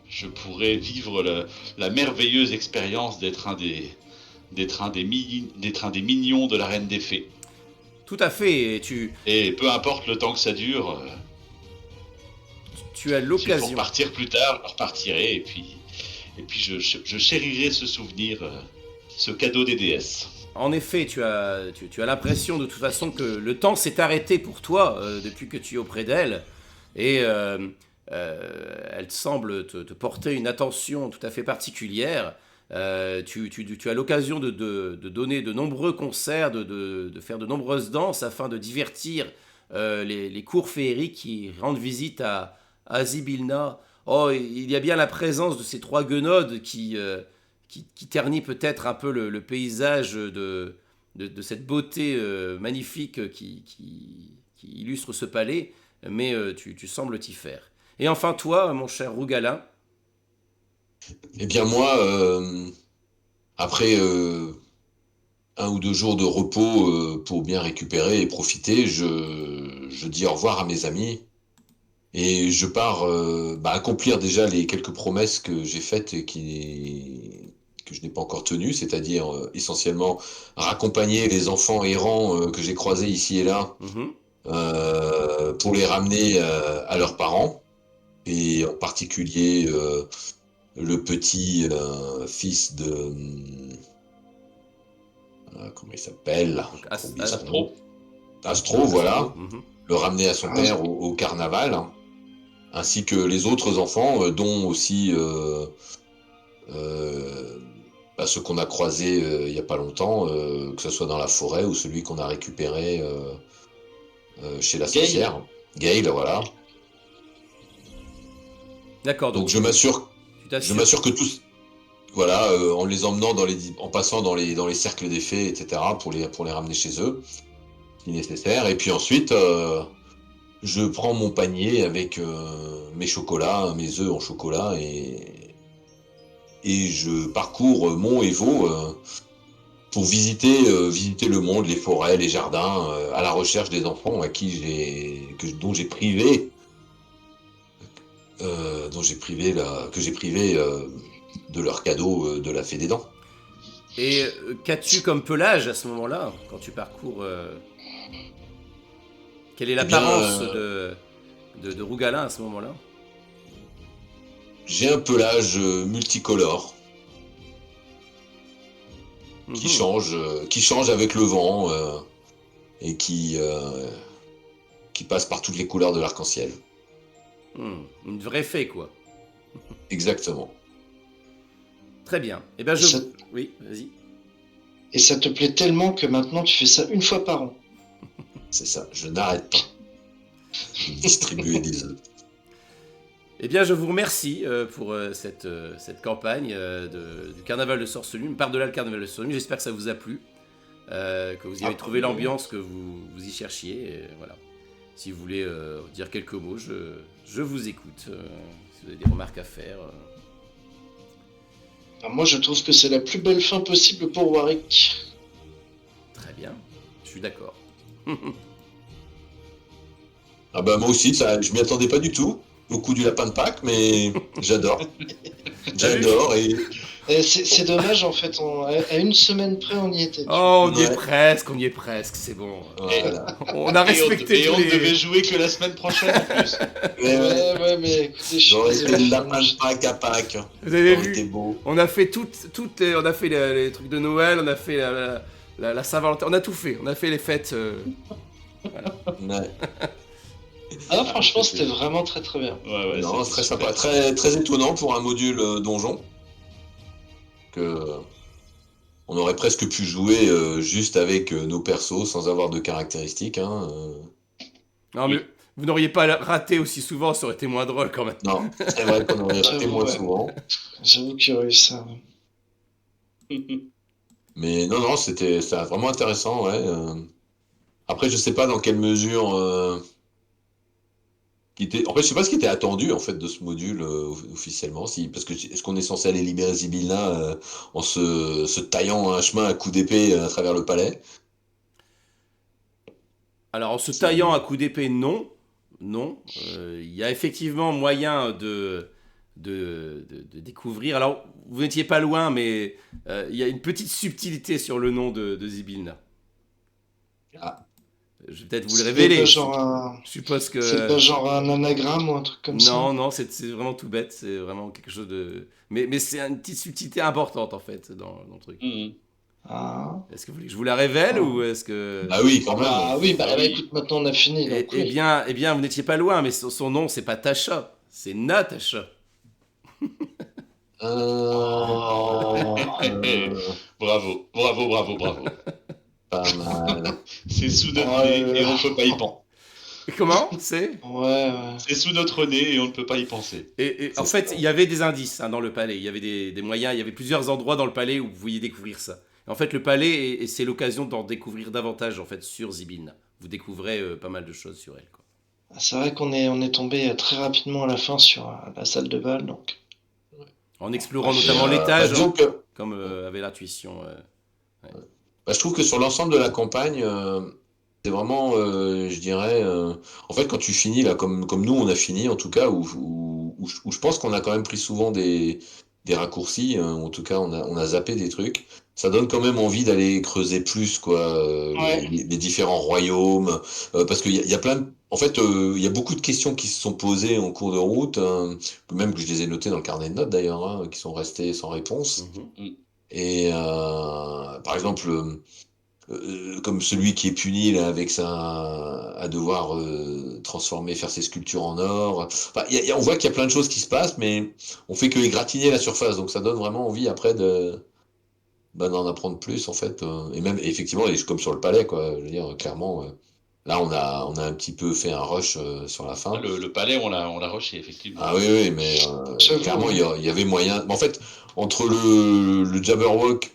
je pourrais vivre la merveilleuse expérience d'être un des mignons de la Reine des Fées. Tout à fait, et peu importe le temps que ça dure, tu as s'il l'occasion. faut repartir plus tard, je repartirai, et puis je chérirai ce souvenir, ce cadeau des déesses. En effet, tu as l'impression de toute façon que le temps s'est arrêté pour toi depuis que tu es auprès d'elle, et elle semble te porter une attention tout à fait particulière. Tu as l'occasion de donner de nombreux concerts, de faire de nombreuses danses afin de divertir les cours féeriques qui rendent visite à Zybilna. Oh, il y a bien la présence de ces 3 guenaudes qui ternit peut-être un peu le paysage de cette beauté magnifique qui illustre ce palais, mais tu sembles t'y faire. Et enfin toi, mon cher Rougalin. Eh bien moi, après 1 ou 2 jours de repos pour bien récupérer et profiter, je dis au revoir à mes amis et je pars accomplir déjà les quelques promesses que j'ai faites et que je n'ai pas encore tenues, c'est-à-dire essentiellement raccompagner les enfants errants que j'ai croisés ici et là pour les ramener à leurs parents, et en particulier le petit fils de... comment il s'appelle? Astro, voilà. Le ramener à son père au carnaval, ainsi que les autres enfants, dont aussi ceux qu'on a croisés il n'y a pas longtemps, que ce soit dans la forêt ou celui qu'on a récupéré chez la sorcière. Gale, voilà. D'accord. Donc je m'assure que tous, voilà, en les emmenant en passant dans les cercles des fées, etc., pour les ramener chez eux, si nécessaire. Et puis ensuite, je prends mon panier avec mes chocolats, mes œufs en chocolat, et je parcours Mont et Vaux pour visiter le monde, les forêts, les jardins, à la recherche des enfants dont j'ai privé de leur cadeau de la Fée des Dents. Et qu'as-tu comme pelage à ce moment-là, quand tu parcours Quelle est l'apparence de Rougalin à ce moment-là? J'ai un pelage multicolore qui change avec le vent et qui passe par toutes les couleurs de l'arc-en-ciel. Une vraie fée, quoi. Exactement. Très bien. Eh bien, Oui, vas-y. Et ça te plaît tellement que maintenant tu fais ça 1 fois par an. C'est ça, je n'arrête pas de distribuer des œufs. Eh bien, je vous remercie pour cette campagne du Carnaval de Sorcelune, par-delà le Carnaval de Sorcelune. J'espère que ça vous a plu, que vous y avez trouvé l'ambiance que vous y cherchiez. Et voilà. Si vous voulez dire quelques mots, je vous écoute. Si vous avez des remarques à faire. Alors moi, je trouve que c'est la plus belle fin possible pour Warwick. Très bien, je suis d'accord. Ah bah moi aussi, je m'y attendais pas du tout au coup du lapin de Pâques, mais j'adore. J'adore et c'est dommage en fait, à 1 semaine près on y était. Oh, on y est presque, c'est bon. voilà. On a respecté et on ne devait jouer que la semaine prochaine en plus. Ouais, mais écoutez, j'aurais fait le lapin de Pâques à Pâques. Vous avez Ça aurait vu, été beau. on a fait on a fait les trucs de Noël, on a fait la Saint-Valentin, on a tout fait, on a fait les fêtes. Ouais. Ah, franchement, c'était vraiment très très bien. Ouais, Non, c'est très sympa, très, très étonnant pour un module donjon. On aurait presque pu jouer juste avec nos persos sans avoir de caractéristiques. Non, mais Vous n'auriez pas raté aussi souvent, ça aurait été moins drôle quand même. Non, c'est vrai qu'on aurait raté J'avoue, moins ouais. souvent. J'avoue qu'il y aurait eu ça. Mais non, c'était vraiment intéressant, ouais. Après, je sais pas dans quelle mesure. En fait, je sais pas ce qui était attendu en fait de ce module officiellement. Parce que est-ce qu'on est censé aller libérer Zybilna en se taillant un chemin à coups d'épée à travers le palais? Alors en se taillant à coups d'épée, non. Non. Il y a effectivement moyen de découvrir. Alors, vous n'étiez pas loin, mais il y a une petite subtilité sur le nom de Zybilna. Ah, Je vais peut-être vous le C'est révéler. pas genre un... Je suppose C'est que... pas genre un anagramme ou un truc comme ça. Non, non, c'est vraiment tout bête. C'est vraiment quelque chose de... Mais c'est une petite subtilité importante, en fait, dans le truc. Mhm. Ah. Est-ce que vous voulez que je vous la révèle Ah. ou est-ce que... bah oui, quand même. Ah oui, bah, Ah oui. écoute, maintenant on a fini. Donc, Eh oui. bien, vous n'étiez pas loin, mais son nom, c'est pas Tasha. C'est Natasha. Euh, Bravo, bravo, bravo, bravo. pas mal. C'est sous notre Oh nez là là. et on ne peut pas y penser. Comment c'est Ouais. C'est sous notre nez et on ne peut pas y penser. Et en C'est fait, ça. il y avait des indices dans le palais. Il y avait des moyens. Il y avait plusieurs endroits dans le palais où vous pouviez découvrir ça. En fait, le palais, et c'est l'occasion d'en découvrir davantage en fait sur Zybilna. Vous découvrez pas mal de choses sur elle, quoi. C'est vrai on est tombé très rapidement à la fin sur la salle de bal, donc. En explorant Et, notamment bah, l'étage, disons que, comme avait l'intuition. je trouve que sur l'ensemble de la campagne, c'est vraiment, je dirais, en fait, quand tu finis là, comme nous on a fini en tout cas, où je pense qu'on a quand même pris souvent des raccourcis, en tout cas on a zappé des trucs. Ça donne quand même envie d'aller creuser plus, quoi, Ouais. les différents royaumes, parce qu'il y a plein de, en fait, il y a beaucoup de questions qui se sont posées en cours de route, même que je les ai notées dans le carnet de notes d'ailleurs, hein, qui sont restées sans réponse. Mhm. Et par exemple, comme celui qui est puni là, avec à devoir transformer, faire ses sculptures en or. Enfin, on voit qu'il y a plein de choses qui se passent, mais on fait que égratigner la surface, donc ça donne vraiment envie après d'en apprendre plus en fait. Et même effectivement, et comme sur le palais, quoi. Je veux dire, clairement, là on a un petit peu fait un rush sur la fin. Le palais, on l'a rushé, effectivement. Ah oui, oui, mais J'avoue, clairement, ouais. il y avait moyen. En fait, entre le Jabberwock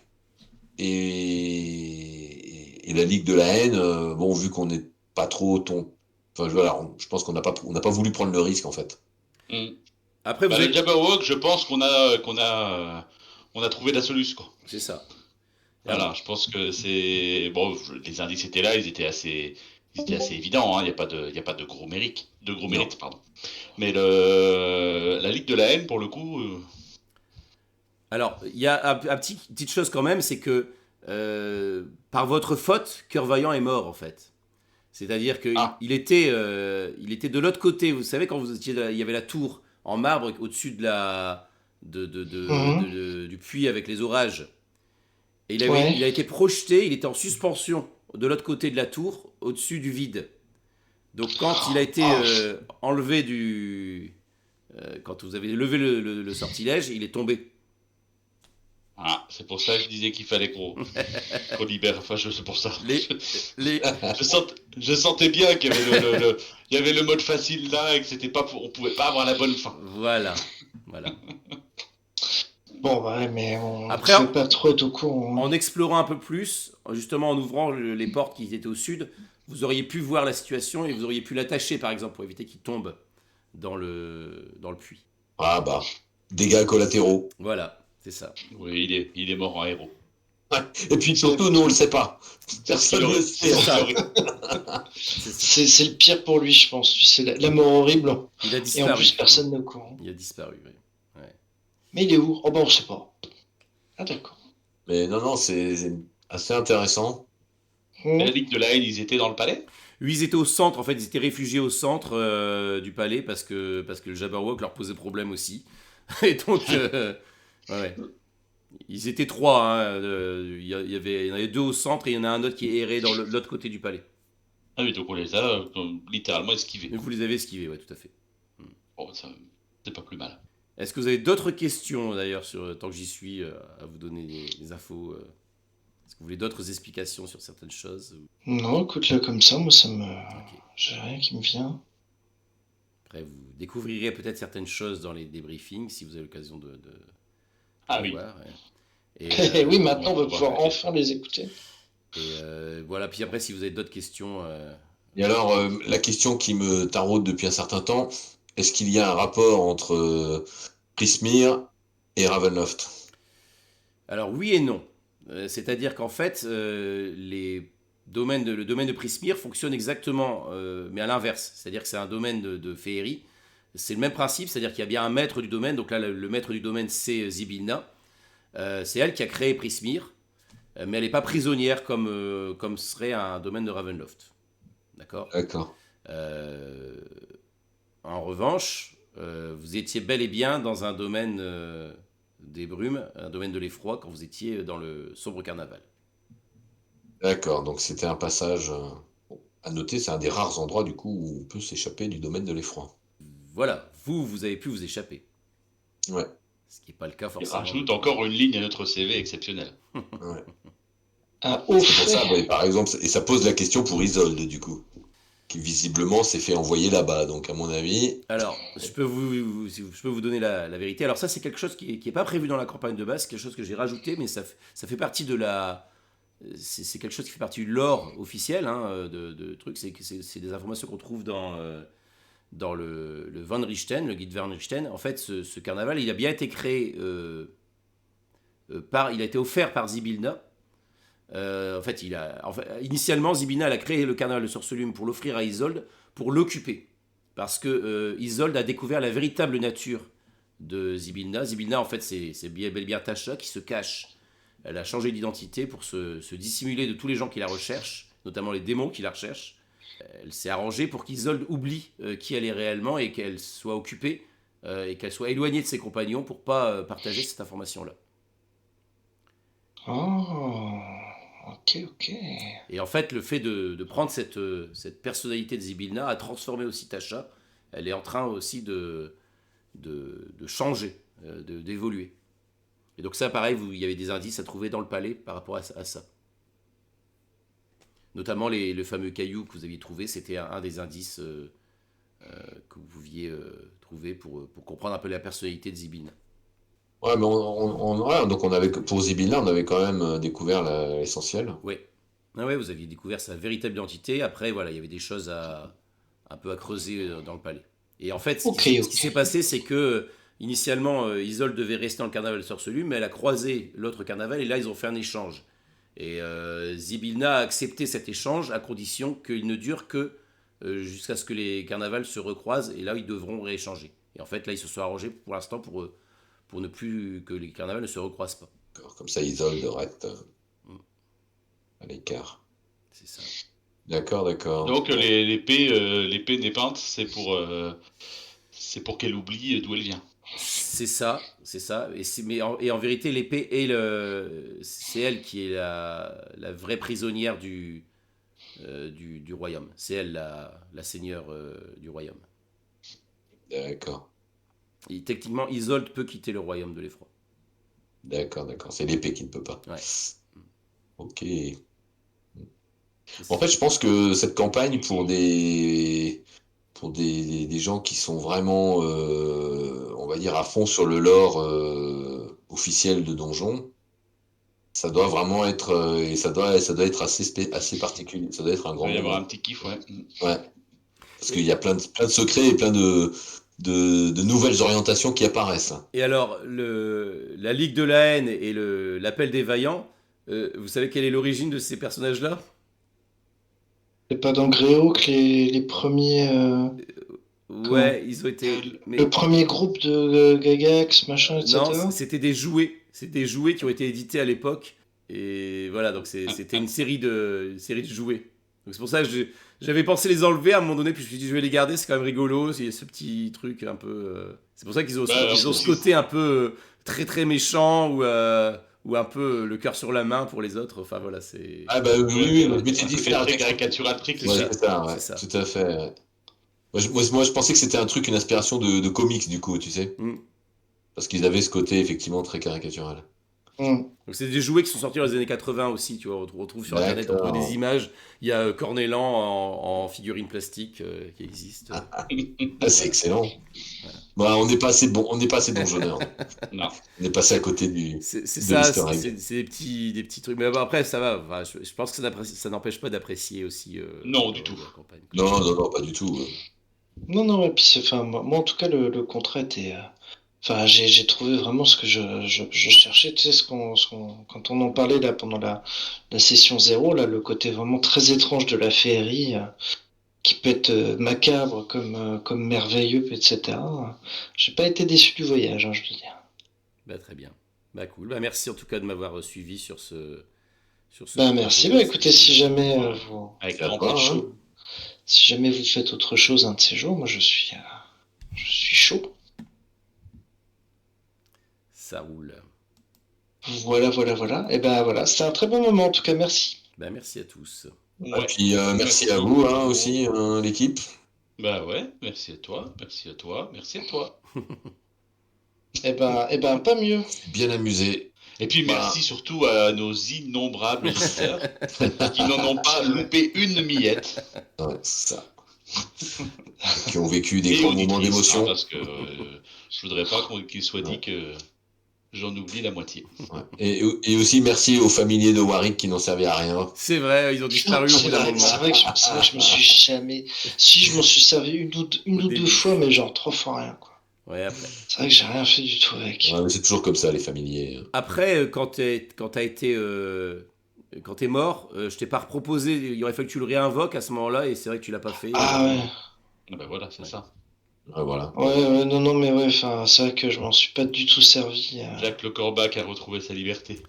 et la Ligue de la haine, bon, vu qu'on n'est pas trop enfin, voilà, je pense on n'a pas voulu prendre le risque, en fait. Mhm. Après, vous Bah, le avez... Jabberwock, je pense on a trouvé la solution, quoi. C'est ça. Voilà, je pense que c'est bon. Les indices étaient là, ils étaient assez évidents. Hein. Il y a pas de gros mérites, pardon. Mais la Ligue de la haine, pour le coup, Alors, il y a petite chose quand même, c'est que par votre faute, Cœur Vaillant est mort en fait. C'est-à-dire qu'il Ah. il était de l'autre côté. Vous savez, quand vous étiez, il y avait la tour en marbre au-dessus de du puits avec les orages. Et Ouais. il a été projeté, il était en suspension de l'autre côté de la tour, au-dessus du vide. Donc quand il a été enlevé quand vous avez levé le sortilège, il est tombé. c'est pour ça que je disais qu'il fallait qu'on libère. Enfin, c'est pour ça. Les, les, Je sentais bien qu'il y avait il y avait le mode facile là et que c'était pas on pouvait pas avoir la bonne fin. voilà. Bon, ouais, mais on Après, ne peut pas trop être au courant. En explorant un peu plus, justement en ouvrant les portes qui étaient au sud, vous auriez pu voir la situation et vous auriez pu l'attacher par exemple pour éviter qu'il tombe dans le puits. Ah bah, dégâts collatéraux. Voilà, c'est ça. Oui, il est mort en héros. Et puis surtout, nous, on le sait pas. Personne ne le sait. C'est ça. C'est le pire pour lui, je pense. Tu sais, la mort horrible. Il a Et disparu. en plus, personne n'est au courant. Il a disparu, oui. Mais il est où? Oh, bah, on sait pas. Ah, d'accord. Mais non, c'est assez intéressant. La Ligue de la haine, ils étaient dans le palais. Oui, ils étaient au centre, en fait, ils étaient réfugiés au centre du palais parce que le Jabberwock leur posait problème aussi. Et donc, ouais. Ils étaient trois, hein, il y en avait deux au centre et il y en a un autre qui errait dans l'autre côté du palais. Ah oui, donc on les a littéralement esquivés. Et vous les avez esquivés, ouais, tout à fait. Bon, ça, c'est pas plus mal. Est-ce que vous avez d'autres questions d'ailleurs tant que j'y suis à vous donner des infos Est-ce que vous voulez d'autres explications sur certaines choses Non, écoute, là, comme ça, moi, ça me. Ok. J'ai rien qui me vient. Après, vous découvrirez peut-être certaines choses dans les débriefings si vous avez l'occasion de Ah les oui. voir. Et, Et oui, maintenant on va on va pouvoir vérifier. enfin les écouter. voilà. Puis après, si vous avez d'autres questions, Et alors, la question qui me taraude depuis un certain temps, est-ce qu'il y a un rapport entre Prismir et Ravenloft? alors oui et non. C'est-à-dire qu'en fait, le domaine de Prismir fonctionne exactement, mais à l'inverse. C'est-à-dire que c'est un domaine de féerie. C'est le même principe, c'est-à-dire qu'il y a bien un maître du domaine. Donc là, le maître du domaine, c'est Zybilna. C'est elle qui a créé Prismir, mais elle n'est pas prisonnière comme serait un domaine de Ravenloft. D'accord. D'accord. En revanche, vous étiez bel et bien dans un domaine des brumes, un domaine de l'effroi, quand vous étiez dans le sombre carnaval. D'accord, donc c'était un passage à noter, c'est un des rares endroits du coup où on peut s'échapper du domaine de l'effroi. Voilà, vous avez pu vous échapper. Ouais, Ce qui n'est pas le cas Il forcément. rajoute encore une ligne à notre CV exceptionnelle. ouais. Un haut C'est pour ça, fait. ouais, par exemple, et ça pose la question pour Isolde du coup, qui visiblement s'est fait envoyer là-bas, donc à mon avis, Alors, je peux vous donner la vérité. Alors ça, c'est quelque chose qui est pas prévu dans la campagne de base, c'est quelque chose que j'ai rajouté, mais ça fait partie de la... C'est quelque chose qui fait partie du lore officiel hein, de trucs. C'est des informations qu'on trouve dans le Van Richten, le guide Van Richten. En fait, ce carnaval, il a bien été créé il a été offert par Zybilna. Initialement, Zybilna elle a créé le carnaval de Sorcelume pour l'offrir à Isolde, pour l'occuper. Parce que Isolde a découvert la véritable nature de Zybilna. Zybilna, en fait, c'est bel et bien Tasha qui se cache. Elle a changé d'identité pour se dissimuler de tous les gens qui la recherchent, notamment les démons qui la recherchent. Elle s'est arrangée pour qu'Isolde oublie qui elle est réellement et qu'elle soit occupée et qu'elle soit éloignée de ses compagnons pour pas partager cette information-là. Oh, ok. Et en fait, le fait de prendre cette personnalité de Zybilna a transformé aussi Tasha. Elle est en train aussi de changer, d'évoluer. Et donc ça, pareil, il y avait des indices à trouver dans le palais par rapport à ça. Notamment le fameux caillou que vous aviez trouvé, c'était un des indices que vous pouviez trouver pour comprendre un peu la personnalité de Zybilna. ouais, mais ouais, donc on avait pour Zybilna, on avait quand même découvert l'essentiel. Oui. Ah ouais, vous aviez découvert sa véritable identité. Après, voilà, il y avait des choses un peu à creuser dans le palais. Et en fait, ce qui s'est passé, c'est que initialement, Isolde devait rester dans le carnaval de Sorcelume, mais elle a croisé l'autre carnaval et là, ils ont fait un échange. Et Zybilna a accepté cet échange à condition qu'il ne dure que jusqu'à ce que les carnavals se recroisent et là, ils devront rééchanger. Et en fait, là, ils se sont arrangés pour l'instant pour ne plus que les carnavals ne se recroisent pas. D'accord, comme ça, Isolde reste à l'écart. C'est ça. D'accord. Donc l'épée népente, c'est pour qu'elle oublie d'où elle vient. C'est ça. Et en vérité, l'épée c'est elle qui est la vraie prisonnière du royaume. C'est elle la seigneur du royaume. D'accord. Et techniquement, Isolde peut quitter le royaume de l'effroi. D'accord. C'est l'épée qui ne peut pas. Ouais. Ok. En fait, je pense que cette campagne, pour des gens qui sont vraiment, on va dire, à fond sur le lore officiel de Donjon, ça doit vraiment être, et ça doit être assez particulier. Ça doit être un Il grand va y avoir moment. un petit kiff, ouais. Ouais. Parce qu'il y a plein de secrets et plein de nouvelles orientations qui apparaissent. Et alors, la Ligue de la haine et l'appel des vaillants, vous savez quelle est l'origine de ces personnages-là? C'est pas dans Gréo que les premiers. Ouais, ils ont été... Le premier groupe de Gagax, machin, etc. Non, c'était des jouets. C'est des jouets qui ont été édités à l'époque. Et voilà, donc c'était une série de jouets. Donc c'est pour ça que j'avais pensé les enlever à un moment donné, puis je me suis dit je vais les garder, c'est quand même rigolo, il y a ce petit truc un peu... C'est pour ça qu'ils ont, ils ont ce côté un peu très très méchant ou un peu le cœur sur la main pour les autres. Enfin voilà, c'est... Ah bah oui, je m'étais dit C'est faire très caricatural, très cliché. Ouais, c'est ça, ouais, C'est ça. tout à fait. Ouais. Moi, je pensais que c'était un truc, une inspiration de comics, du coup, tu sais. Mm. Parce qu'ils avaient ce côté, effectivement, très caricatural. Mm. Donc c'est des jouets qui sont sortis dans les années 80 aussi, tu vois, on retrouve sur internet, on trouve D'accord. des images, il y a Cornélan en figurine plastique qui existe. Ah, c'est excellent. Bah, on n'est pas assez donjonneurs. Non. On est passé à côté C'est de ça, l'easter egg. c'est des petits trucs. Mais bon, après, ça va. Enfin, je pense que ça n'empêche pas d'apprécier aussi Non, du tout. la campagne. Non, non, non, pas du tout. Non, non, et puis enfin, moi, en tout cas, le contrat était. Enfin, j'ai trouvé vraiment ce que je cherchais. Tu sais, quand on en parlait là pendant la session zéro, là, le côté vraiment très étrange de la féerie, qui peut être macabre comme merveilleux, etc. J'ai pas été déçu du voyage, hein, je veux dire. Bah, très bien. Bah, cool. Bah, merci en tout cas de m'avoir suivi sur ce Ben merci. projet. Bah écoutez, si jamais Avec C'est à grand toi, plaisir. hein. si jamais vous faites autre chose un de ces jours, moi je suis chaud. Ça roule. Voilà, voilà, voilà. Et ben voilà, c'était un très bon moment en tout cas, merci. Bah, merci à tous. Et puis merci à vous hein, aussi, l'équipe. Bah ouais, merci à toi, merci à toi, merci à toi. Et ben pas mieux. Bien amusé. Et puis Bah. merci surtout à nos innombrables auditeurs qui n'en ont pas loupé une miette. Ouais, c'est ça. Qui ont vécu des Et grands moments auditrices, d'émotion. hein, parce que je voudrais pas qu'il soit dit que j'en oublie la moitié. Ouais. Et aussi merci aux familiers de Warwick qui n'ont servi à rien. C'est vrai, ils ont disparu au C'est bout d'un vrai, moment. c'est vrai que je me suis jamais. Si je m'en suis servi une ou début. deux fois, mais genre trois fois rien quoi. Ouais, après. C'est vrai que j'ai rien fait du tout avec. Ouais, mais c'est toujours comme ça, les familiers. Après, quand t'es mort, je t'ai pas reproposé. Il aurait fallu que tu le réinvoques à ce moment-là, et c'est vrai que tu l'as pas fait. Ah ouais. Ah bah voilà, c'est ça. Ouais, voilà. Ouais, non, non, mais ouais, enfin, c'est vrai que je m'en suis pas du tout servi. Jacques Le Corbac a retrouvé sa liberté.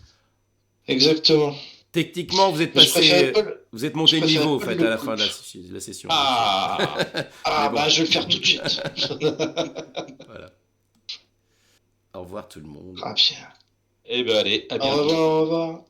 Exactement. Techniquement, vous êtes Mais je préférais passé, pas le- vous êtes monté je de préférais niveau en pas fait le à la coup. fin de la session. Ah Ah, Mais bon. bah, je vais le faire tout de suite. Voilà. Au revoir tout le monde. Ah, bien. Eh ben allez, à Au bientôt. revoir, au revoir.